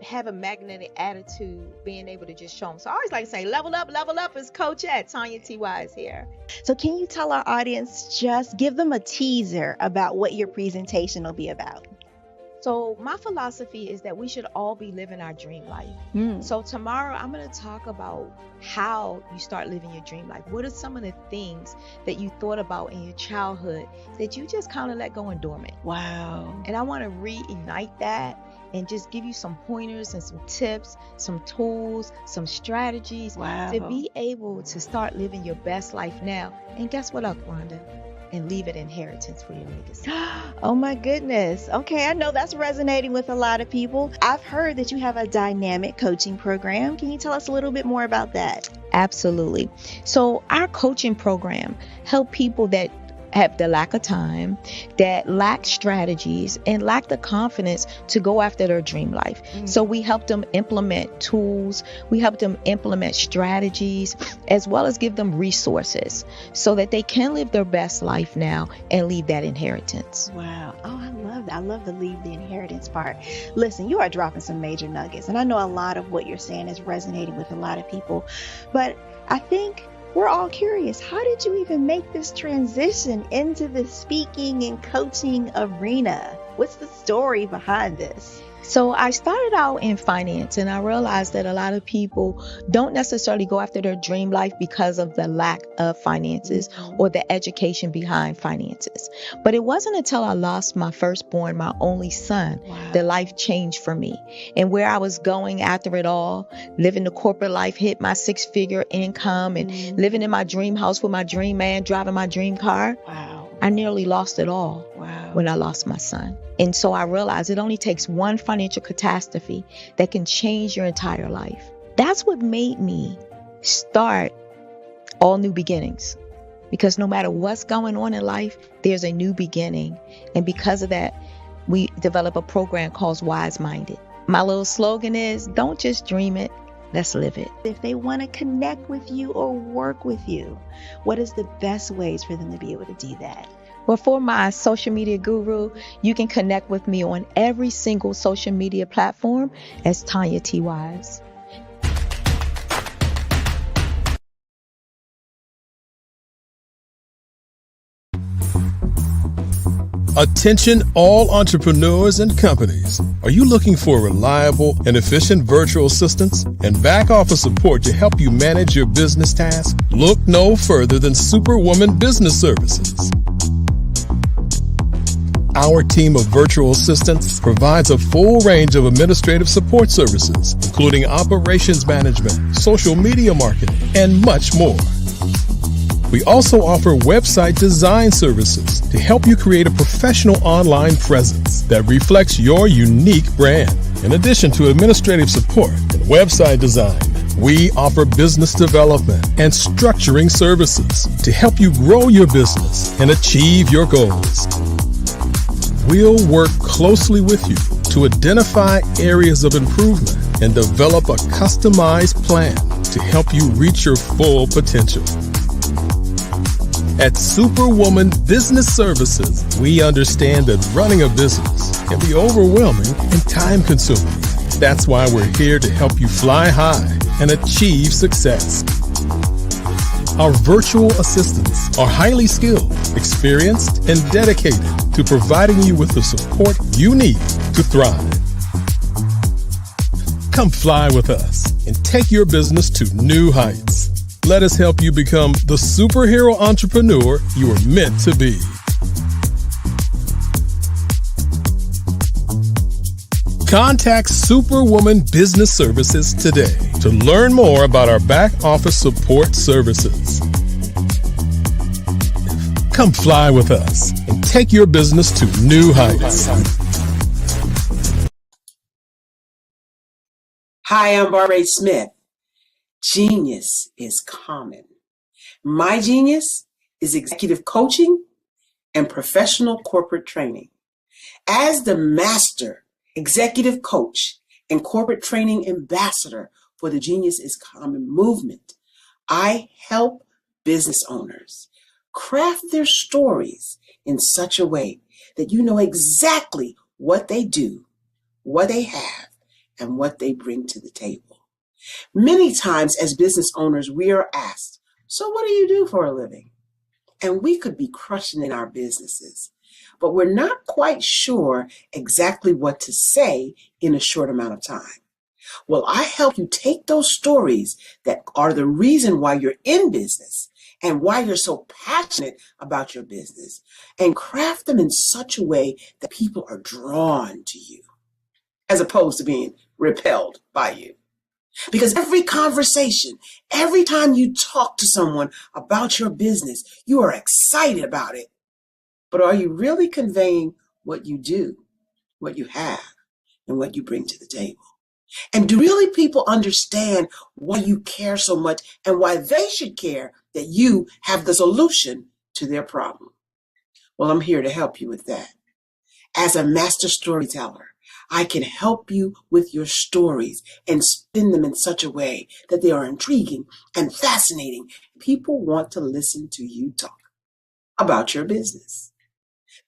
have a magnetic attitude, being able to just show them. So I always like to say, level up is Coach at Tanya T. Wise here. So can you tell our audience, just give them a teaser about what your presentation will be about? So my philosophy is that we should all be living our dream life. So tomorrow I'm going to talk about how you start living your dream life. What are some of the things that you thought about in your childhood that you just kind of let go and dormant? Wow. And I want to reignite that and just give you some pointers and some tips, some tools, some strategies to be able to start living your best life now. And guess what, Rhonda? And leave it inheritance for your legacy. Oh my goodness. Okay, I know that's resonating with a lot of people. I've heard that you have a dynamic coaching program. Can you tell us a little bit more about that? Absolutely. So our coaching program help people that have the lack of time, that lack strategies, and lack the confidence to go after their dream life. So we help them implement tools, we help them implement strategies, as well as give them resources so that they can live their best life now and leave that inheritance. Wow. Oh, I love that. I love the leave the inheritance part. Listen, you are dropping some major nuggets, and I know a lot of what you're saying is resonating with a lot of people, but I think we're all curious, how did you even make this transition into the speaking and coaching arena? What's the story behind this? So I started out in finance, and I realized that a lot of people don't necessarily go after their dream life because of the lack of finances or the education behind finances. But it wasn't until I lost my firstborn, my only son, that life changed for me. And where I was going after it all, living the corporate life, hit my 6-figure income and living in my dream house with my dream man, driving my dream car. I nearly lost it all when I lost my son. And so I realized it only takes one financial catastrophe that can change your entire life. That's what made me start All New Beginnings. Because no matter what's going on in life, there's a new beginning. And because of that, we develop a program called Wise Minded. My little slogan is, don't just dream it, let's live it. If they want to connect with you or work with you, what is the best ways for them to be able to do that? Well, for my social media guru, you can connect with me on every single social media platform as Tanya T. Wise. Attention all entrepreneurs and companies. Are you looking for reliable and efficient virtual assistants and back office support to help you manage your business tasks? Look no further than Superwoman Business Services. Our team of virtual assistants provides a full range of administrative support services, including operations management, social media marketing, and much more. We also offer website design services to help you create a professional online presence that reflects your unique brand. In addition to administrative support and website design, we offer business development and structuring services to help you grow your business and achieve your goals. We'll work closely with you to identify areas of improvement and develop a customized plan to help you reach your full potential. At Superwoman Business Services, we understand that running a business can be overwhelming and time-consuming. That's why we're here to help you fly high and achieve success. Our virtual assistants are highly skilled, experienced, and dedicated to providing you with the support you need to thrive. Come fly with us and take your business to new heights. Let us help you become the superhero entrepreneur you are meant to be. Contact Superwoman Business Services today to learn more about our back office support services. Come fly with us and take your business to new heights. Hi, I'm Barbara Smith. Genius is common. My genius is executive coaching and professional corporate training. As the master executive coach and corporate training ambassador for the Genius is Common movement, I help business owners craft their stories in such a way that you know exactly what they do, what they have, and what they bring to the table. Many times as business owners, we are asked, so what do you do for a living? And we could be crushing in our businesses, but we're not quite sure exactly what to say in a short amount of time. Well, I help you take those stories that are the reason why you're in business and why you're so passionate about your business and craft them in such a way that people are drawn to you as opposed to being repelled by you. Because every conversation, every time you talk to someone about your business, you are excited about it. But are you really conveying what you do, what you have, and what you bring to the table? And do really people understand why you care so much and why they should care that you have the solution to their problem? Well, I'm here to help you with that. As a master storyteller, I can help you with your stories and spin them in such a way that they are intriguing and fascinating. People want to listen to you talk about your business.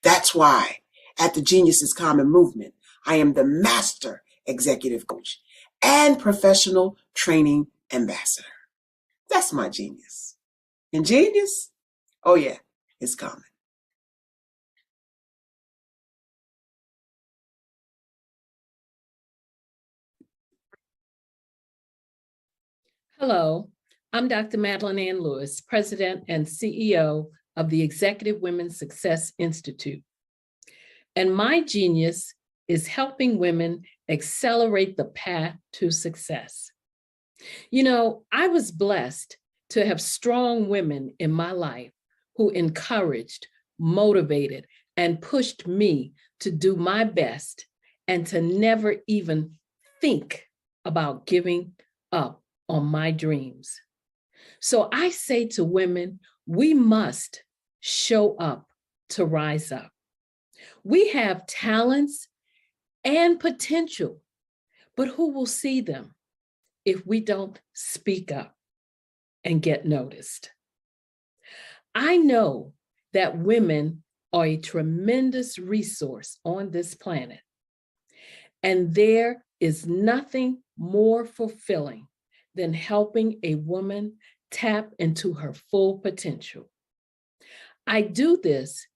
That's why at the Genius is Common movement, I am the master executive coach and professional training ambassador. That's my genius. And genius? Oh yeah, it's common. Hello, I'm Dr. Madeline Ann Lewis, President and CEO of the Executive Women's Success Institute. And my genius is helping women accelerate the path to success. You know, I was blessed to have strong women in my life who encouraged, motivated, and pushed me to do my best and to never even think about giving up on my dreams. So I say to women, we must show up to rise up. We have talents and potential, but who will see them if we don't speak up and get noticed? I know that women are a tremendous resource on this planet, and there is nothing more fulfilling than helping a woman tap into her full potential. I do this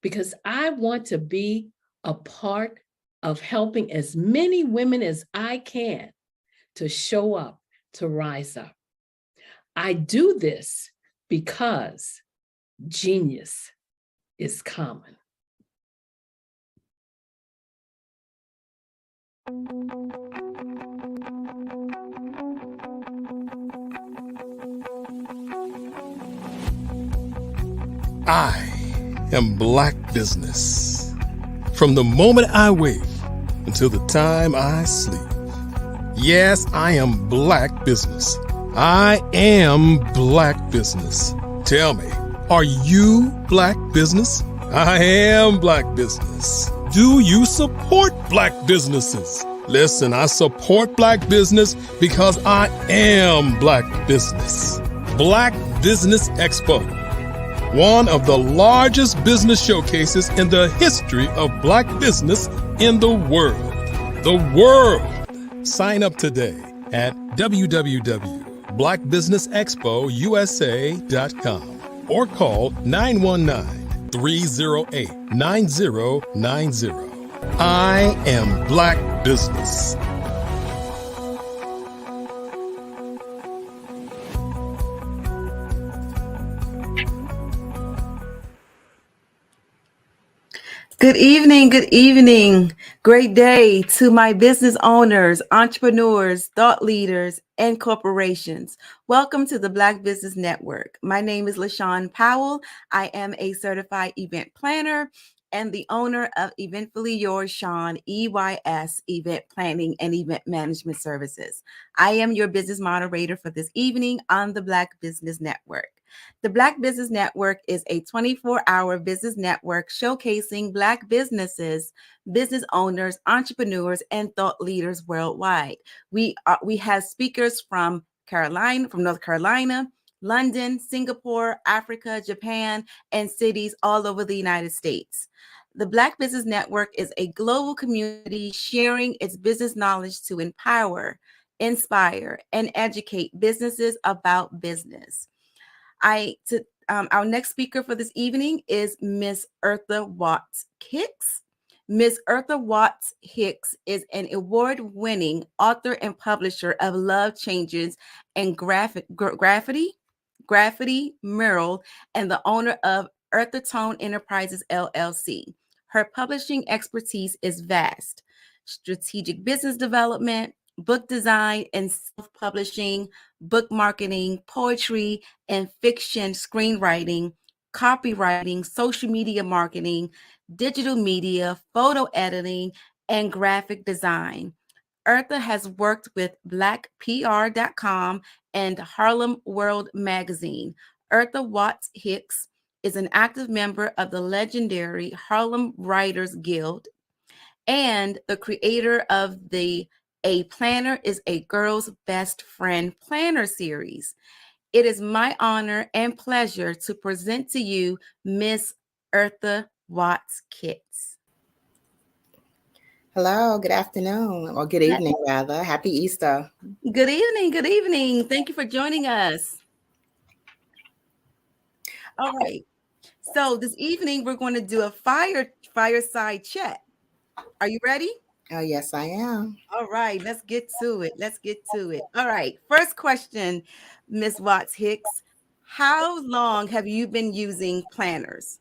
because I want to be a part of helping as many women as I can to show up, to rise up. I do this because genius is common. I am Black Business. From the moment I wake until the time I sleep. Yes, I am Black Business. I am Black Business. Tell me, are you Black Business? I am Black Business. Do you support Black businesses? Listen, I support Black business because I am Black Business. Black Business Expo, one of the largest business showcases in the history of Black business in the world. The world! Sign up today at www.blackbusinessexpousa.com or call 919-308-9090. I am Black Business. Good evening. Good evening. Great day to my business owners, entrepreneurs, thought leaders, and corporations. Welcome to the Black Business Network. My name is LaShawn Powell. I am a certified event planner and the owner of Eventfully Yours, Sean, EYS, Event Planning and Event Management Services. I am your business moderator for this evening on the Black Business Network. The Black Business Network is a 24-hour business network showcasing Black businesses, business owners, entrepreneurs, and thought leaders worldwide. We have speakers from North Carolina, London, Singapore, Africa, Japan, and cities all over the United States. The Black Business Network is a global community sharing its business knowledge to empower, inspire, and educate businesses about business. Our next speaker for this evening is Miss Eartha Watts Hicks. Miss Eartha Watts Hicks is an award-winning author and publisher of Love Changes and Graffiti Mural, and the owner of Eartha Tone Enterprises, LLC. Her publishing expertise is vast: strategic business development, book design and self-publishing, book marketing, poetry and fiction screenwriting, copywriting, social media marketing, digital media, photo editing, and graphic design. Eartha has worked with blackpr.com and Harlem World Magazine. Eartha Watts Hicks is an active member of the legendary Harlem Writers Guild and the creator of the A Planner is a Girl's Best Friend Planner series. It is my honor and pleasure to present to you Miss Eartha Watts Hicks. Hello, good afternoon, or good evening, rather. Happy Easter. Good evening. Good evening. Thank you for joining us. All right. So this evening, we're going to do a fireside chat. Are you ready? Oh, yes, I am. All right, let's get to it. All right. First question, Miss Watts Hicks. How long have you been using planners?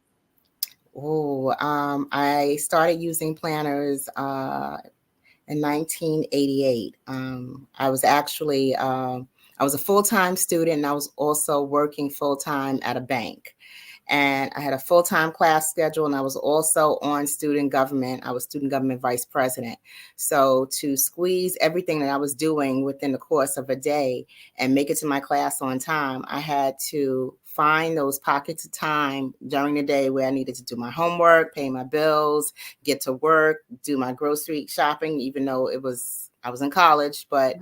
Oh, I started using planners in 1988. I was actually, I was a full-time student, and I was also working full-time at a bank. And I had a full-time class schedule, and I was also on student government. I was student government vice president. So to squeeze everything that I was doing within the course of a day and make it to my class on time, I had to find those pockets of time during the day where I needed to do my homework, pay my bills, get to work, do my grocery shopping, even though I was in college, but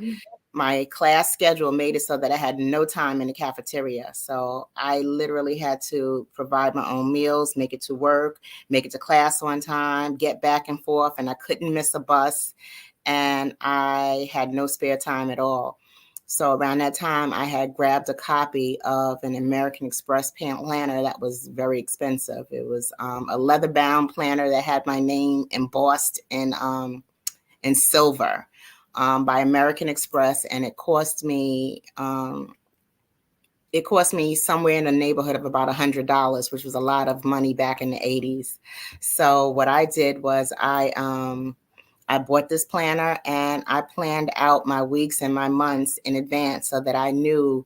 my class schedule made it so that I had no time in the cafeteria. So I literally had to provide my own meals, make it to work, make it to class on time, get back and forth, and I couldn't miss a bus, and I had no spare time at all. So around that time, I had grabbed a copy of an American Express planner that was very expensive. It was a leather-bound planner that had my name embossed in silver by American Express, and it cost me somewhere in the neighborhood of about $100, which was a lot of money back in the 80s. So what I did was I bought this planner and I planned out my weeks and my months in advance so that I knew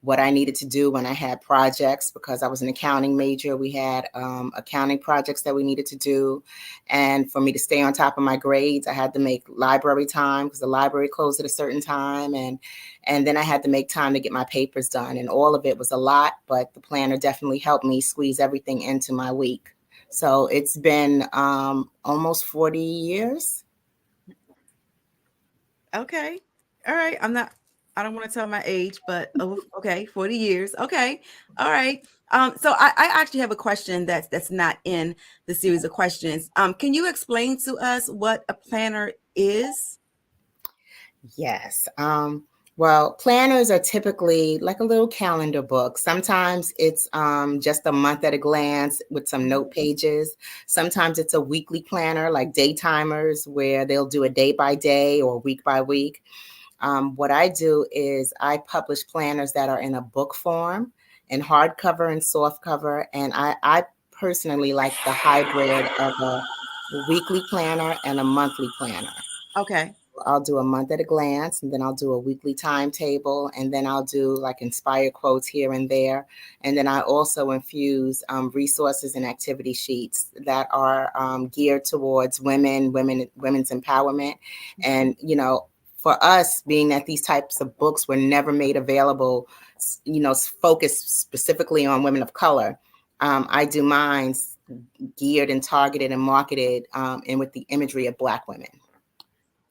what I needed to do when I had projects, because I was an accounting major. We had accounting projects that we needed to do. And for me to stay on top of my grades, I had to make library time because the library closed at a certain time. And then I had to make time to get my papers done. And all of it was a lot, but the planner definitely helped me squeeze everything into my week. So it's been almost 40 years. Okay. All right. I don't want to tell my age, but okay, 40 years. Okay. All right. So I actually have a question that's not in the series of questions. Can you explain to us what a planner is? Yes. Well, planners are typically like a little calendar book. Sometimes it's just a month at a glance with some note pages. Sometimes it's a weekly planner, like day timers, where they'll do a day by day or week by week. What I do is I publish planners that are in a book form, in hardcover and softcover. And I personally like the hybrid of a weekly planner and a monthly planner. Okay. I'll do a month at a glance, and then I'll do a weekly timetable, and then I'll do like inspired quotes here and there. And then I also infuse resources and activity sheets that are geared towards women's empowerment. And, for us, being that these types of books were never made available, focused specifically on women of color, I do mine geared and targeted and marketed and with the imagery of Black women.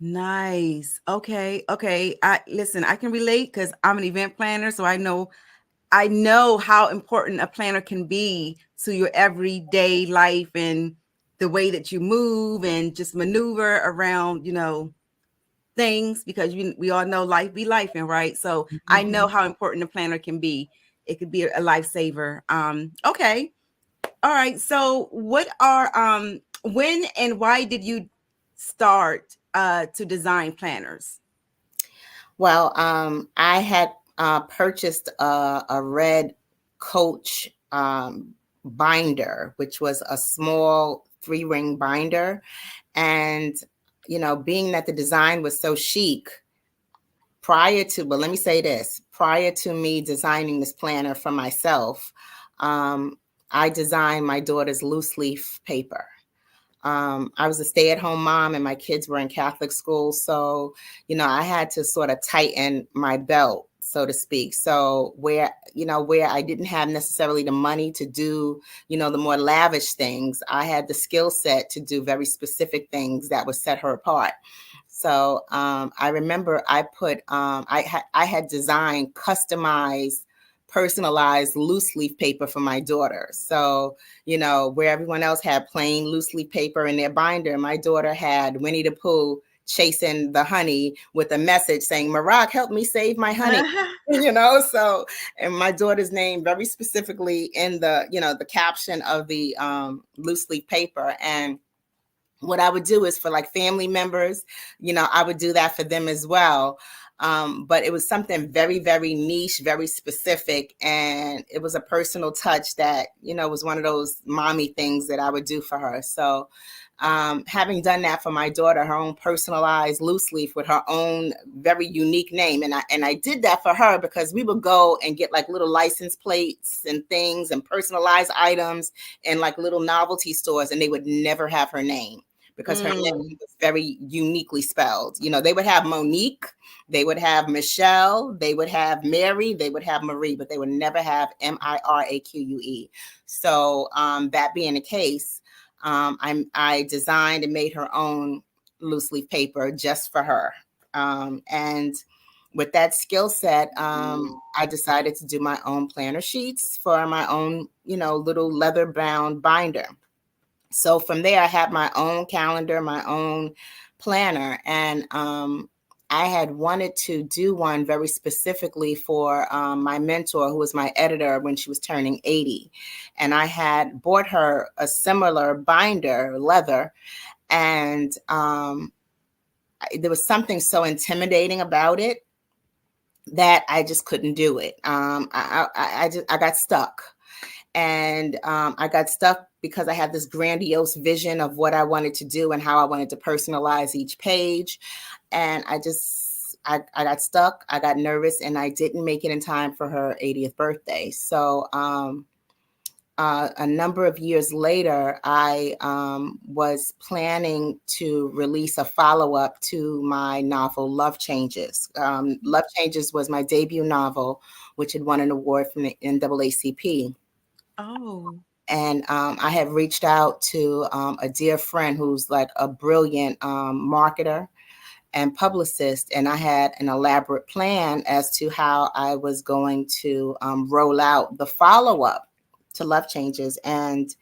Nice. Okay. Listen, I can relate because I'm an event planner, so I know how important a planner can be to your everyday life and the way that you move and just maneuver around, things, because we all know life be lifing, right? So I know how important a planner can be. It could be a lifesaver. Okay. All right. So what are when and why did you start to design planners? Well, I had purchased a red Coach binder, which was a small 3-ring binder. And, being that the design was so chic, prior to me designing this planner for myself, I designed my daughter's loose leaf paper. I was a stay-at-home mom and my kids were in Catholic school. So, I had to sort of tighten my belt, so to speak. So where I didn't have necessarily the money to do, the more lavish things, I had the skill set to do very specific things that would set her apart. So I remember I had designed customized, personalized loose leaf paper for my daughter. So, where everyone else had plain loose leaf paper in their binder, my daughter had Winnie the Pooh chasing the honey with a message saying, "Marak, help me save my honey." So, and my daughter's name very specifically in the caption of the loose leaf paper. And what I would do is for like family members, I would do that for them as well. But it was something very, very niche, very specific. And it was a personal touch that, was one of those mommy things that I would do for her. So having done that for my daughter, her own personalized loose leaf with her own very unique name. And I did that for her because we would go and get like little license plates and things and personalized items and like little novelty stores, and they would never have her name, because her name was very uniquely spelled. They would have Monique, they would have Michelle, they would have Mary, they would have Marie, but they would never have Miraque. So that being the case, I designed and made her own loose leaf paper just for her. And with that skill set, I decided to do my own planner sheets for my own, little leather bound binder. So from there, I had my own calendar, my own planner. And I had wanted to do one very specifically for my mentor, who was my editor when she was turning 80. And I had bought her a similar binder, leather, and there was something so intimidating about it that I just couldn't do it. I got stuck. And I got stuck because I had this grandiose vision of what I wanted to do and how I wanted to personalize each page. And I got stuck, I got nervous, and I didn't make it in time for her 80th birthday. So a number of years later, I was planning to release a follow-up to my novel, Love Changes. Love Changes was my debut novel, which had won an award from the NAACP. Oh. And I had reached out to a dear friend who's like a brilliant marketer and publicist. And I had an elaborate plan as to how I was going to roll out the follow-up to Love Changes. And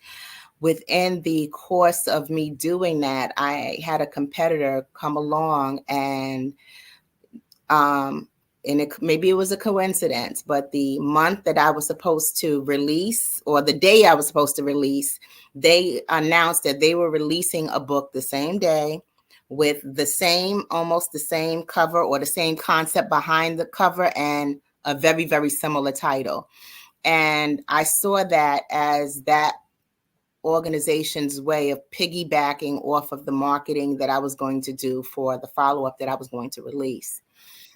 within the course of me doing that, I had a competitor come along and maybe it was a coincidence, but the month that I was supposed to release, or the day I was supposed to release, they announced that they were releasing a book the same day with almost the same cover or the same concept behind the cover and a very, very similar title. And I saw that as that organization's way of piggybacking off of the marketing that I was going to do for the follow-up that I was going to release.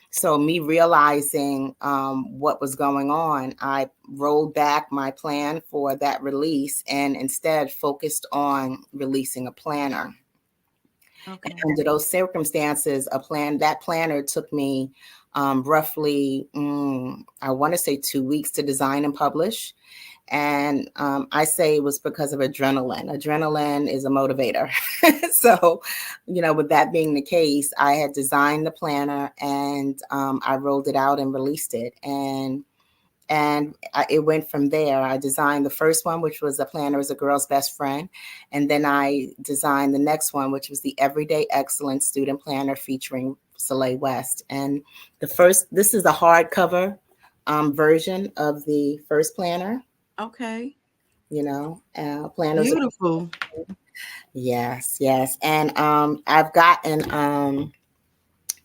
So me realizing what was going on, I rolled back my plan for that release and instead focused on releasing a planner. Okay. And under those circumstances, that planner took me roughly, I want to say 2 weeks to design and publish. And I say it was because of adrenaline. Adrenaline is a motivator. So, with that being the case, I had designed the planner and I rolled it out and released it. And it went from there. I designed the first one, which was a planner as a girl's best friend. And then I designed the next one, which was the Everyday Excellence Student Planner featuring Soleil West. And this is a hardcover version of the first planner. Okay. Planners. Beautiful. Yes. And I've gotten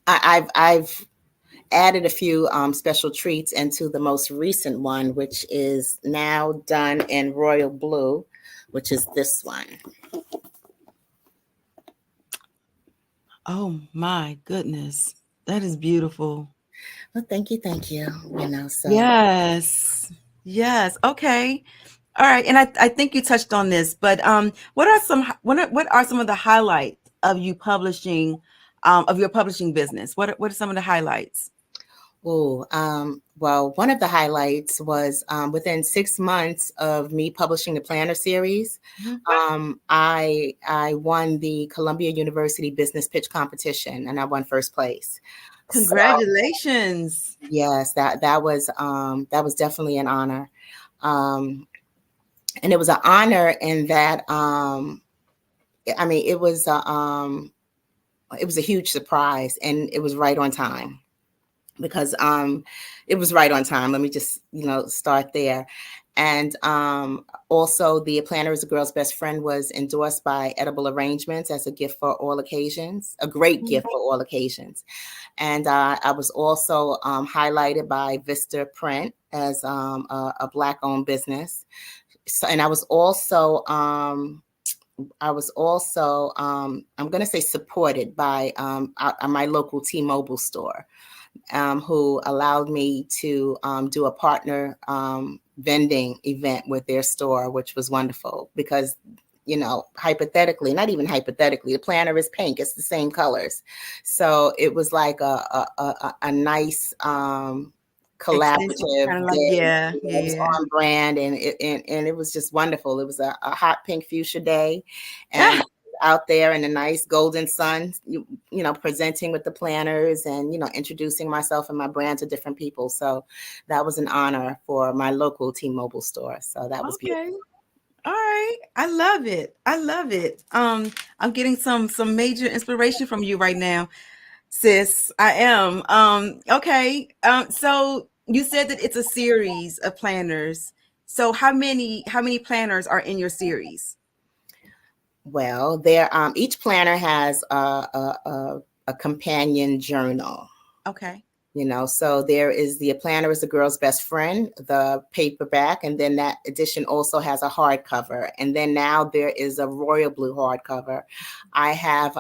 I've added a few special treats into the most recent one, which is now done in royal blue, which is this one. Oh my goodness. That is beautiful. Well, thank you. So Yes. Okay. All right. And I think you touched on this, but what are some of the highlights of you publishing, of your publishing business? What are some of the highlights? Well, one of the highlights was within 6 months of me publishing the planner series, I won the Columbia University Business Pitch Competition, and I won first place. Congratulations! So, yes, that was definitely an honor, and it was an honor in that it was a huge surprise, and it was right on time. Because it was right on time. Let me just, start there. And also the Planner as a Girl's Best Friend was endorsed by Edible Arrangements as a gift for all occasions, a great gift for all occasions. And I was also highlighted by Vista Print as a Black-owned business. So, and I was also I'm going to say supported by my local T-Mobile store. Who allowed me to do a partner vending event with their store, which was wonderful because, hypothetically, not even hypothetically, the planner is pink. It's the same colors. So it was like a nice collaborative kind of day. It was on brand and it was just wonderful. It was a hot pink fuchsia day. And out there in the nice golden sun, presenting with the planners and, introducing myself and my brand to different people. So that was an honor for my local T-Mobile store. So that was beautiful. All right. I love it. I'm getting some major inspiration from you right now. sis. I am. Okay. So you said that it's a series of planners. So how many planners are in your series? Well, there each planner has a companion journal. Okay. So there is the planner is the girl's best friend, the paperback, and then that edition also has a hardcover. And then now there is a royal blue hardcover. I have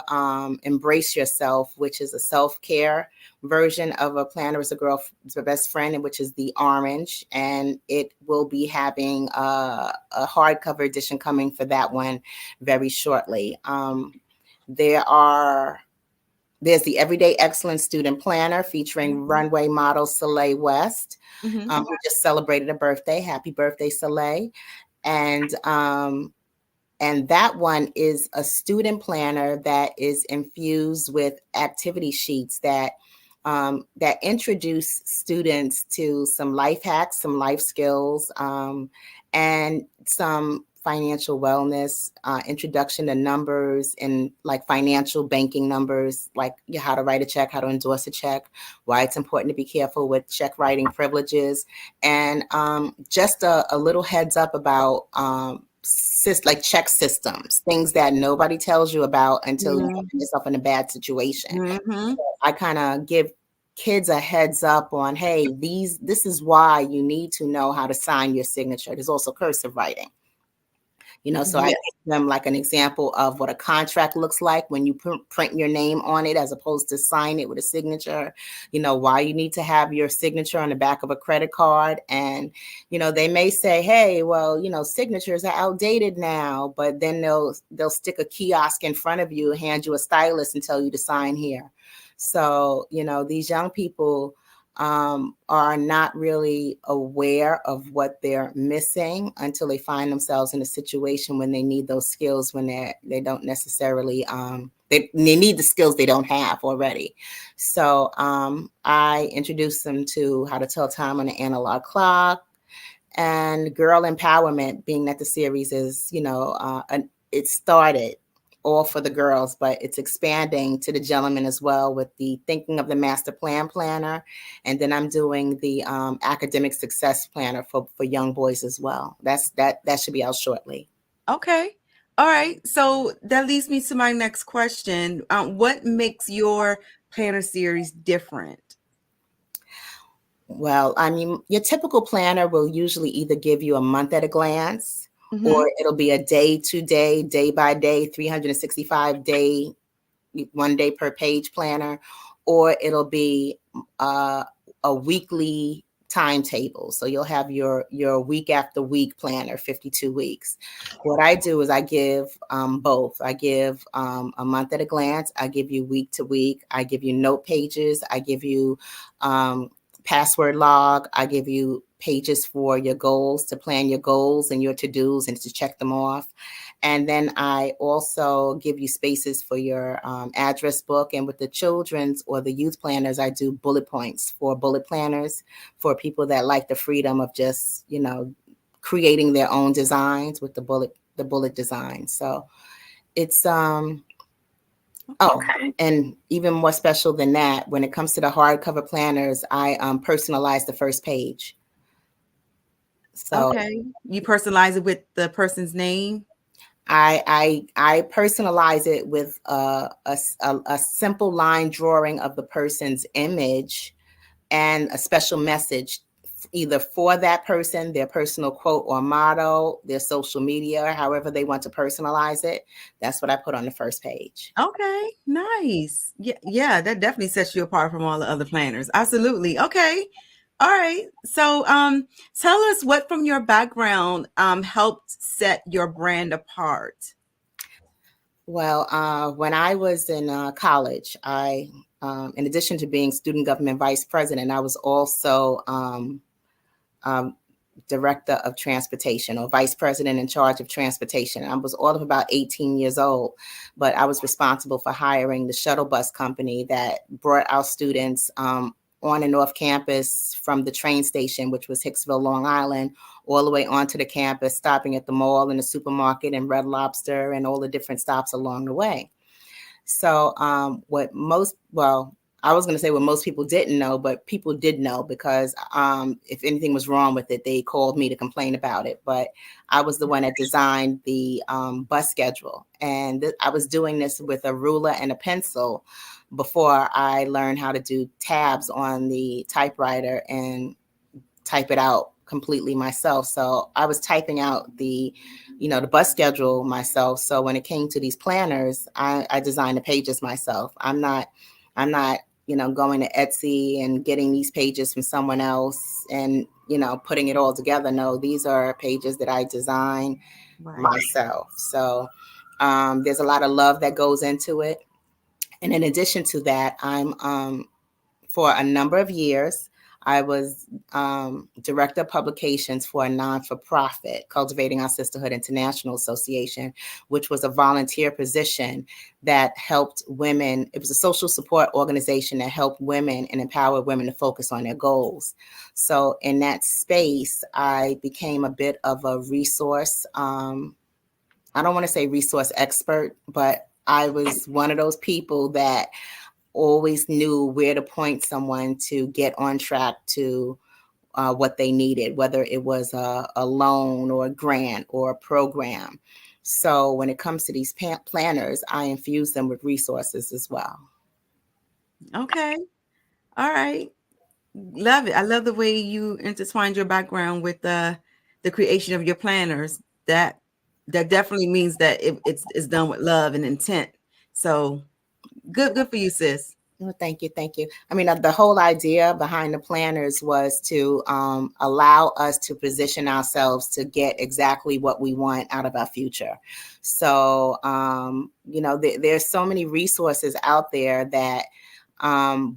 Embrace Yourself, which is a self-care version of a planner is a girl's best friend, and which is the orange. And it will be having a hardcover edition coming for that one very shortly. There's the Everyday Excellence Student Planner featuring runway model Soleil West, who just celebrated a birthday. Happy birthday, Soleil. And that one is a student planner that is infused with activity sheets that introduce students to some life hacks, some life skills, and some financial wellness, introduction to numbers and like financial banking numbers, like how to write a check, how to endorse a check, why it's important to be careful with check writing privileges, and just a little heads up about like check systems, things that nobody tells you about until you find yourself in a bad situation. So I kind of give kids a heads up on, hey, this is why you need to know how to sign your signature. There's also cursive writing. So I give them like an example of what a contract looks like when you print your name on it as opposed to sign it with a signature, why you need to have your signature on the back of a credit card. And, they may say, hey, well, signatures are outdated now, but then they'll stick a kiosk in front of you, hand you a stylus and tell you to sign here. So, these young people are not really aware of what they're missing until they find themselves in a situation when they need those skills, when they don't necessarily they need the skills they don't have already. So I introduced them to how to tell time on an analog clock, and girl empowerment, being that the series is it started all for the girls, but it's expanding to the gentlemen as well with the Thinking of the Master Plan Planner. And then I'm doing the Academic Success Planner for young boys as well. That should be out shortly. Okay. All right. So that leads me to my next question. What makes your planner series different? Well, I mean, your typical planner will usually either give you a month at a glance, or it'll be a day-to-day, day-by-day, 365-day, 1 day per page planner, or it'll be a weekly timetable. So you'll have your week after week planner, 52 weeks. What I do is I give both. I give a month at a glance. I give you week to week. I give you note pages. I give you password log. I give you pages for your goals, to plan your goals and your to-dos and to check them off. And then I also give you spaces for your address book. And with the children's or the youth planners, I do bullet points for bullet planners for people that like the freedom of just, creating their own designs with the bullet design. So it's and even more special than that, when it comes to the hardcover planners, I personalize the first page. So okay, you personalize it with the person's name. I personalize it with a simple line drawing of the person's image and a special message, either for that person, their personal quote or motto, their social media, however they want to personalize it. That's what I put on the first page. Okay, nice. Yeah, that definitely sets you apart from all the other planners. Absolutely. Okay. All right. So tell us what from your background helped set your brand apart. Well, when I was in college, I, in addition to being student government vice president, I was also director of transportation, or vice president in charge of transportation. I was all of about 18 years old, but I was responsible for hiring the shuttle bus company that brought our students on and off campus from the train station, which was Hicksville, Long Island, all the way onto the campus, stopping at the mall and the supermarket and Red Lobster and all the different stops along the way. So I was going to say what most people didn't know, but people did know because if anything was wrong with it, they called me to complain about it. But I was the one that designed the bus schedule. And I was doing this with a ruler and a pencil before I learned how to do tabs on the typewriter and type it out completely myself. So I was typing out the bus schedule myself. So when it came to these planners, I designed the pages myself. I'm not, going to Etsy and getting these pages from someone else and, putting it all together. No, these are pages that I designed myself. So there's a lot of love that goes into it. And in addition to that, I'm for a number of years, I was director of publications for a non-for-profit, Cultivating Our Sisterhood International Association, which was a volunteer position that helped women. It was a social support organization that helped women and empowered women to focus on their goals. So in that space, I became a bit of a resource. I don't want to say resource expert, but I was one of those people that always knew where to point someone to get on track to what they needed, whether it was a loan or a grant or a program. So when it comes to these planners, I infuse them with resources as well. Okay. All right. Love it. I love the way you intertwined your background with the creation of your planners. That definitely means that it's done with love and intent. So good for you, sis. Well, thank you. I mean, the whole idea behind the planners was to allow us to position ourselves to get exactly what we want out of our future. So, there's so many resources out there that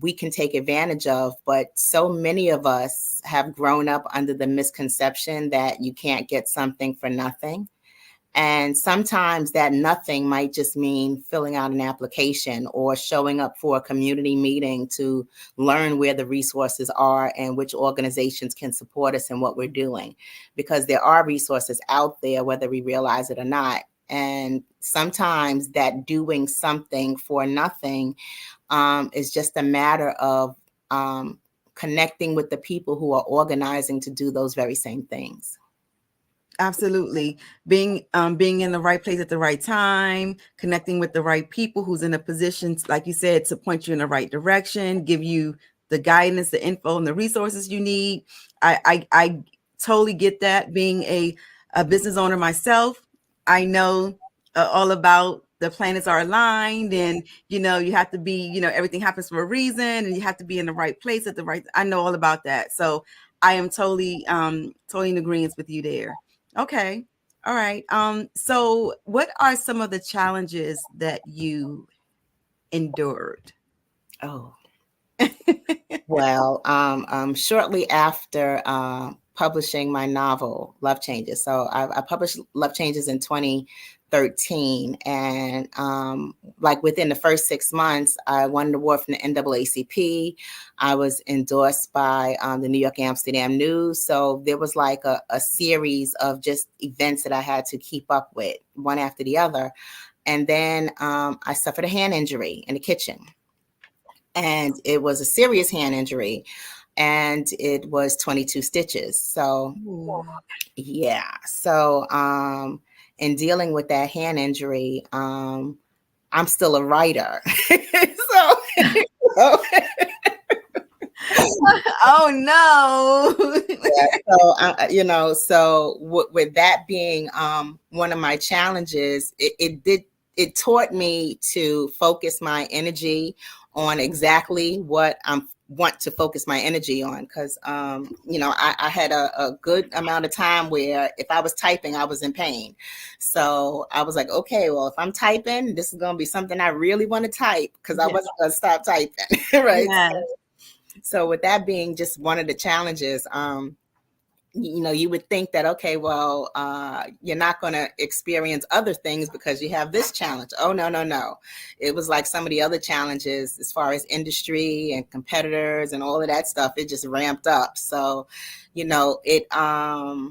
we can take advantage of, but so many of us have grown up under the misconception that you can't get something for nothing. And sometimes that nothing might just mean filling out an application or showing up for a community meeting to learn where the resources are and which organizations can support us in what we're doing. Because there are resources out there, whether we realize it or not. And sometimes that doing something for nothing is just a matter of connecting with the people who are organizing to do those very same things. Absolutely. Being in the right place at the right time, connecting with the right people who's in a position, like you said, to point you in the right direction, give you the guidance, the info, and the resources you need. I totally get that. Being a business owner myself, I know all about the planets are aligned, and you have to be, everything happens for a reason, and you have to be in the right place at the right. I know all about that. So I am totally in agreement with you there. Okay. All right. So what are some of the challenges that you endured? Oh, well, shortly after publishing my novel, Love Changes. So I published Love Changes in 2013. And like within the first 6 months, I won an award from the NAACP. I was endorsed by the New York Amsterdam News. So there was like a series of just events that I had to keep up with, one after the other. And then I suffered a hand injury in the kitchen. And it was a serious hand injury, and it was 22 stitches. So, yeah. So, in dealing with that hand injury, I'm still a writer. Oh no. Yeah, so with that being one of my challenges, it taught me to focus my energy on exactly what I want to focus my energy on. Because, I had a good amount of time where if I was typing, I was in pain. So I was like, okay, well, if I'm typing, this is going to be something I really want to type because I wasn't going to stop typing. Right. Yes. So with that being just one of the challenges, you would think that, okay, well, you're not going to experience other things because you have this challenge. Oh, no. It was like some of the other challenges as far as industry and competitors and all of that stuff. It just ramped up. So, I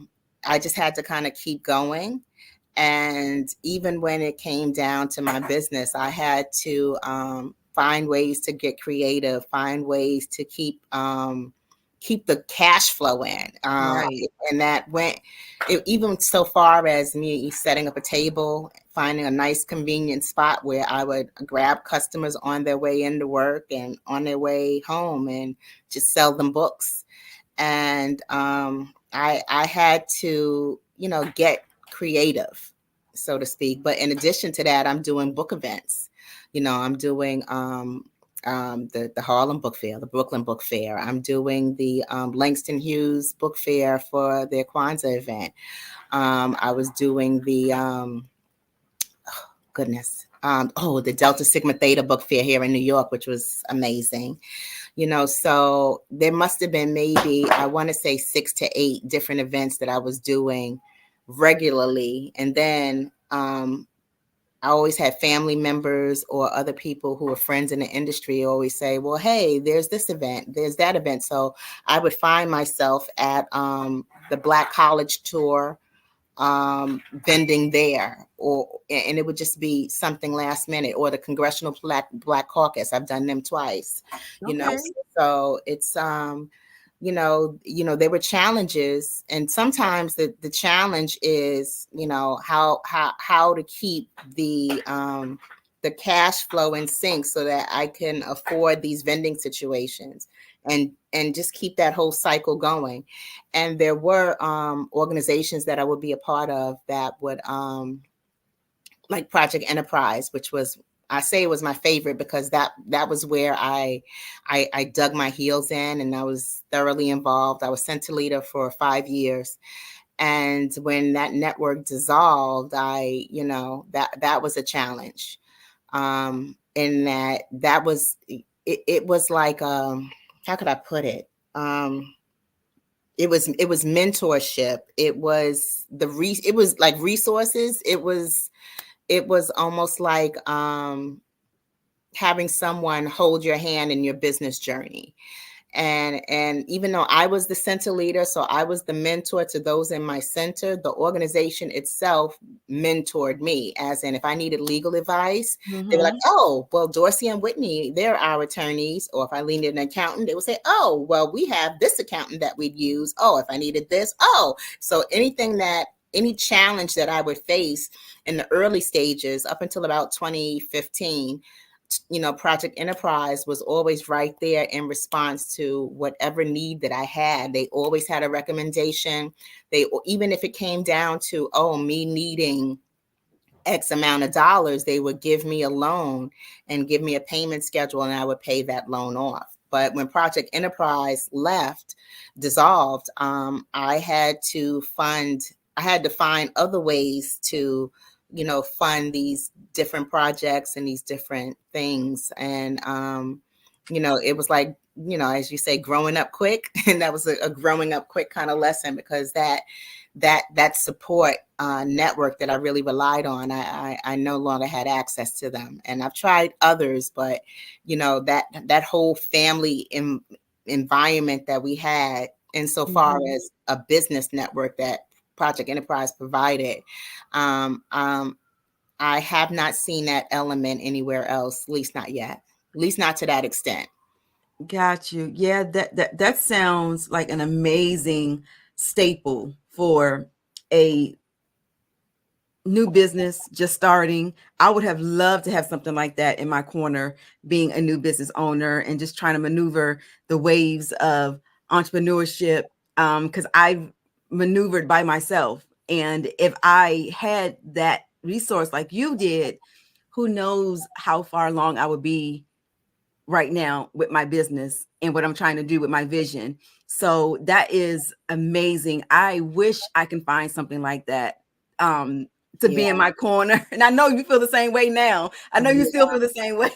just had to kind of keep going. And even when it came down to my business, I had to find ways to get creative, find ways to keep the cash flow in. Right. And that went even so far as me setting up a table, finding a nice convenient spot where I would grab customers on their way into work and on their way home and just sell them books. And I had to, get creative, so to speak. But in addition to that, I'm doing book events. I'm doing the Harlem Book Fair, the Brooklyn Book Fair. I'm doing the Langston Hughes Book Fair for their Kwanzaa event. I was doing the the Delta Sigma Theta Book Fair here in New York, which was amazing. So there must have been maybe, I want to say 6 to 8 different events that I was doing regularly. And then I always had family members or other people who are friends in the industry always say, well, hey, there's this event, there's that event. So I would find myself at the Black College Tour vending there, and it would just be something last minute, or the Congressional Black Caucus. I've done them twice, Okay. so it's there were challenges, and sometimes the challenge is how to keep the cash flow in sync so that I can afford these vending situations and just keep that whole cycle going. And there were organizations that I would be a part of that would like Project Enterprise, which was, I say it was my favorite because that was where I dug my heels in, and I was thoroughly involved. I was center leader for 5 years. And when that network dissolved, that was a challenge. In that was, it was like, how could I put it? It was mentorship. It was it was like resources. It was almost like having someone hold your hand in your business journey. And even though I was the center leader, so I was the mentor to those in my center, the organization itself mentored me, as in if I needed legal advice, they were like, oh, well, Dorsey and Whitney, they're our attorneys. Or if I needed an accountant, they would say, oh, well, we have this accountant that we'd use. Oh, if I needed this, so any challenge that I would face in the early stages up until about 2015, Project Enterprise was always right there in response to whatever need that I had. They always had a recommendation. Even if it came down to, me needing X amount of dollars, they would give me a loan and give me a payment schedule, and I would pay that loan off. But when Project Enterprise dissolved, I had to find other ways to fund these different projects and these different things. And, it was like, as you say, growing up quick. And that was a growing up quick kind of lesson, because that support network that I really relied on, I no longer had access to them. And I've tried others, but, that whole family environment that we had, insofar as a business network that Project Enterprise provided, I have not seen that element anywhere else, at least not yet, at least not to that extent. Got you. Yeah, that sounds like an amazing staple for a new business just starting. I would have loved to have something like that in my corner, being a new business owner and just trying to maneuver the waves of entrepreneurship, because I've maneuvered by myself. And if I had that resource like you did, who knows how far along I would be right now with my business and what I'm trying to do with my vision. So that is amazing. I wish I can find something like that to be in my corner. And I know you feel the same way now. I know you still feel the same way.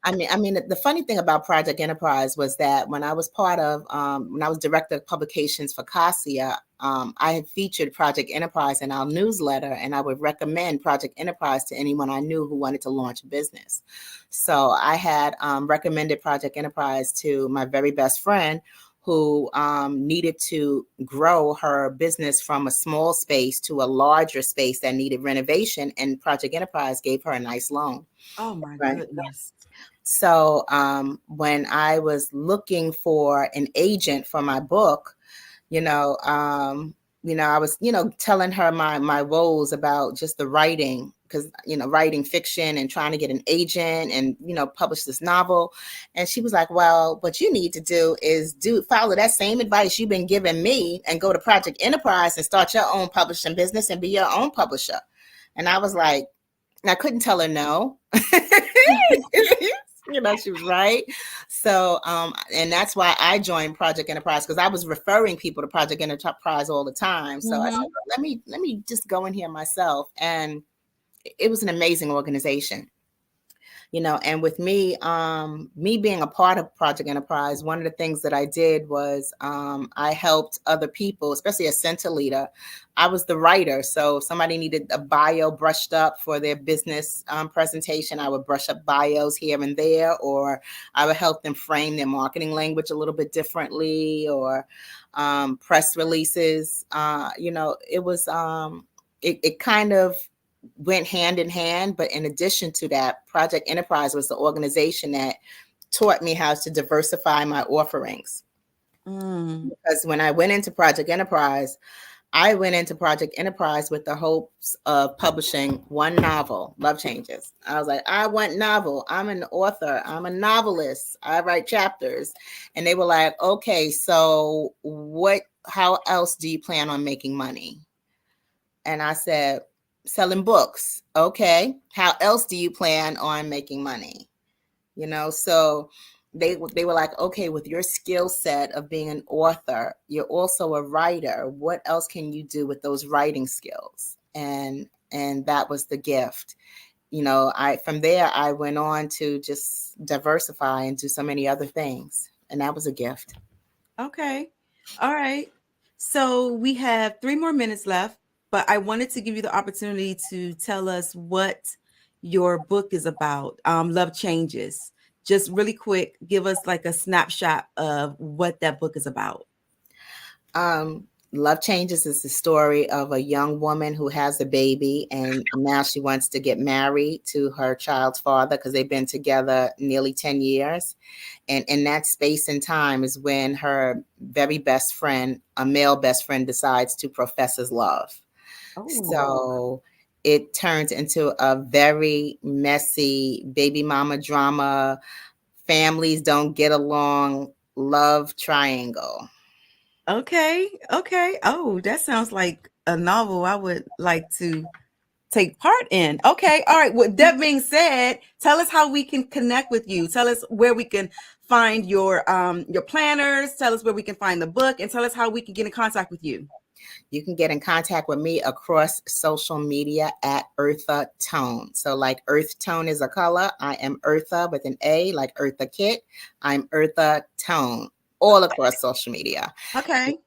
I mean, the funny thing about Project Enterprise was that when I was when I was director of publications for CASIA, I had featured Project Enterprise in our newsletter, and I would recommend Project Enterprise to anyone I knew who wanted to launch a business. So I had recommended Project Enterprise to my very best friend, who needed to grow her business from a small space to a larger space that needed renovation, and Project Enterprise gave her a nice loan. Oh my goodness. So when I was looking for an agent for my book, I was, telling her my woes about just the writing, because, writing fiction and trying to get an agent and, publish this novel. And she was like, well, what you need to do is follow that same advice you've been giving me and go to Project Enterprise and start your own publishing business and be your own publisher. And I was like, I couldn't tell her no. She was right. So, and that's why I joined Project Enterprise, because I was referring people to Project Enterprise all the time. So I said, let me just go in here myself. And it was an amazing organization. And with me being a part of Project Enterprise, one of the things that I did was I helped other people, especially a center leader. I was the writer. So if somebody needed a bio brushed up for their business presentation, I would brush up bios here and there, or I would help them frame their marketing language a little bit differently, or press releases. It was, it kind of went hand in hand. But in addition to that, Project Enterprise was the organization that taught me how to diversify my offerings. Because when I went into Project Enterprise, with the hopes of publishing one novel, Love Changes. I was like, I want novel. I'm an author. I'm a novelist. I write chapters. And they were like, okay, so how else do you plan on making money? And I said, selling books. Okay. How else do you plan on making money? So they were like, okay, with your skill set of being an author, you're also a writer. What else can you do with those writing skills? And that was the gift. From there, I went on to just diversify and do so many other things. And that was a gift. Okay. All right. So we have 3 more minutes left, but I wanted to give you the opportunity to tell us what your book is about. Love Changes. Just really quick, give us like a snapshot of what that book is about. Love Changes is the story of a young woman who has a baby, and now she wants to get married to her child's father because they've been together nearly 10 years. And in that space and time is when her very best friend, a male best friend, decides to profess his love. Oh. So it turns into a very messy baby mama drama, families don't get along, love triangle. Okay. Oh, that sounds like a novel I would like to take part in. Okay. All right. With that being said, tell us how we can connect with you. Tell us where we can find your planners. Tell us where we can find the book, and tell us how we can get in contact with you. You can get in contact with me across social media at Eartha Tone. So like Earth Tone is a color. I am Eartha with an A, like Eartha Kitt. I'm Eartha Tone, all across social media. Okay.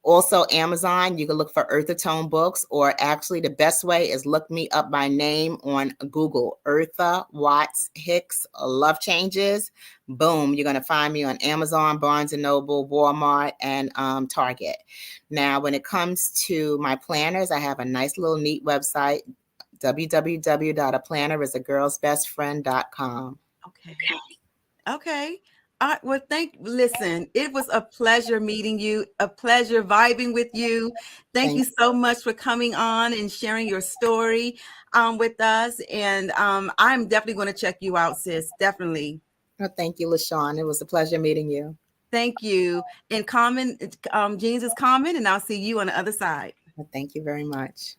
Also Amazon, you can look for Eartha Tone books, or actually the best way is look me up by name on Google. Eartha Watts Hicks, Love Changes. Boom, you're going to find me on Amazon, Barnes & Noble, Walmart, and Target. Now, when it comes to my planners, I have a nice little neat website, www.aplannerisagirlsbestfriend.com. Okay. Well, listen, it was a pleasure meeting you, a pleasure vibing with you. Thank you so much for coming on and sharing your story with us. And I'm definitely going to check you out, sis. Definitely. Well, thank you, LaShawn. It was a pleasure meeting you. Thank you. And Carmen, Jeans is Carmen, and I'll see you on the other side. Well, thank you very much.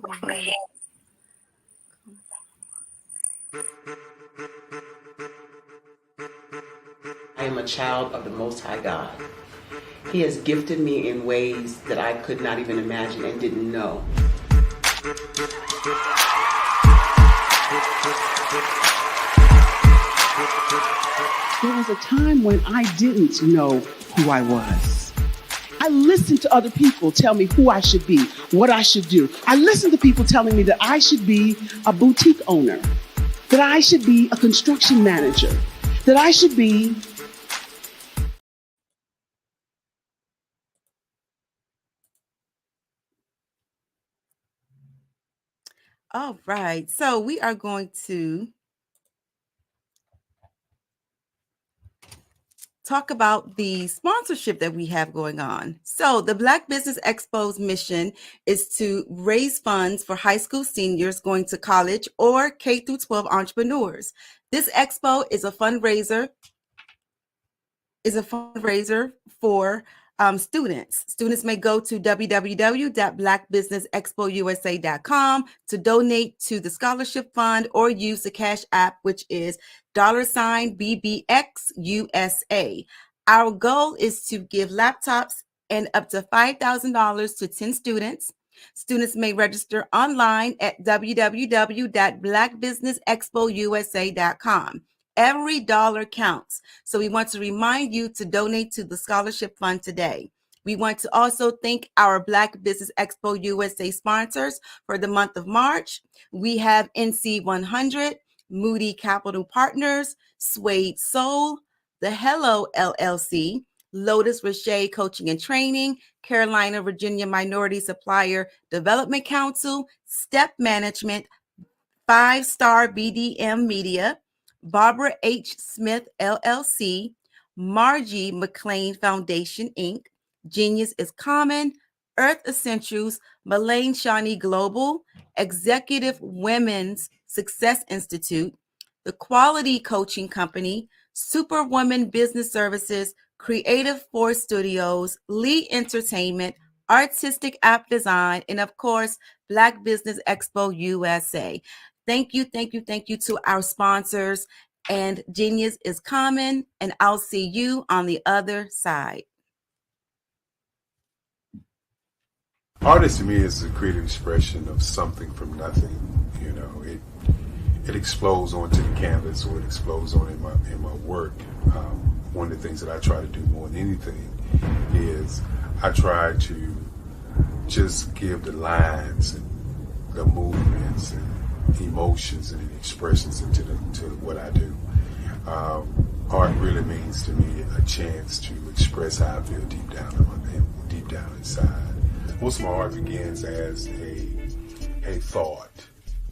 Hopefully. I am a child of the Most High God. He has gifted me in ways that I could not even imagine and didn't know. There was a time when I didn't know who I was. I listened to other people tell me who I should be, what I should do. I listened to people telling me that I should be a boutique owner, that I should be a construction manager, that I should be All right. So we are going to talk about the sponsorship that we have going on. So the Black Business Expo's mission is to raise funds for high school seniors going to college or K through 12 entrepreneurs. This expo is a fundraiser for students. Students may go to www.blackbusinessexpousa.com to donate to the scholarship fund or use the Cash App, which is $BBXUSA. Our goal is to give laptops and up to $5,000 to 10 students. Students may register online at www.blackbusinessexpousa.com. Every dollar counts. So we want to remind you to donate to the scholarship fund today. We want to also thank our Black Business Expo USA sponsors for the month of March. We have NC 100, Moody Capital Partners, Suede Soul, The Hello LLC, Lotus Rocher Coaching and Training, Carolina, Virginia Minority Supplier Development Council, Step Management, 5-Star BDM Media, Barbara H. Smith, LLC, Margie McLean Foundation, Inc., Genius is Common, Earth Essentials, Malane Shawnee Global, Executive Women's Success Institute, The Quality Coaching Company, Superwoman Business Services, Creative Force Studios, Lee Entertainment, Artistic App Design, and of course, Black Business Expo USA. Thank you to our sponsors, and Genius is Common, and I'll see you on the other side. Artist to me is a creative expression of something from nothing. You know, it explodes onto the canvas, or it explodes on in my work. One of the things that I try to do more than anything is I try to just give the lines and the movements and emotions and expressions into what I do. Art really means to me a chance to express how I feel deep down inside. Most of my art begins as a thought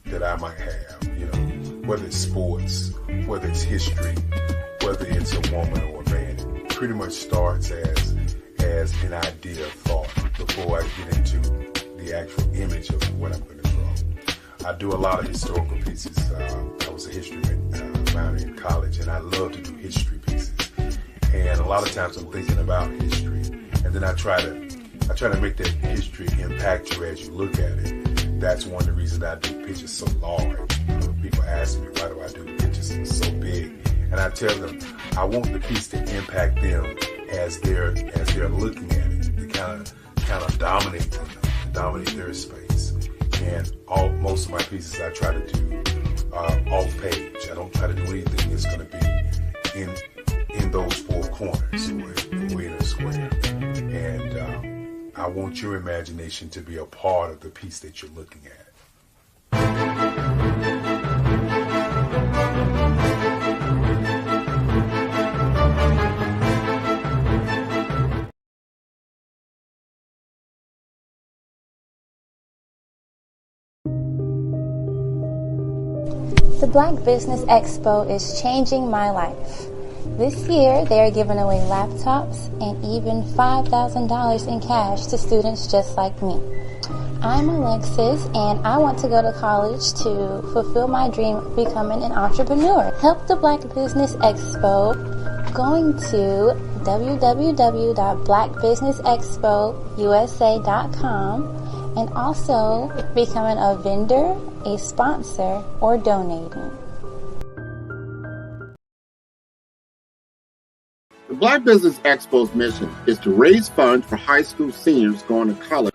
that I might have, you know, whether it's sports, whether it's history, whether it's a woman or a man. It pretty much starts as an idea of thought before I get into the actual image of what I'm going to draw. I do a lot of historical pieces. I was a history minor in college, and I love to do history pieces. And a lot of times I'm thinking about history, and then I try to make that history impact you as you look at it. That's one of the reasons I do pictures so large. People ask me, why do I do pictures so big? And I tell them, I want the piece to impact them as they're looking at it, to kind of dominate them, dominate their space. And most of my pieces I try to do off page. I don't try to do anything that's going to be in those four corners or in a square. And I want your imagination to be a part of the piece that you're looking at. The Black Business Expo is changing my life. This year, they are giving away laptops and even $5,000 in cash to students just like me. I'm Alexis, and I want to go to college to fulfill my dream of becoming an entrepreneur. Help the Black Business Expo going to www.blackbusinessexpousa.com and also becoming a vendor, a sponsor, or donating. The Black Business Expo's mission is to raise funds for high school seniors going to college.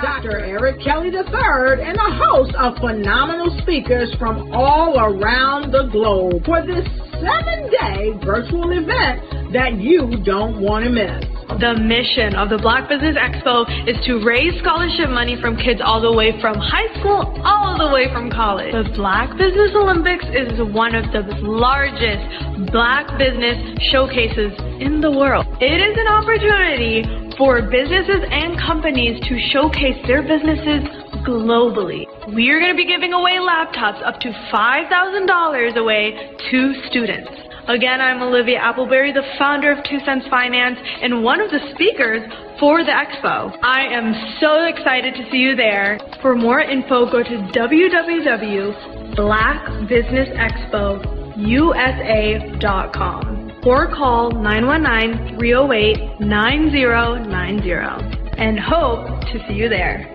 Dr. Eric Kelly III and a host of phenomenal speakers from all around the globe for this 7-day virtual event that you don't want to miss. The mission of the Black Business Expo is to raise scholarship money from kids all the way from high school, all the way from college. The Black Business Olympics is one of the largest Black business showcases in the world. It is an opportunity for businesses and companies to showcase their businesses globally. We are going to be giving away laptops up to $5,000 away to students. Again, I'm Olivia Appleberry, the founder of 2 Cents Finance and one of the speakers for the expo. I am so excited to see you there. For more info, go to www.blackbusinessexpousa.com or call 919-308-9090 and hope to see you there.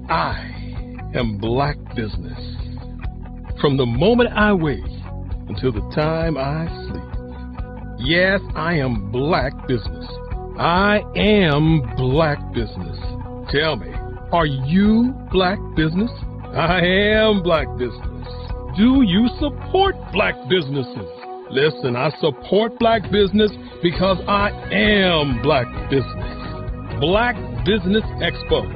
I am Black Business. From the moment I wake until the time I sleep. Yes, I am Black Business. I am Black Business. Tell me, are you Black Business? I am Black Business. Do you support Black businesses? Listen, I support Black business because I am Black Business. Black Business Expo,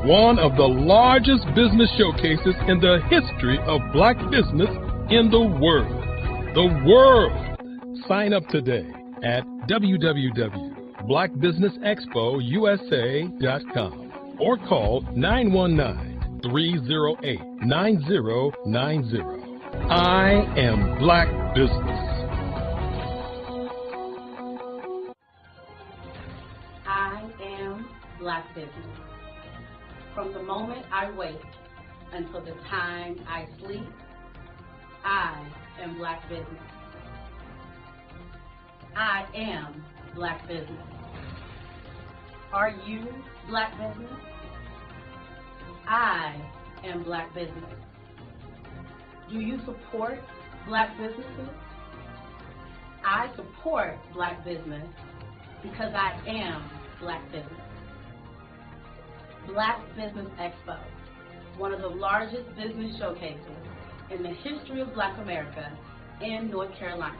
one of the largest business showcases in the history of Black business in the world. The world! Sign up today at www.blackbusinessexpousa.com or call 919-308-9090. I am Black Business. I am Black Business. From the moment I wake until the time I sleep, I am Black Business. I am Black Business. Are you Black Business? I am Black Business. Do you support Black businesses? I support Black business because I am Black Business. Black Business Expo, one of the largest business showcases in the history of Black America in North Carolina.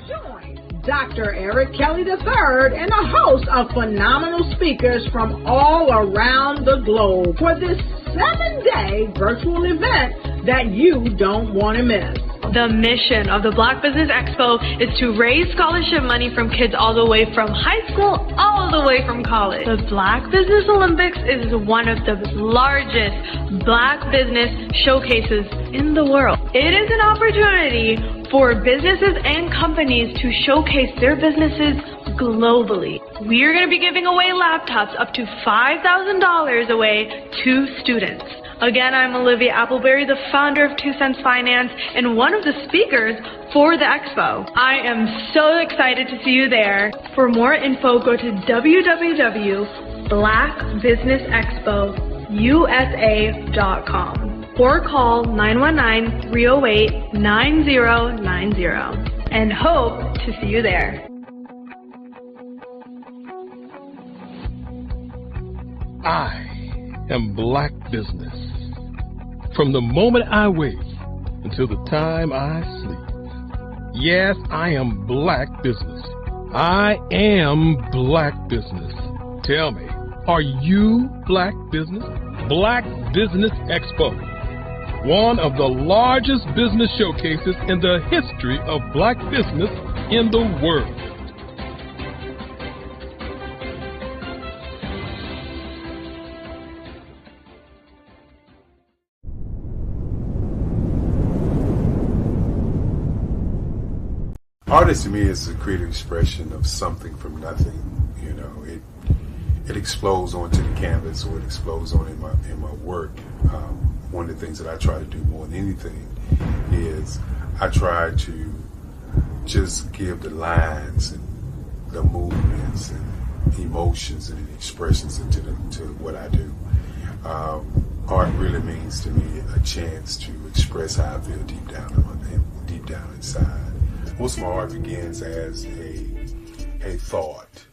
Join Dr. Eric Kelly III and a host of phenomenal speakers from all around the globe for this 7-day virtual event that you don't want to miss. The mission of the Black Business Expo is to raise scholarship money from kids all the way from high school, all the way from college. The Black Business Olympics is one of the largest Black business showcases in the world. It is an opportunity for businesses and companies to showcase their businesses globally. We are going to be giving away laptops up to $5,000 away to students. Again, I'm Olivia Appleberry, the founder of 2 Cents Finance and one of the speakers for the expo. I am so excited to see you there. For more info, go to www.blackbusinessexpousa.com or call 919-308-9090 and hope to see you there. I am Black Business. From the moment I wake until the time I sleep. Yes, I am Black Business. I am Black Business. Tell me, are you Black Business? Black Business Expo, one of the largest business showcases in the history of Black business in the world. Artist to me is a creative expression of something from nothing. You know, it explodes onto the canvas, or it explodes on in my work. One of the things that I try to do more than anything is I try to just give the lines and the movements and emotions and expressions into what I do. Art really means to me a chance to express how I feel deep down inside. Most of my art begins as a a thought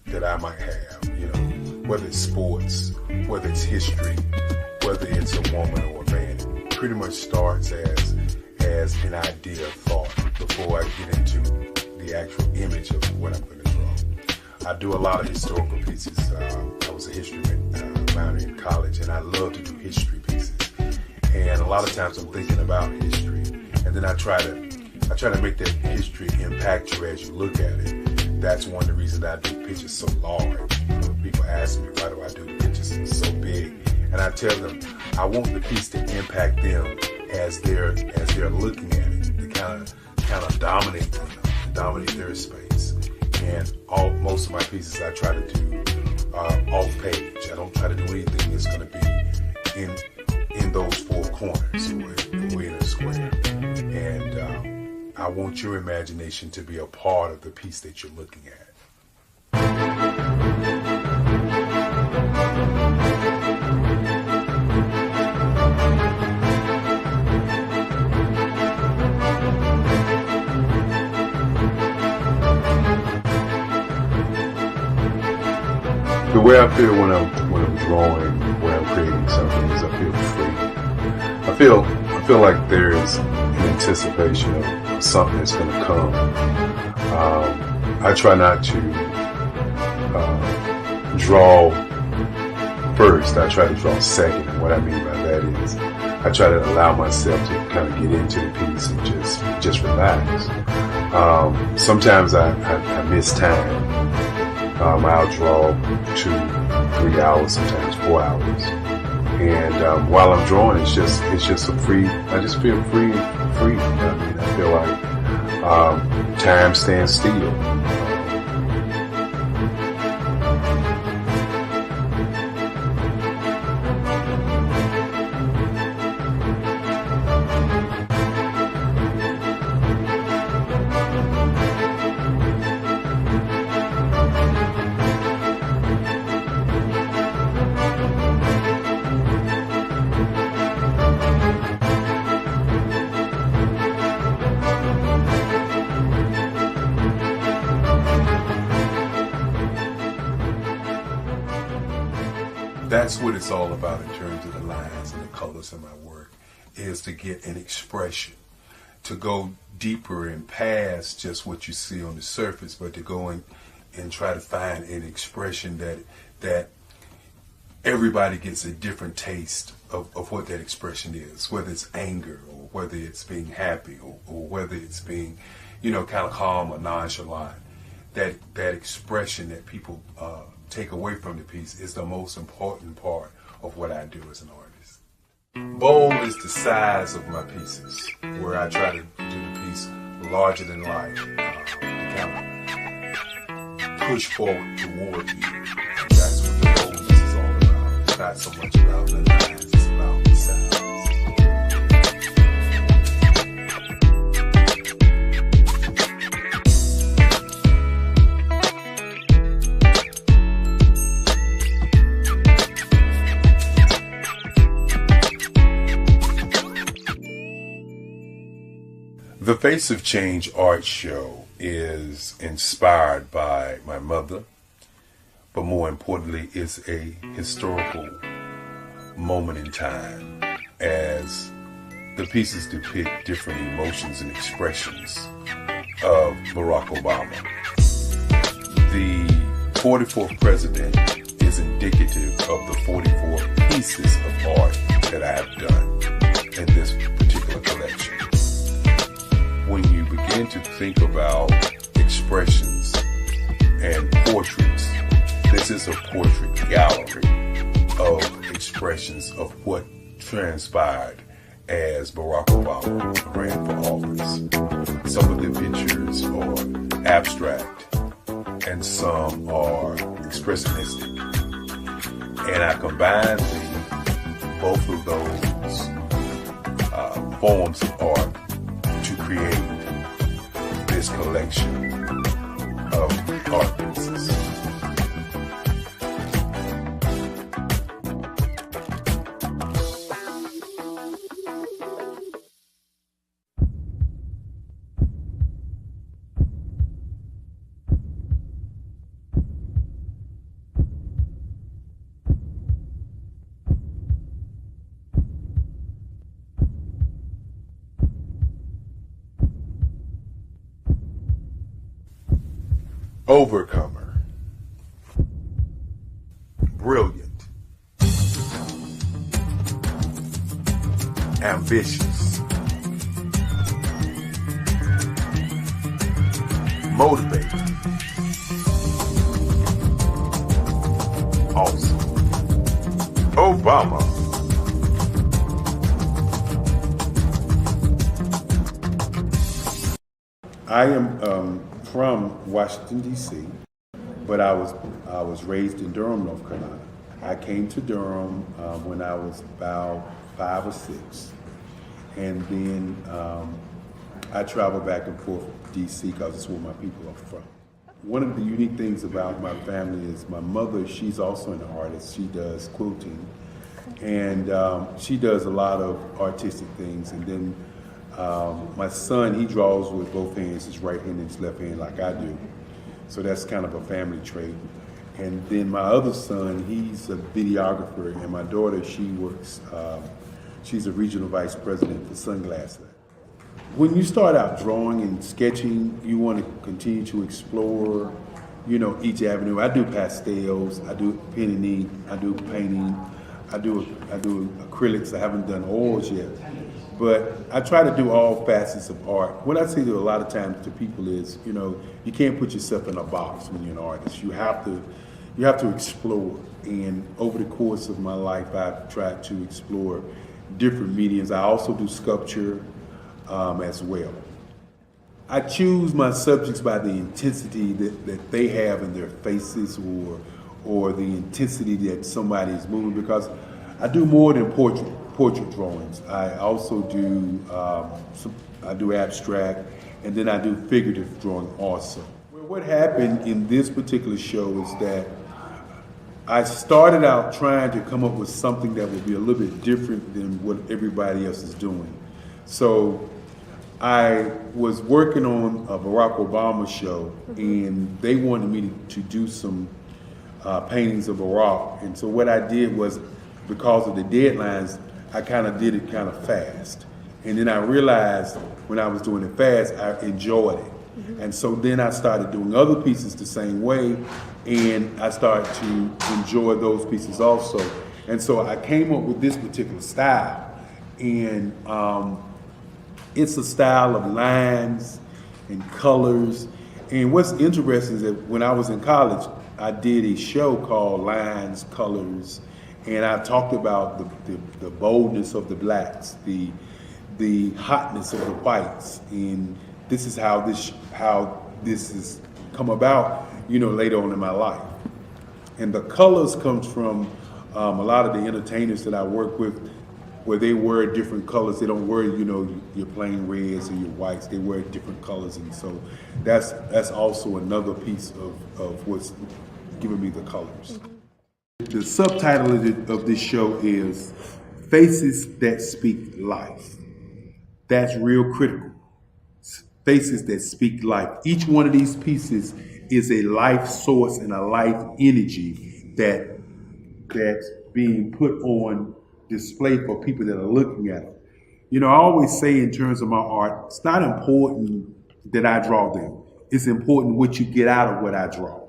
that I might have, whether it's sports, whether it's history, whether it's a woman or a man. It pretty much starts as an idea of thought before I get into the actual image of what I'm going to draw. I do a lot of historical pieces. I was a history minor in college, and I love to do history pieces. And a lot of times I'm thinking about history, and then I try to make that history impact you as you look at it. That's one of the reasons I do pictures so large. People ask me, why do I do the pictures so big? And I tell them, I want the piece to impact them as they're looking at it, to kind of dominate them, dominate their space. And most of my pieces I try to do off page. I don't try to do anything that's going to be in those four corners or in a square. And I want your imagination to be a part of the piece that you're looking at. The way I feel when I'm drawing, when I'm creating something, is I feel free. I feel like there's an anticipation of something that's going to come. I try not to draw first. I try to draw second. And what I mean by that is I try to allow myself to kind of get into the piece and just relax. Sometimes I miss time. I'll draw 2-3 hours, sometimes 4 hours. And while I'm drawing, it's just a free. I just feel free. I mean, I feel like time stands still. That's what it's all about in terms of the lines and the colors of my work, is to get an expression, to go deeper and past just what you see on the surface, but to go in and try to find an expression that everybody gets a different taste of what that expression is, whether it's anger or whether it's being happy or whether it's being, kind of calm or nonchalant. That expression that people take away from the piece is the most important part of what I do as an artist. Bold is the size of my pieces, where I try to do the piece larger than life, to kind of push forward toward you. And that's what the boldness is all about. It's not so much about the lines, it's about the size. The Face of Change art show is inspired by my mother, but more importantly, it's a historical moment in time as the pieces depict different emotions and expressions of Barack Obama. The 44th president is indicative of the 44 pieces of art that I have done in this particular collection. When you begin to think about expressions and portraits, this is a portrait gallery of expressions of what transpired as Barack Obama ran for office. Some of the pictures are abstract and some are expressionistic. And I combine both of those forms of art to create this collection of art pieces. overcomer, brilliant, ambitious, motivated, awesome, Obama. I am from Washington, D.C., but I was raised in Durham, North Carolina. I came to Durham when I was about 5 or 6, and then I traveled back and forth to D.C. because it's where my people are from. One of the unique things about my family is my mother, she's also an artist. She does quilting, and she does a lot of artistic things, and then my son, he draws with both hands, his right hand and his left hand, like I do. So that's kind of a family trait. And then my other son, he's a videographer, and my daughter, she works, she's a regional vice president for Sunglasses. When you start out drawing and sketching, you want to continue to explore, you know, each avenue. I do pastels, I do pen and ink, I do painting, I do acrylics. I haven't done oils yet. But I try to do all facets of art. What I say to a lot of times to people is, you know, you can't put yourself in a box when you're an artist. You have to explore. And over the course of my life, I've tried to explore different mediums. I also do sculpture as well. I choose my subjects by the intensity that they have in their faces, or the intensity that somebody is moving, because I do more than portrait drawings. I also do I do abstract, and then I do figurative drawing also. Well, what happened in this particular show is that I started out trying to come up with something that would be a little bit different than what everybody else is doing. So I was working on a Barack Obama show, and they wanted me to do some paintings of Barack. And so what I did was, because of the deadlines, I kind of did it kind of fast. And then I realized when I was doing it fast, I enjoyed it. And so then I started doing other pieces the same way, and I started to enjoy those pieces also. And so I came up with this particular style. And it's a style of lines and colors. And what's interesting is that when I was in college, I did a show called Lines, Colors, and I talked about the boldness of the blacks, the hotness of the whites, and this is how this has come about, you know, later on in my life. And the colors comes from a lot of the entertainers that I work with, where they wear different colors. They don't wear, you know, your plain reds or your whites. They wear different colors, and so that's also another piece of what's giving me the colors. The subtitle of this show is Faces That Speak Life. That's real critical. Faces that speak life. Each one of these pieces is a life source and a life energy that's being put on display for people that are looking at it. You know, I always say in terms of my art, it's not important that I draw them. It's important what you get out of what I draw.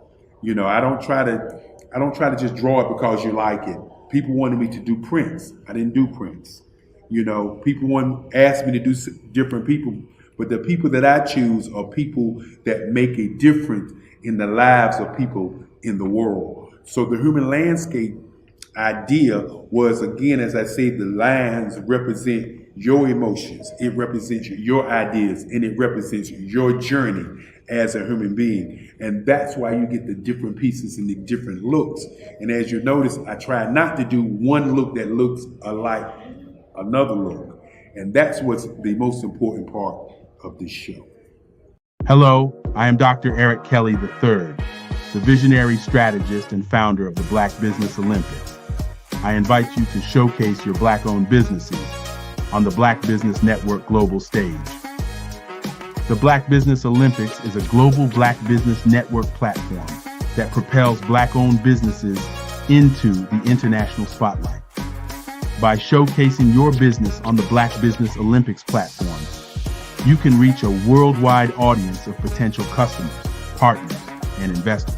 You know, I don't try to just draw it because you like it. People wanted me to do prints. I didn't do prints. You know, people asked me to do different people, but the people that I choose are people that make a difference in the lives of people in the world. So the human landscape idea was, again, as I say, the lines represent your emotions, it represents your ideas, and it represents your journey as a human being. And that's why you get the different pieces and the different looks. And as you notice, I try not to do one look that looks alike another look. And that's what's the most important part of this show. Hello, I am Dr. Eric Kelly III, the visionary strategist and founder of the Black Business Olympics. I invite you to showcase your Black-owned businesses on the Black Business Network global stage. The Black Business Olympics is a global Black Business Network platform that propels Black-owned businesses into the international spotlight. By showcasing your business on the Black Business Olympics platform, you can reach a worldwide audience of potential customers, partners, and investors.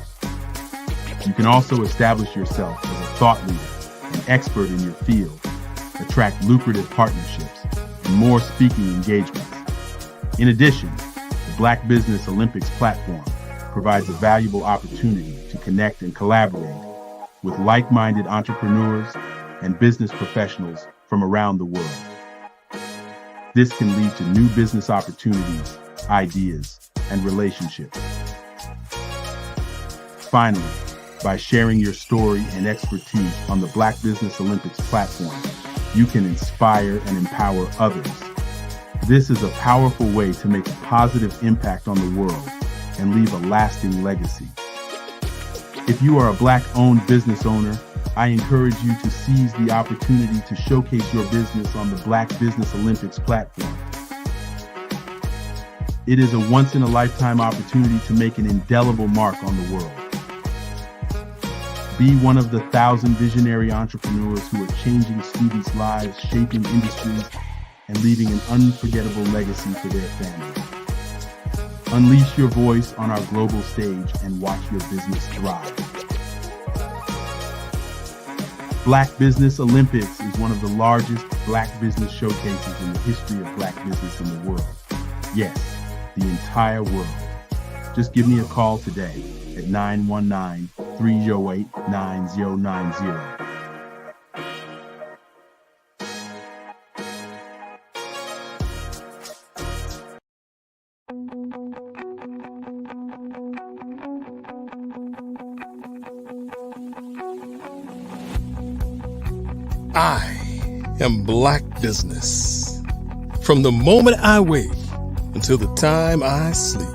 You can also establish yourself as a thought leader and expert in your field, attract lucrative partnerships, and more speaking engagements. In addition, the Black Business Olympics platform provides a valuable opportunity to connect and collaborate with like-minded entrepreneurs and business professionals from around the world. This can lead to new business opportunities, ideas, and relationships. Finally, by sharing your story and expertise on the Black Business Olympics platform, you can inspire and empower others. This is a powerful way to make a positive impact on the world and leave a lasting legacy. If you are a Black-owned business owner, I encourage you to seize the opportunity to showcase your business on the Black Business Olympics platform. It is a once-in-a-lifetime opportunity to make an indelible mark on the world. Be one of the 1,000 visionary entrepreneurs who are changing students' lives, shaping industries, and leaving an unforgettable legacy for their families. Unleash your voice on our global stage and watch your business thrive. Black Business Olympics is one of the largest Black business showcases in the history of Black business in the world. Yes, the entire world. Just give me a call today at 919-308-9090. I am Black Business. From the moment I wake until the time I sleep.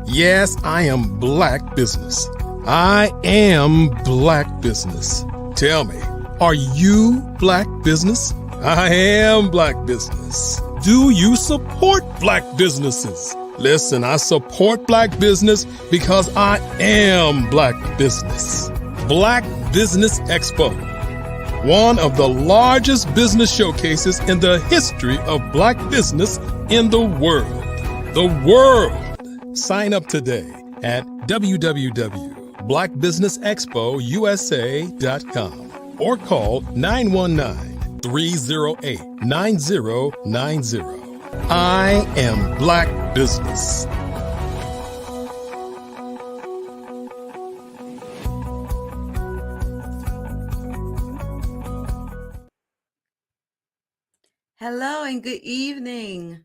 Yes, I am Black Business. I am Black Business. Tell me, are you Black Business? I am Black Business. Do you support Black businesses? Listen, I support Black business because I am Black Business. Black Business Expo, one of the largest business showcases in the history of Black business in the world. The world! Sign up today at www.blackbusinessexpousa.com or call 919-308-9090. I am Black Business. Hello and good evening.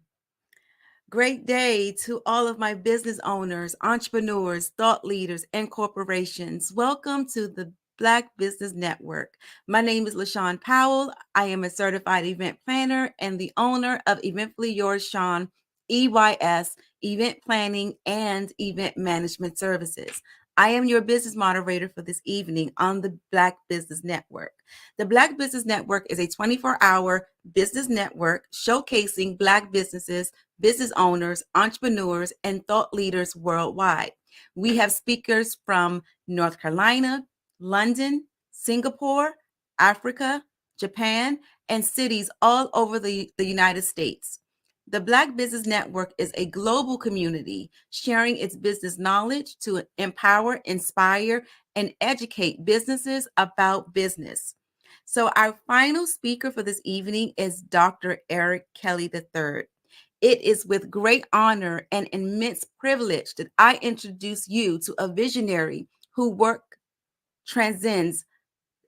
Great day to all of my business owners, entrepreneurs, thought leaders, and corporations. Welcome to the Black Business Network. My name is LaShawn Powell. I am a certified event planner and the owner of Eventfully Yours, Shawn, EYS, event planning and event management services. I am your business moderator for this evening on the Black Business Network. The Black Business Network is a 24-hour business network showcasing Black businesses, business owners, entrepreneurs, and thought leaders worldwide. We have speakers from North Carolina, London, Singapore, Africa, Japan, and cities all over the United States. The Black Business Network is a global community sharing its business knowledge to empower, inspire, and educate businesses about business. So our final speaker for this evening is Dr. Eric Kelly III. It is with great honor and immense privilege that I introduce you to a visionary whose work transcends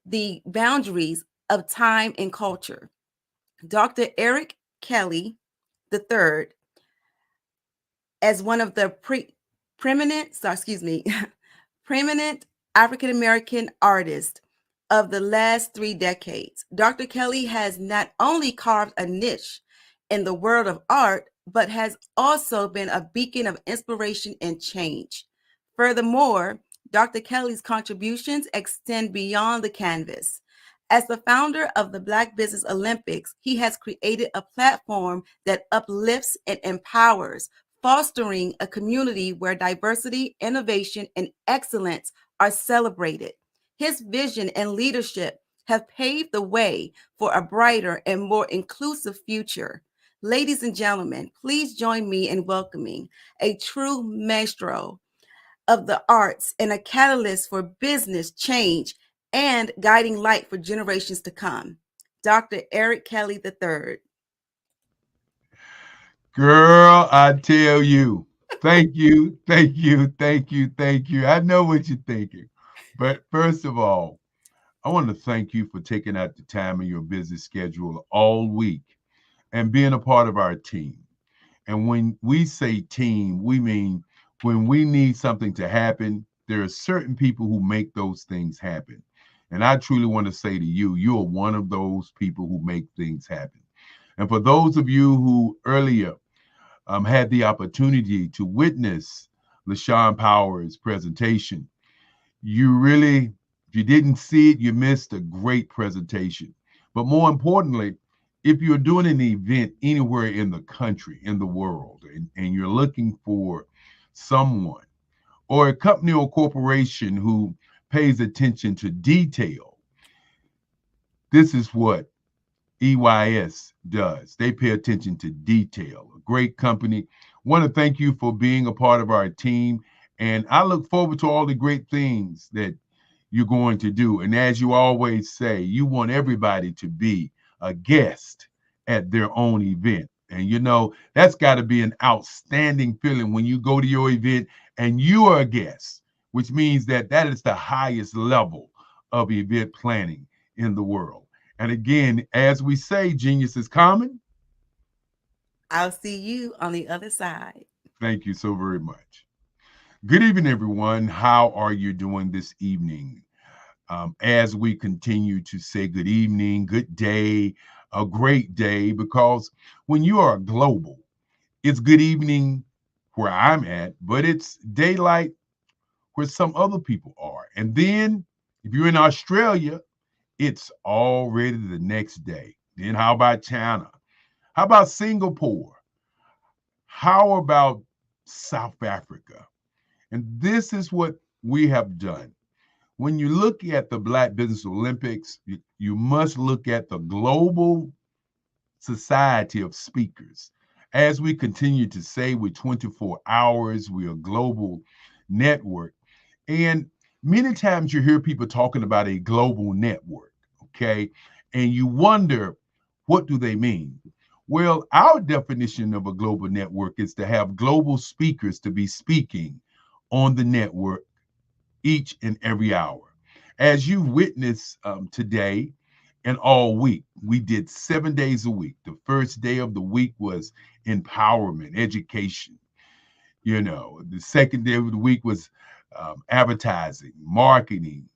the boundaries of time and culture. Dr. Eric Kelly III, as one of the preeminent African-American artists of the last 3 decades. Dr. Kelly has not only carved a niche in the world of art, but has also been a beacon of inspiration and change. Furthermore, Dr. Kelly's contributions extend beyond the canvas. As the founder of the Black Business Olympics, he has created a platform that uplifts and empowers, fostering a community where diversity, innovation, and excellence are celebrated. His vision and leadership have paved the way for a brighter and more inclusive future. Ladies and gentlemen, please join me in welcoming a true maestro, of the arts and a catalyst for business change and guiding light for generations to come. Dr. Eric Kelly III. Girl, I tell you, thank you, thank you, thank you, thank you. I know what you're thinking. But first of all, I want to thank you for taking out the time in your busy schedule all week and being a part of our team. And when we say team, we mean when we need something to happen, there are certain people who make those things happen. And I truly want to say to you, you are one of those people who make things happen. And for those of you who earlier had the opportunity to witness LaShawn Powers' presentation, you really, if you didn't see it, you missed a great presentation. But more importantly, if you're doing an event anywhere in the country, in the world, and you're looking for someone or a company or corporation who pays attention to detail, this is what EYS does. They pay attention to detail. A great company. Want to thank you for being a part of our team. And I look forward to all the great things that you're going to do. And as you always say, you want everybody to be a guest at their own event. And you know, that's got to be an outstanding feeling when you go to your event and you are a guest, which means that that is the highest level of event planning in the world. And again, as we say, genius is common. I'll see you on the other side. Thank you so very much. Good evening, everyone. How are you doing this evening? As we continue to say good evening, good day, a great day, because when you are global, it's good evening where I'm at, but it's daylight where some other people are. And then if you're in Australia, it's already the next day. Then how about China? How about Singapore? How about South Africa? And this is what we have done. When you look at the Black Business Olympics, you must look at the global society of speakers. As we continue to say, we're 24 hours, we're a global network. And many times you hear people talking about a global network, okay? And you wonder, what do they mean? Well, our definition of a global network is to have global speakers to be speaking on the network each and every hour. As you witness today and all week, we did 7 days a week. The first day of the week was empowerment, education. You know, the second day of the week was advertising, marketing,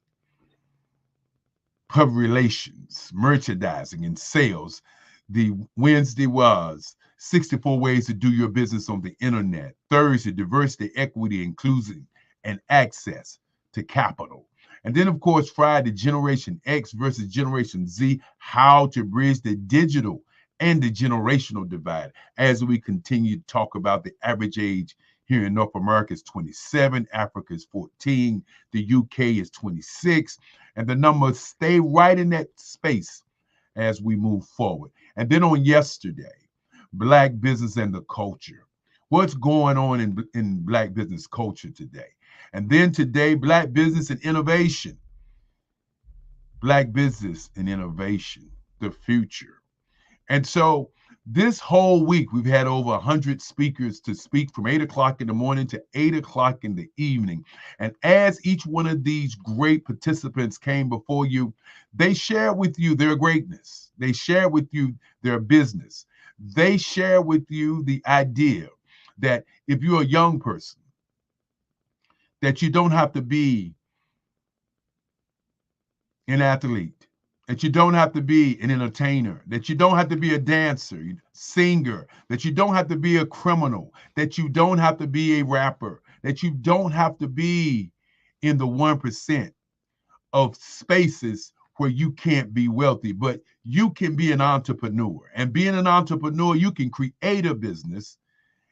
public relations, merchandising, and sales. The Wednesday was 64 ways to do your business on the internet. Thursday, diversity, equity, inclusion, and access to capital. And then, of course, Friday, Generation X versus Generation Z, how to bridge the digital and the generational divide. As we continue to talk about the average age here in North America is 27, Africa is 14, the UK is 26, and the numbers stay right in that space as we move forward. And then on yesterday, Black business and the culture. What's going on in Black business culture today? And then today, Black business and innovation. Black business and innovation, the future. And so this whole week, we've had over 100 speakers to speak from 8 o'clock in the morning to 8 o'clock in the evening. And as each one of these great participants came before you, they share with you their greatness. They share with you their business. They share with you the idea that if you're a young person, that you don't have to be an athlete, that you don't have to be an entertainer, that you don't have to be a dancer, singer, that you don't have to be a criminal, that you don't have to be a rapper, that you don't have to be in the 1% of spaces where you can't be wealthy, but you can be an entrepreneur. And being an entrepreneur, you can create a business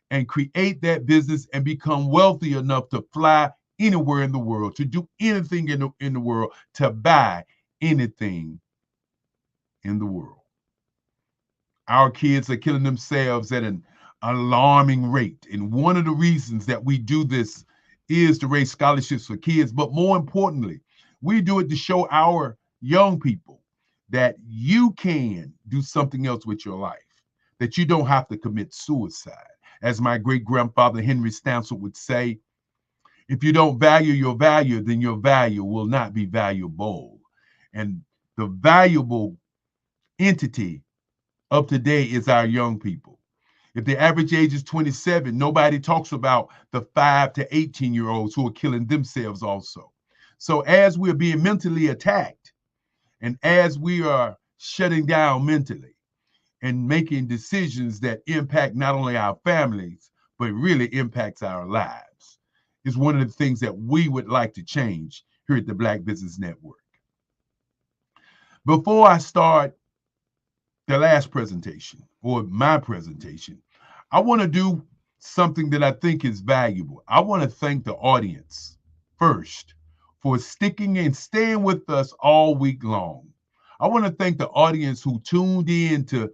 and create that business and become wealthy enough to fly anywhere in the world, to do anything in the world, to buy anything in the world. Our kids are killing themselves at an alarming rate. And one of the reasons that we do this is to raise scholarships for kids, but more importantly, we do it to show our young people that you can do something else with your life, that you don't have to commit suicide. As my great-grandfather Henry Stanford would say, if you don't value your value, then your value will not be valuable. And the valuable entity of today is our young people. If the average age is 27, nobody talks about the 5 to 18-year-olds who are killing themselves also. So as we're being mentally attacked, and as we are shutting down mentally and making decisions that impact not only our families, but really impacts our lives, is one of the things that we would like to change here at the Black Business Network. Before I start the last presentation, or my presentation, I want to do something that I think is valuable. I want to thank the audience first for sticking and staying with us all week long. I want to thank the audience who tuned in to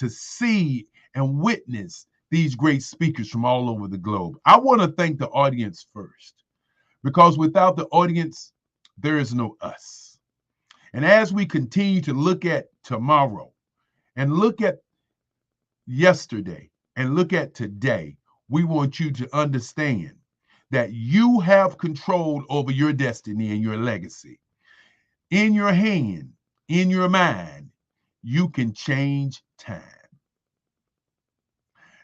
see and witness these great speakers from all over the globe. I want to thank the audience first, because without the audience, there is no us. And as we continue to look at tomorrow and look at yesterday and look at today, we want you to understand that you have control over your destiny and your legacy. In your hand, in your mind, you can change time.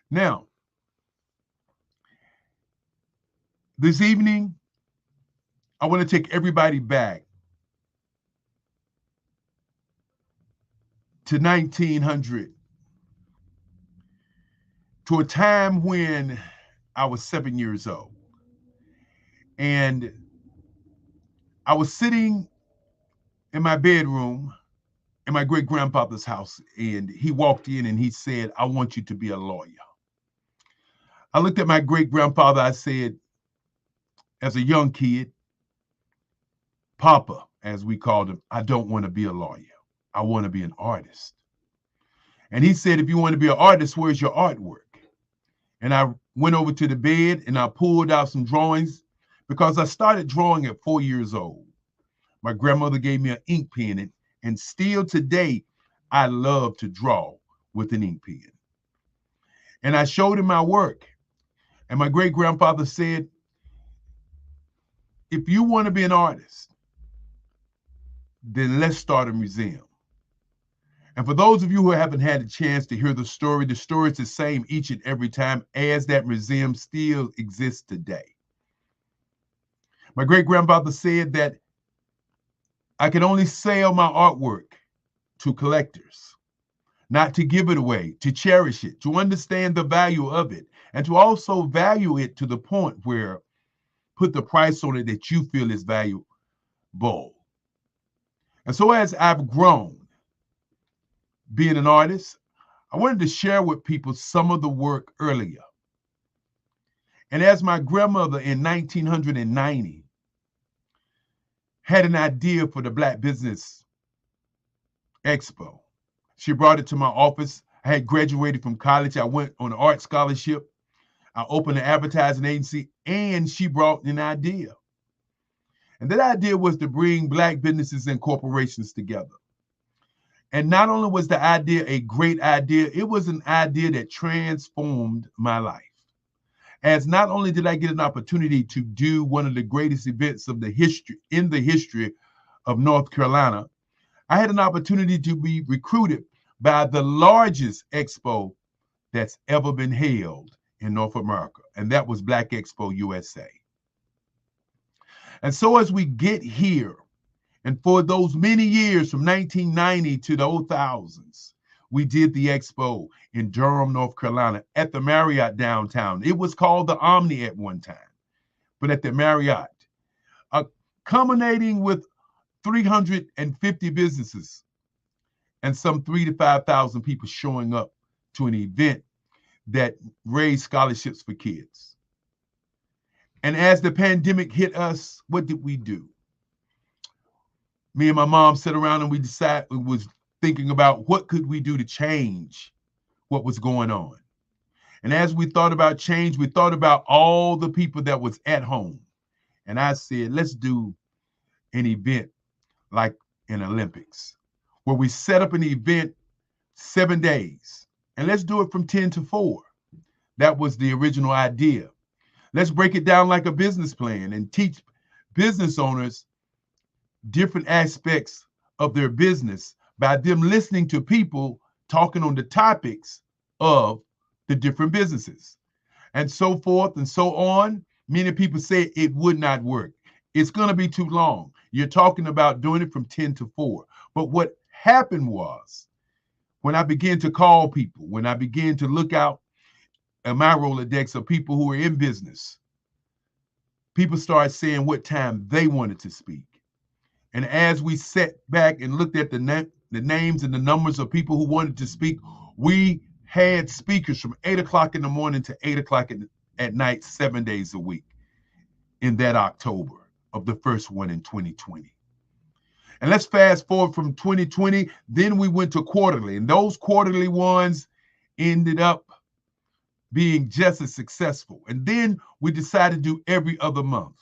Now, this evening, I want to take everybody back to 1900, to a time when I was 7 years old. And I was sitting in my bedroom in my great-grandfather's house, and he walked in and he said, "I want you to be a lawyer." I looked at my great-grandfather. I said, as a young kid, "Papa," as we called him, "I don't want to be a lawyer. I want to be an artist." And he said, "If you want to be an artist, where's your artwork?" And I went over to the bed and I pulled out some drawings, because I started drawing at 4 years old. My grandmother gave me an ink pen, and still today, I love to draw with an ink pen. And I showed him my work. And my great-grandfather said, "If you want to be an artist, then let's start a museum." And for those of you who haven't had a chance to hear the story is the same each and every time, as that museum still exists today. My great-grandfather said that I can only sell my artwork to collectors, not to give it away, to cherish it, to understand the value of it, and to also value it to the point where put the price on it that you feel is valuable. And so as I've grown, being an artist, I wanted to share with people some of the work earlier. And as my grandmother in 1990 had an idea for the Black Business Expo, she brought it to my office. I had graduated from college. I went on an art scholarship. I opened an advertising agency, and she brought an idea. And that idea was to bring Black businesses and corporations together. And not only was the idea a great idea, it was an idea that transformed my life. As not only did I get an opportunity to do one of the greatest events of the history of North Carolina, I had an opportunity to be recruited by the largest expo that's ever been held in North America, and that was Black Expo USA. And so as we get here, and for those many years from 1990 to the 2000s, we did the expo in Durham, North Carolina at the Marriott downtown. It was called the Omni at one time, but at the Marriott, culminating with 350 businesses and some 3,000 to 5,000 people showing up to an event that raised scholarships for kids. And as the pandemic hit us, what did we do? Me and my mom sat around and we was thinking about what could we do to change what was going on. And as we thought about change, we thought about all the people that was at home. And I said, let's do an event like an Olympics, where we set up an event 7 days, and let's do it from 10 to 4. That was the original idea. Let's break it down like a business plan and teach business owners different aspects of their business by them listening to people talking on the topics of the different businesses, and so forth and so on. Many people say it would not work. It's going to be too long. You're talking about doing it from 10 to 4. But what happened was, when I began to call people, when I began to look out at my Rolodex of people who are in business, people started saying what time they wanted to speak. And as we sat back and looked at the names and the numbers of people who wanted to speak, we had speakers from 8 o'clock in the morning to 8 o'clock at night, 7 days a week in that October of the first one in 2020. And let's fast forward from 2020, then we went to quarterly, and those quarterly ones ended up being just as successful. And then we decided to do every other month.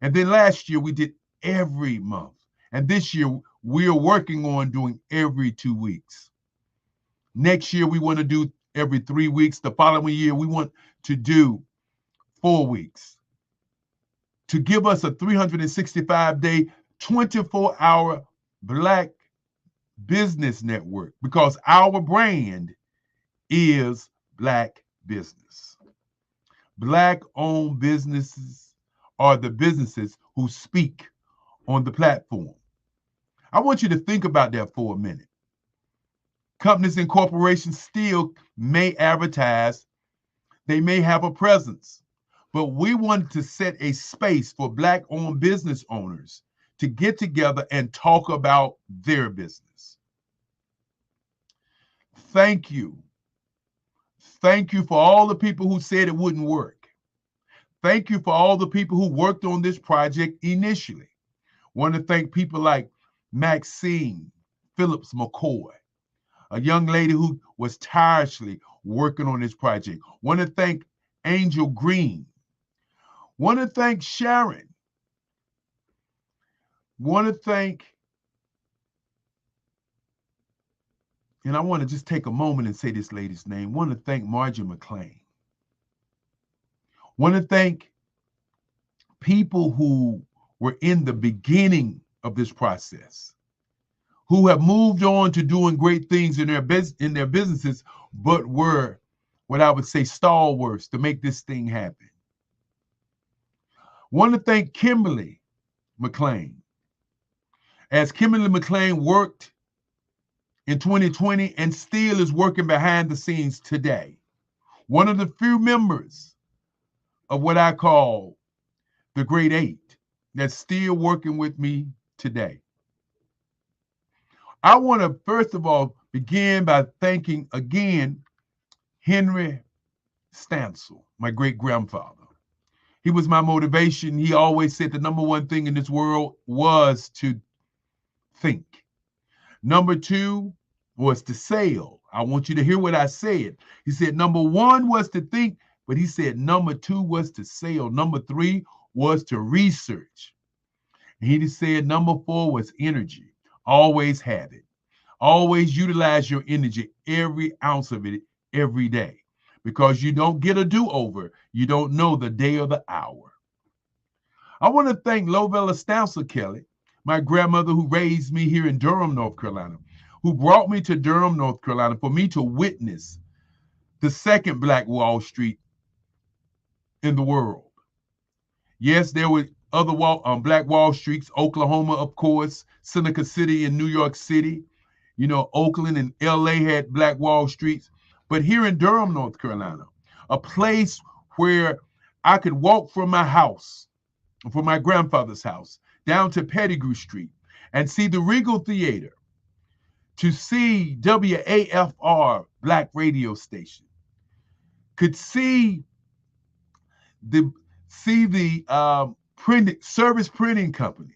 And then last year we did every month. And this year we are working on doing every 2 weeks. Next year we want to do every 3 weeks. The following year we want to do 4 weeks, to give us a 365-day, 24-hour Black business network, because our brand is Black business. Black-owned businesses are the businesses who speak on the platform. I want you to think about that for a minute. Companies and corporations still may advertise, they may have a presence, but we wanted to set a space for Black-owned business owners to get together and talk about their business. Thank you. Thank you for all the people who said it wouldn't work. Thank you for all the people who worked on this project initially. Want to thank people like Maxine Phillips McCoy, a young lady who was tirelessly working on this project. Want to thank Angel Green. Want to thank Sharon. Want to thank, and I want to just take a moment and say this lady's name. Want to thank Margie McLean. Want to thank people who were in the beginning of this process, who have moved on to doing great things in their businesses, but were what I would say stalwarts to make this thing happen. Want to thank Kimberly McLean. As Kimberly McLean worked in 2020 and still is working behind the scenes today. One of the few members of what I call the Great Eight that's still working with me today. I want to first of all begin by thanking again Henry Stansel, my great-grandfather. He was my motivation. He always said the number one thing in this world was to think. Number two was to sail. I want you to hear what I said. He said number one was to think, but he said number two was to sail. Number three was to research. And he said number four was energy. Always have it. Always utilize your energy, every ounce of it, every day. Because you don't get a do-over. You don't know the day or the hour. I want to thank Lovella Stansel Kelly, my grandmother who raised me here in Durham, North Carolina, who brought me to Durham, North Carolina, for me to witness the second Black Wall Street in the world. Yes, there were other Black Wall Streets, Oklahoma, of course, Seneca City in New York City. You know, Oakland and LA had Black Wall Streets. But here in Durham, North Carolina, a place where I could walk from my house, from my grandfather's house, down to Pettigrew Street and see the Regal Theater, to see WAFR Black radio station, could see the service printing company.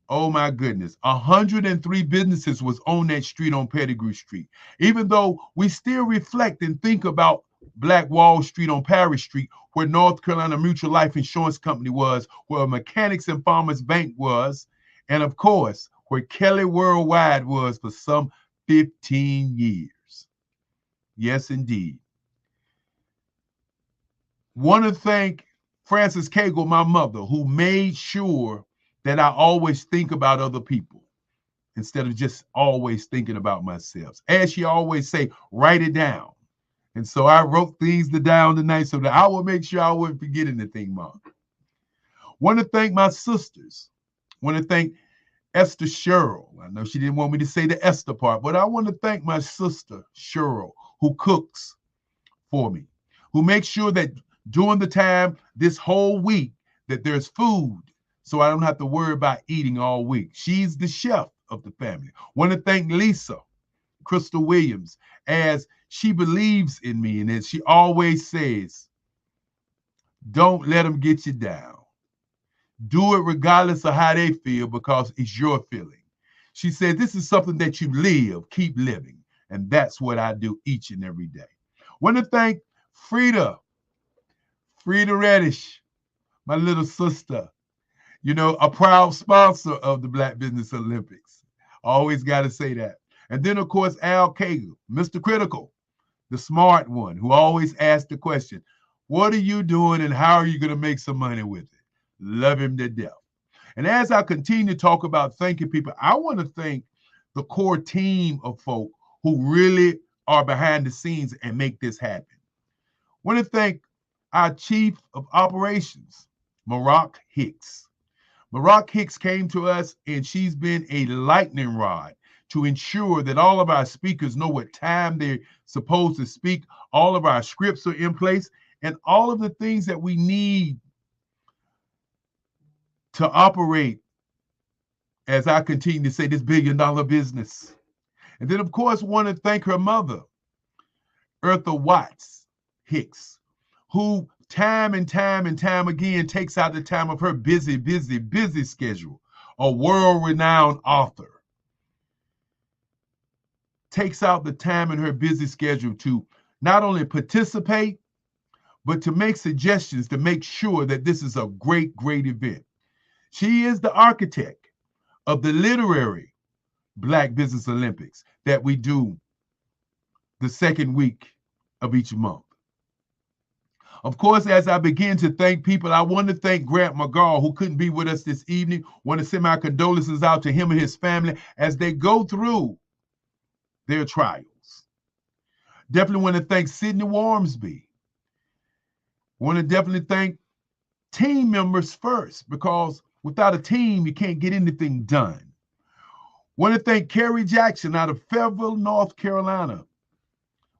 Oh my goodness, 103 businesses was on that street on Pettigrew Street. Even though we still reflect and think about Black Wall Street on Paris Street, where North Carolina Mutual Life Insurance Company was, where Mechanics and Farmers Bank was, and of course, where Kelly Worldwide was for some 15 years. Yes, indeed. Want to thank Frances Cagle, my mother, who made sure that I always think about other people instead of just always thinking about myself. As she always say, write it down. And so I wrote things down tonight so that I will make sure I wouldn't forget anything, Mom. Want to thank my sisters. Want to thank Esther Cheryl. I know she didn't want me to say the Esther part, but I want to thank my sister, Cheryl, who cooks for me, who makes sure that during the time this whole week that there's food so I don't have to worry about eating all week. She's the chef of the family. Want to thank Lisa, Crystal Williams, as she believes in me, and as she always says, don't let them get you down. Do it regardless of how they feel, because it's your feeling. She said, this is something that you live, keep living. And that's what I do each and every day. Want to thank Frida Reddish, my little sister, you know, a proud sponsor of the Black Business Olympics. Always got to say that. And then, of course, Al Cagle, Mr. Critical, the smart one, who always asks the question, what are you doing and how are you going to make some money with it? Love him to death. And as I continue to talk about thanking people, I want to thank the core team of folk who really are behind the scenes and make this happen. I want to thank our Chief of Operations, Maroc Hicks. Maroc Hicks came to us, and she's been a lightning rod to ensure that all of our speakers know what time they're supposed to speak, all of our scripts are in place, and all of the things that we need to operate, as I continue to say, this billion-dollar business. And then, of course, want to thank her mother, Eartha Watts Hicks, who time and time again takes out the time of her busy schedule. A world-renowned author takes out the time in her busy schedule to not only participate, but to make suggestions to make sure that this is a great event. She is the architect of the literary Black Business Olympics that we do the second week of each month. Of course, as I begin to thank people, I want to thank Grant McGaw, who couldn't be with us this evening. Want to send my condolences out to him and his family as they go through their trials. Definitely want to thank Sidney Wormsby. Want to definitely thank team members first, because without a team, you can't get anything done. Want to thank Carrie Jackson out of Fayetteville, North Carolina.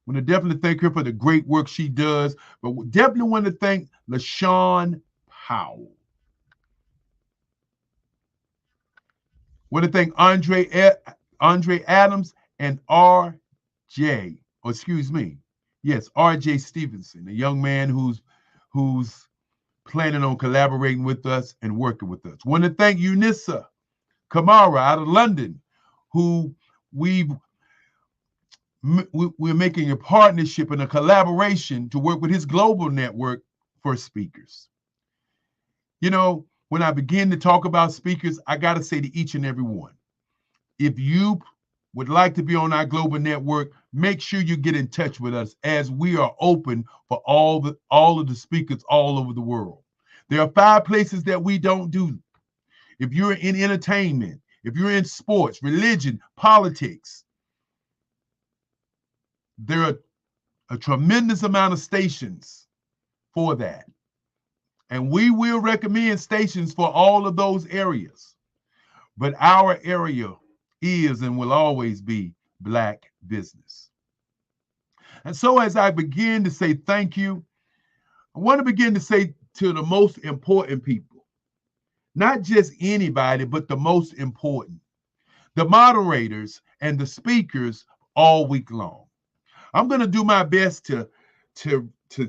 Want to definitely thank her for the great work she does, but we definitely want to thank LaShawn Powell. Want to thank Andre Adams and RJ Stevenson, a young man who's planning on collaborating with us and working with us. Want to thank Unissa Kamara out of London, who we're making a partnership and a collaboration to work with his global network for speakers. You know, when I begin to talk about speakers, I got to say to each and every one, if you would like to be on our global network, make sure you get in touch with us, as we are open for all of the speakers all over the world. There are 5 places that we don't do. If you're in entertainment, if you're in sports, religion, politics, there are a tremendous amount of stations for that. And we will recommend stations for all of those areas. But our area is and will always be Black business. And so as I begin to say thank you, I want to begin to say to the most important people, not just anybody, but the most important, the moderators and the speakers all week long. I'm going to do my best to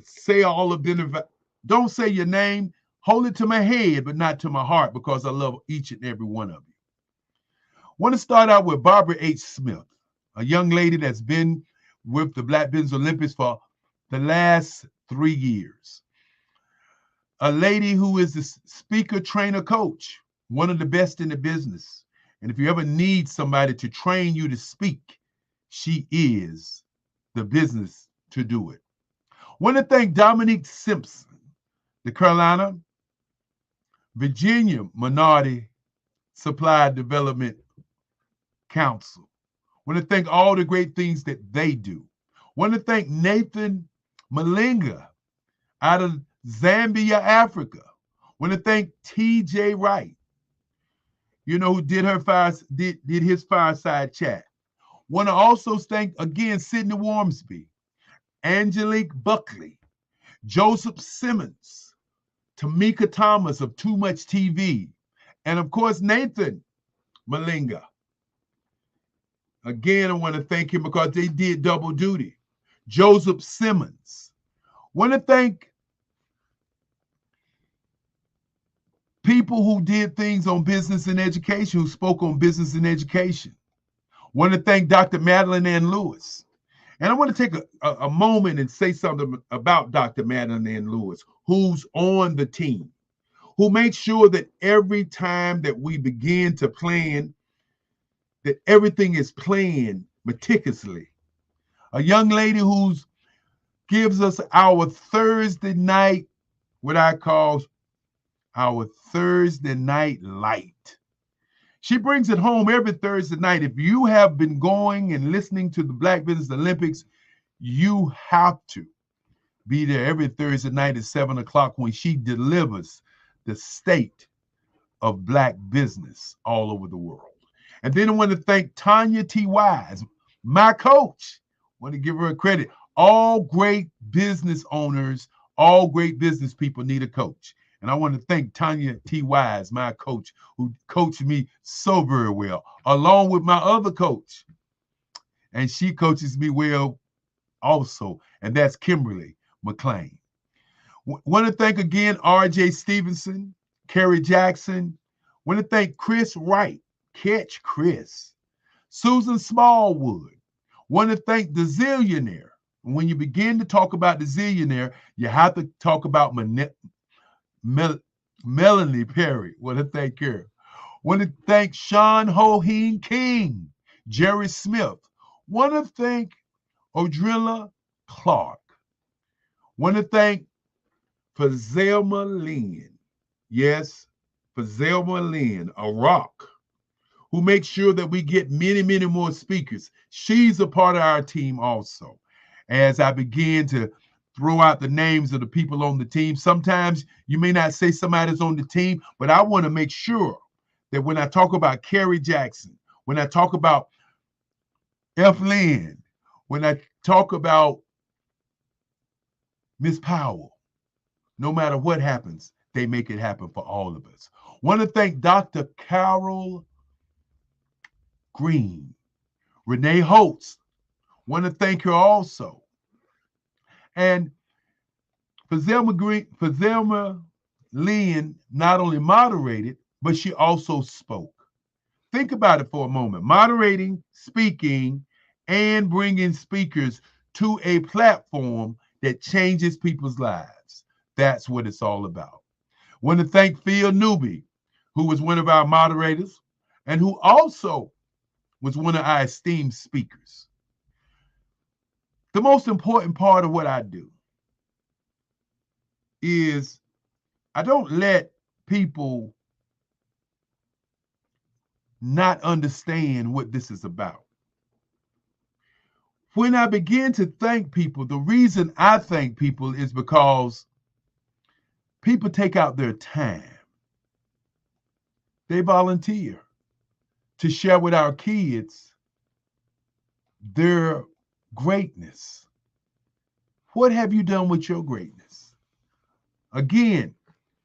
say all of them. Don't say your name, hold it to my head, but not to my heart, because I love each and every one of you. I want to start out with Barbara H. Smith, a young lady that's been with the Black Business Olympics for the last 3 years. A lady who is the speaker, trainer, coach, one of the best in the business. And if you ever need somebody to train you to speak, she is the business to do it. Want to thank Dominique Simpson, the Carolina, Virginia Minority Supply Development Council. Want to thank all the great things that they do. Want to thank Nathan Malinga out of Zambia, Africa. Want to thank TJ Wright, who did his fireside chat. Want to also thank again Sydney Wormsby, Angelique Buckley, Joseph Simmons, Tamika Thomas of Too Much TV, and of course Nathan Malinga. Again, I want to thank him because they did double duty. Joseph Simmons. Want to thank people who did things on business and education, who spoke on business and education. Want to thank Dr. Madeline Ann Lewis. And I want to take a moment and say something about Dr. Madeline Ann Lewis, who's on the team, who makes sure that every time that we begin to plan, that everything is planned meticulously. A young lady who gives us our Thursday night, what I call our Thursday night light. She brings it home every Thursday night. If you have been going and listening to the Black Business Olympics, you have to be there every Thursday night at 7 o'clock when she delivers the state of Black business all over the world. And then I want to thank Tanya T. Wise, my coach. I want to give her a credit. All great business owners, all great business people need a coach. And I want to thank Tanya T. Wise, my coach, who coached me so very well, along with my other coach. And she coaches me well also, and that's Kimberly McLean. Want to thank again R.J. Stevenson, Kerry Jackson. Want to thank Chris Wright, Catch Chris, Susan Smallwood. Want to thank the Zillionaire. When you begin to talk about the Zillionaire, you have to talk about Melanie Perry. Want to thank her. Want to thank Sean Ho-Heen King, Jerry Smith. Want to thank Odrilla Clark. Want to thank Fazelma Lynn. Yes, Fazelma Lynn, a rock, who makes sure that we get many, many more speakers. She's a part of our team also. As I begin to throw out the names of the people on the team, sometimes you may not say somebody's on the team, but I want to make sure that when I talk about Kerry Jackson, when I talk about F. Lynn, when I talk about Miss Powell, no matter what happens, they make it happen for all of us. Want to thank Dr. Carol Green, Renee Holtz. Want to thank her also. And Fazelma Lynn not only moderated, but she also spoke. Think about it for a moment. Moderating, speaking, and bringing speakers to a platform that changes people's lives. That's what it's all about. Want to thank Phil Newby, who was one of our moderators and who also was one of our esteemed speakers. The most important part of what I do is I don't let people not understand what this is about. When I begin to thank people, the reason I thank people is because people take out their time. They volunteer to share with our kids their greatness. What have you done with your greatness? Again,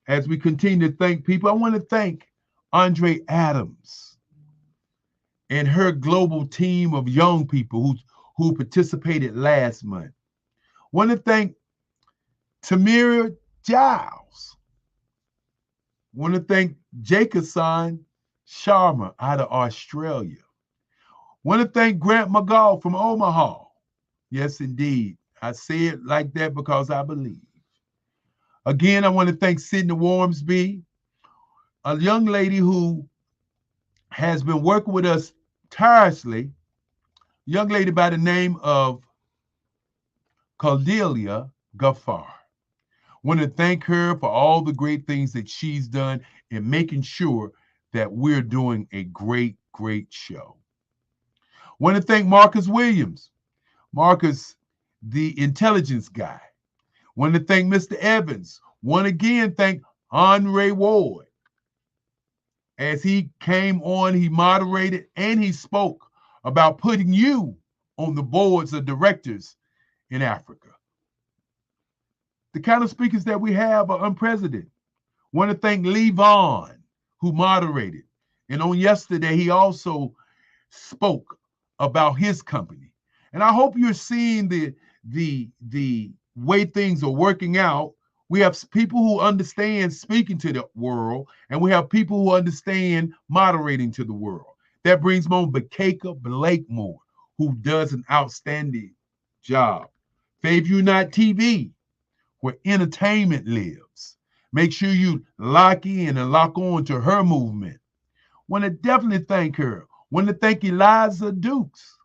as we continue to thank people, I want to thank Andre Adams and her global team of young people who participated last month. I want to thank Tamira Giles. I want to thank Jacobson Sharma out of Australia. I want to thank Grant McGall from Omaha. Yes, indeed. I say it like that because I believe. Again, I want to thank Sydney Wormsby, a young lady who has been working with us tirelessly, young lady by the name of Cordelia Gaffar. Want to thank her for all the great things that she's done in making sure that we're doing a great, great show. Want to thank Marcus Williams. Marcus, the intelligence guy. Want to thank Mr. Evans. Want to again thank Andre Ward. As he came on, he moderated and he spoke about putting you on the boards of directors in Africa. The kind of speakers that we have are unprecedented. Want to thank Lee Vaughn, who moderated. And on yesterday, he also spoke about his company. And I hope you're seeing the way things are working out. We have people who understand speaking to the world, and we have people who understand moderating to the world. That brings me on Bakeka Blakemore, who does an outstanding job. Favorite Not TV, where entertainment lives. Make sure you lock in and lock on to her movement. Want to definitely thank her. Want to thank Eliza Dukes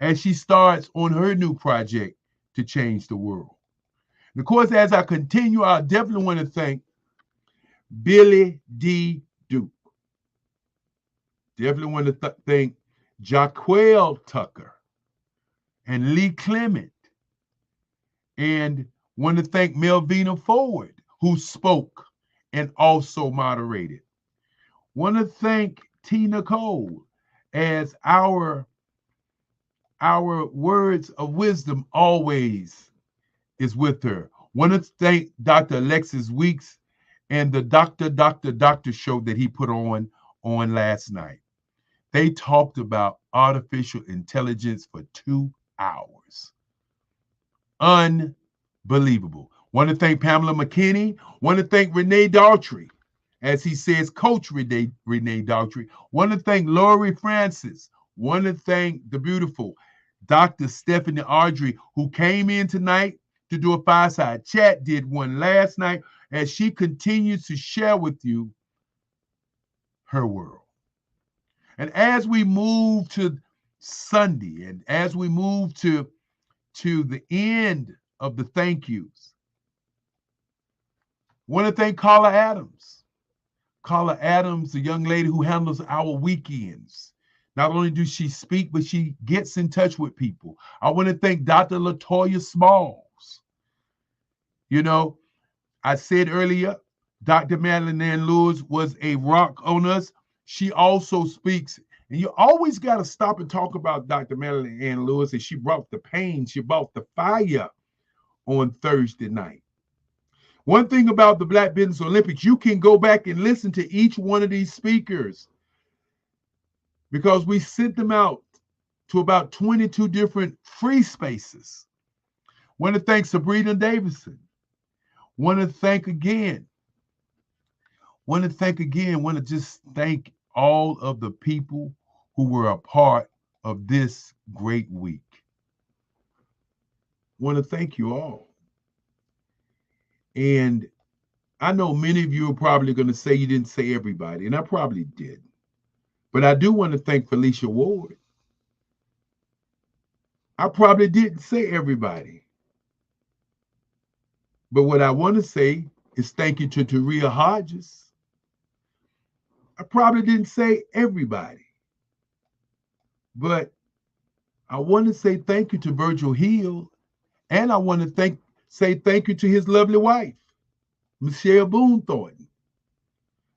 as she starts on her new project to change the world. And of course, as I continue, I definitely want to thank Billy D. Duke. Definitely want to thank Jaquel Tucker and Lee Clement. And want to thank Melvina Ford, who spoke and also moderated. Want to thank T. Nicole as our words of wisdom always is with her. Want to thank Dr. Alexis Weeks and the Doctor show that he put on last night. They talked about artificial intelligence for 2 hours. Unbelievable. Want to thank Pamela McKinney. Want to thank Renee Daughtry, as he says, Coach Renee Daughtry. Want to thank Lori Francis. Want to thank the beautiful Dr. Stephanie Audrey, who came in tonight to do a fireside chat, did one last night, as she continues to share with you her world. And as we move to Sunday, and as we move to the end of the thank yous, want to thank Carla Adams. Carla Adams, the young lady who handles our weekends. Not only does she speak, but she gets in touch with people. I want to thank Dr. LaToya Smalls. You know, I said earlier, Dr. Madeline Ann Lewis was a rock on us. She also speaks, and you always got to stop and talk about Dr. Madeline Ann Lewis, and she brought the pain, she brought the fire on Thursday night. One thing about the Black Business Olympics, you can go back and listen to each one of these speakers because we sent them out to about 22 different free spaces. Want to thank Sabrina Davison. Want to just thank all of the people who were a part of this great week. Want to thank you all. And I know many of you are probably going to say you didn't say everybody, and I probably did. But I do want to thank Felicia Ward. I probably didn't say everybody. But what I want to say is thank you to Taria Hodges. I probably didn't say everybody. But I want to say thank you to Virgil Hill. And I want to say thank you to his lovely wife, Michelle Boone Thornton.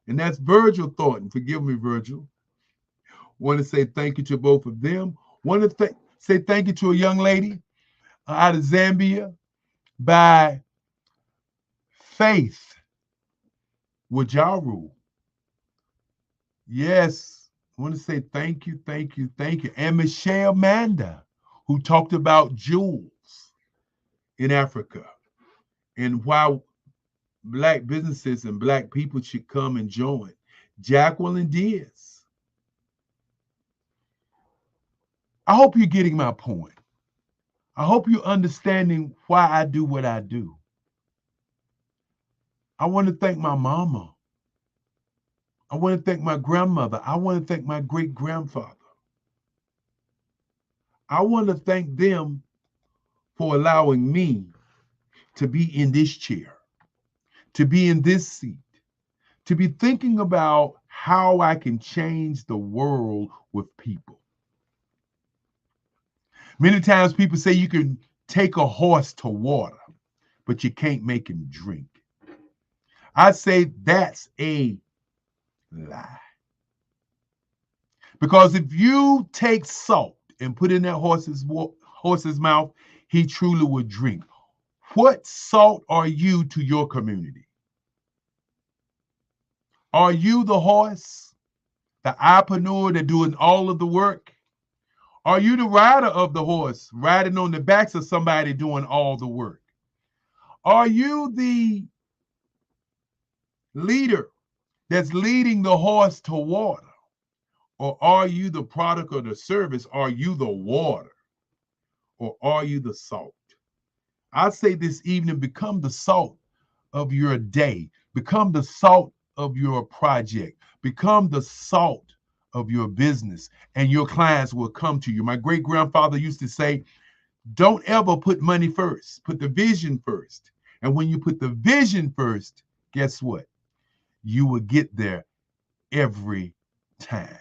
And that's Virgil Thornton. Forgive me, Virgil. Want to say thank you to both of them. Want to say thank you to a young lady out of Zambia by Faith Wajaru. Yes, I want to say thank you. And Michelle Manda, who talked about jewels in Africa and why Black businesses and Black people should come and join. Jacqueline Diaz. I hope you're getting my point. I hope you're understanding why I do what I do. I want to thank my mama. I want to thank my grandmother. I want to thank my great-grandfather. I want to thank them for allowing me to be in this chair, to be in this seat, to be thinking about how I can change the world with people. Many times people say you can take a horse to water, but you can't make him drink. I say that's a lie. Because if you take salt and put in that horse's mouth, he truly will drink. What salt are you to your community? Are you the horse, the entrepreneur that doing all of the work? Are you the rider of the horse, riding on the backs of somebody doing all the work? Are you the leader that's leading the horse to water? Or are you the product of the service? Are you the water? Or are you the salt? I say this evening, become the salt of your day. Become the salt of your project. Become the salt of your business, and your clients will come to you. My great-grandfather used to say, don't ever put money first. Put the vision first. And when you put the vision first, guess what? You will get there every time.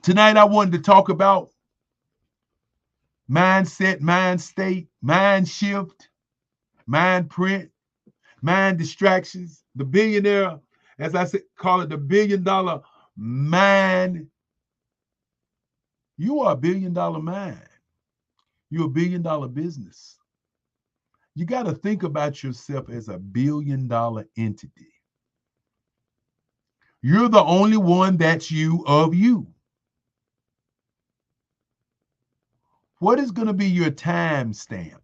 Tonight, I wanted to talk about mindset, mind state, mind shift, mind print, mind distractions, the billionaire, as I said, call it the $1 billion mind. You are a $1 billion mind. You're a $1 billion business. You got to think about yourself as a $1 billion entity. You're the only one that's you of you. What is going to be your time stamp?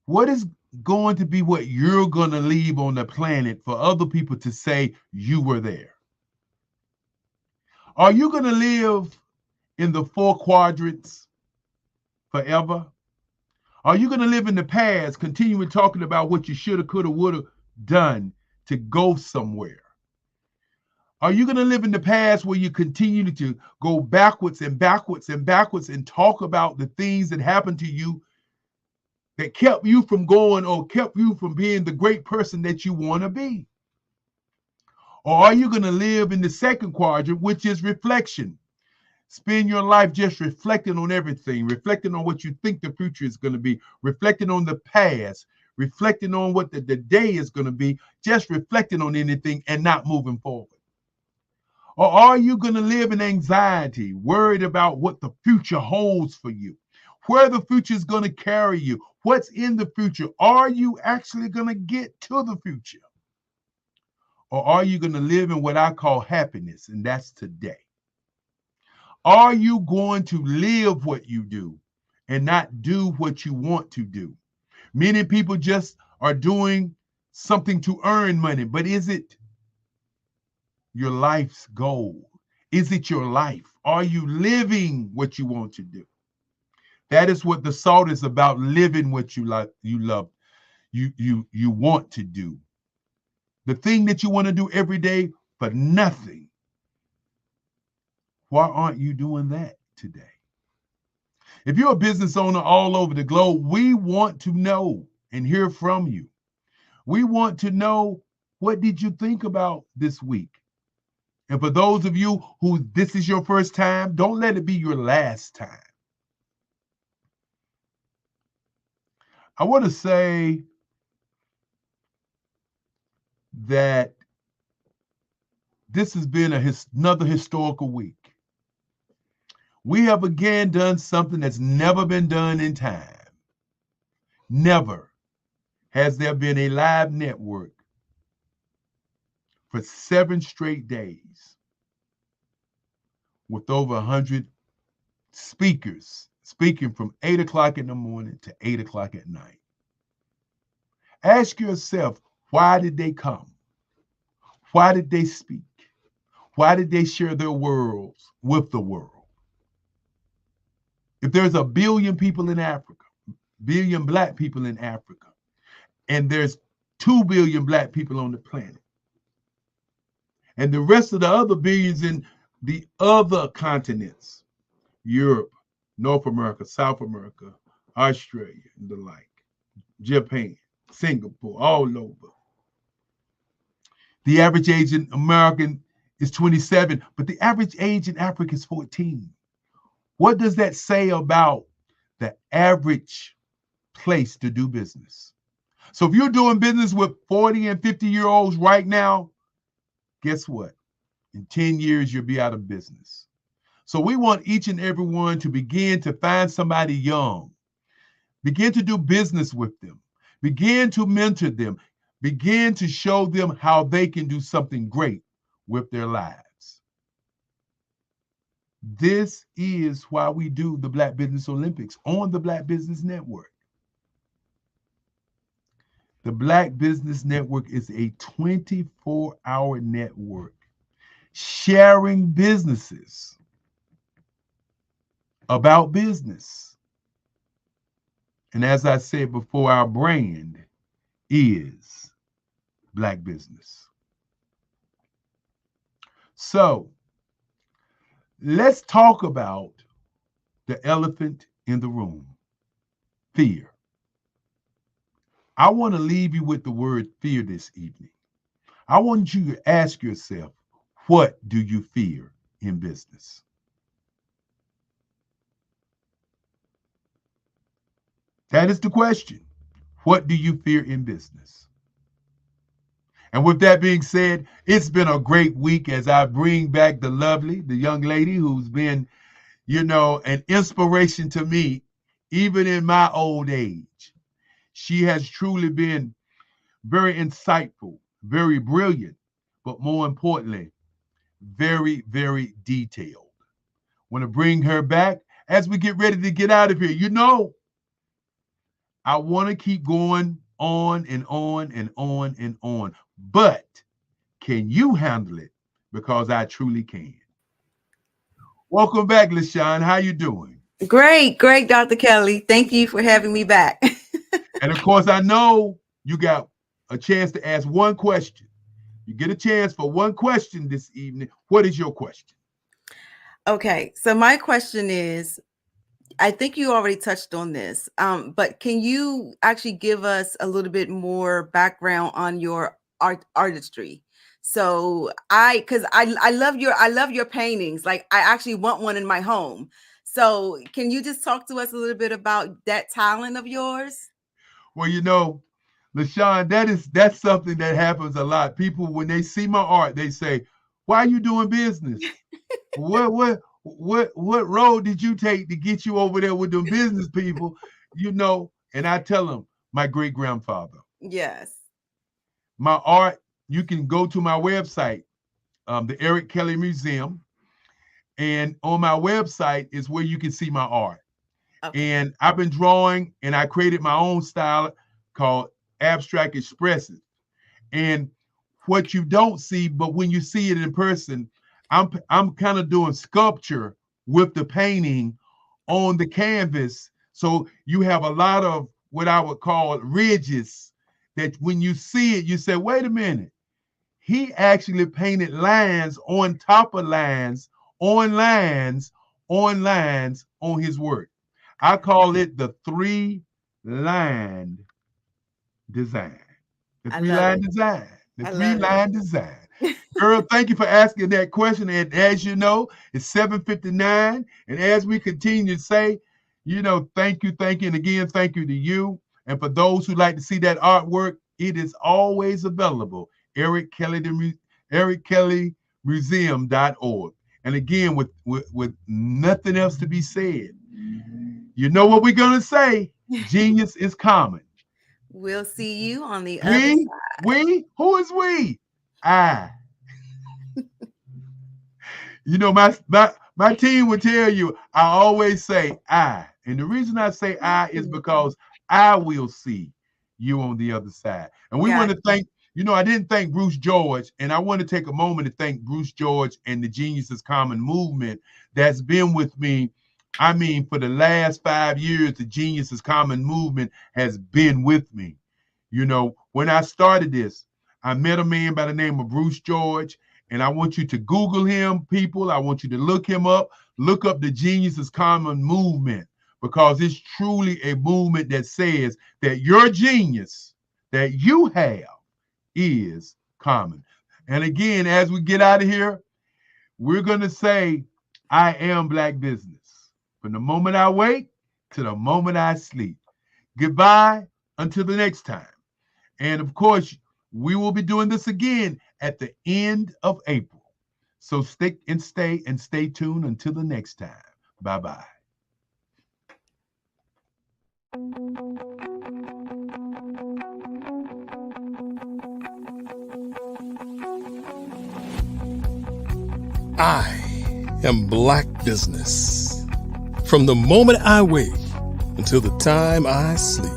What is going to be what you're going to leave on the planet for other people to say you were there? Are you going to live in the 4 quadrants forever? Are you going to live in the past, continuing talking about what you should have, could have, would have done to go somewhere? Are you going to live in the past where you continue to go backwards and backwards and backwards and talk about the things that happened to you that kept you from going or kept you from being the great person that you want to be? Or are you going to live in the 2nd quadrant, which is reflection? Spend your life just reflecting on everything, reflecting on what you think the future is going to be, reflecting on the past, reflecting on what the day is going to be, just reflecting on anything and not moving forward? Or are you going to live in anxiety, worried about what the future holds for you, where the future is going to carry you, what's in the future? Are you actually going to get to the future? Or are you going to live in what I call happiness, and that's today? Are you going to live what you do and not do what you want to do? Many people just are doing something to earn money, but is it your life's goal? Is it your life? Are you living what you want to do? That is what the salt is about, living what you like, you love, you want to do. The thing that you want to do every day for nothing. Why aren't you doing that today? If you're a business owner all over the globe, we want to know and hear from you. We want to know, what did you think about this week? And for those of you who this is your first time, don't let it be your last time. I want to say that this has been another historical week. We have again done something that's never been done in time. Never has there been a live network for 7 straight days with over 100 speakers speaking from 8 o'clock in the morning to 8 o'clock at night. Ask yourself, why did they come? Why did they speak? Why did they share their worlds with the world? If there's a billion people in Africa, billion black people in Africa, and there's 2 billion black people on the planet, and the rest of the other billions in the other continents, Europe, North America, South America, Australia, and the like, Japan, Singapore, all over. The average age in American is 27, but the average age in Africa is 14. What does that say about the average place to do business? So if you're doing business with 40 and 50-year-olds right now, guess what? In 10 years, you'll be out of business. So we want each and every one to begin to find somebody young, begin to do business with them, begin to mentor them, begin to show them how they can do something great with their lives. This is why we do the Black Business Olympics on the Black Business Network. The Black Business Network is a 24-hour network sharing businesses about business. And as I said before, our brand is Black Business. So let's talk about the elephant in the room, fear. I want to leave you with the word fear this evening. I want you to ask yourself, what do you fear in business? That is the question. What do you fear in business? And with that being said, it's been a great week as I bring back the young lady who's been, an inspiration to me, even in my old age. She has truly been very insightful, very brilliant, but more importantly, very, very detailed. Want to bring her back as we get ready to get out of here. I want to keep going on and on and on and on, but can you handle it? Because I truly can. Welcome back, LaShawn. How you doing? Great, Dr. Kelly. Thank you for having me back. And of course, I know you got a chance to ask one question. You get a chance for one question this evening. What is your question? Okay, so my question is, I think you already touched on this, but can you actually give us a little bit more background on your artistry? So I love your paintings. Like, I actually want one in my home. So can you just talk to us a little bit about that talent of yours? Well, LaShawn, that's something that happens a lot. People, when they see my art, they say, "Why are you doing business? What road did you take to get you over there with them business people?" And I tell them, my great grandfather. Yes. My art, you can go to my website, the Eric Kelly Museum, and on my website is where you can see my art. Okay. And I've been drawing, and I created my own style called Abstract Expressive. And what you don't see, but when you see it in person, I'm kind of doing sculpture with the painting on the canvas. So you have a lot of what I would call ridges that when you see it, you say, wait a minute. He actually painted lines on top of lines, on lines, on lines on his work. I call it the 3-line design. The 3-line design. The 3-line design. Girl, thank you for asking that question. And as you know, it's 7:59. And as we continue to say, thank you. And again, thank you to you. And for those who like to see that artwork, it is always available. EricKellyMuseum.org. And again, with nothing else to be said, you know what we're going to say? Genius is common. We'll see you on the other side. We? Who is we? I. My team would tell you, I always say I. And the reason I say I is because I will see you on the other side. And we want to thank, I didn't thank Bruce George, and I want to take a moment to thank Bruce George and the Genius is Common movement that's been with me I mean, for the last 5 years, the Genius is Common movement has been with me. You know, when I started this, I met a man by the name of Bruce George, and I want you to Google him, people. I want you to look him up. Look up the Genius is Common movement, because it's truly a movement that says that your genius that you have is common. And again, as we get out of here, we're going to say, I am Black business. From the moment I wake to the moment I sleep. Goodbye until the next time. And of course, we will be doing this again at the end of April. So stick and stay tuned until the next time. Bye-bye. I am Black business. From the moment I wake until the time I sleep.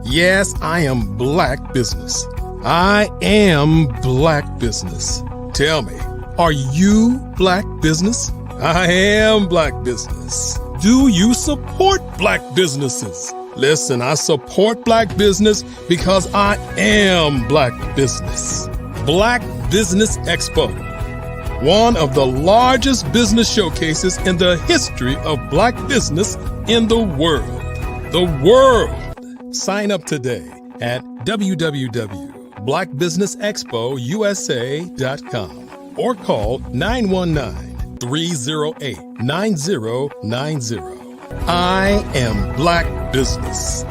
Yes, I am Black business. I am Black business. Tell me, are you Black business? I am Black business. Do you support Black businesses? Listen, I support Black business because I am Black business. Black Business Expo, one of the largest business showcases in the history of Black business in the world. The world. Sign up today at www.blackbusinessexpousa.com or call 919-308-9090. I am Black business.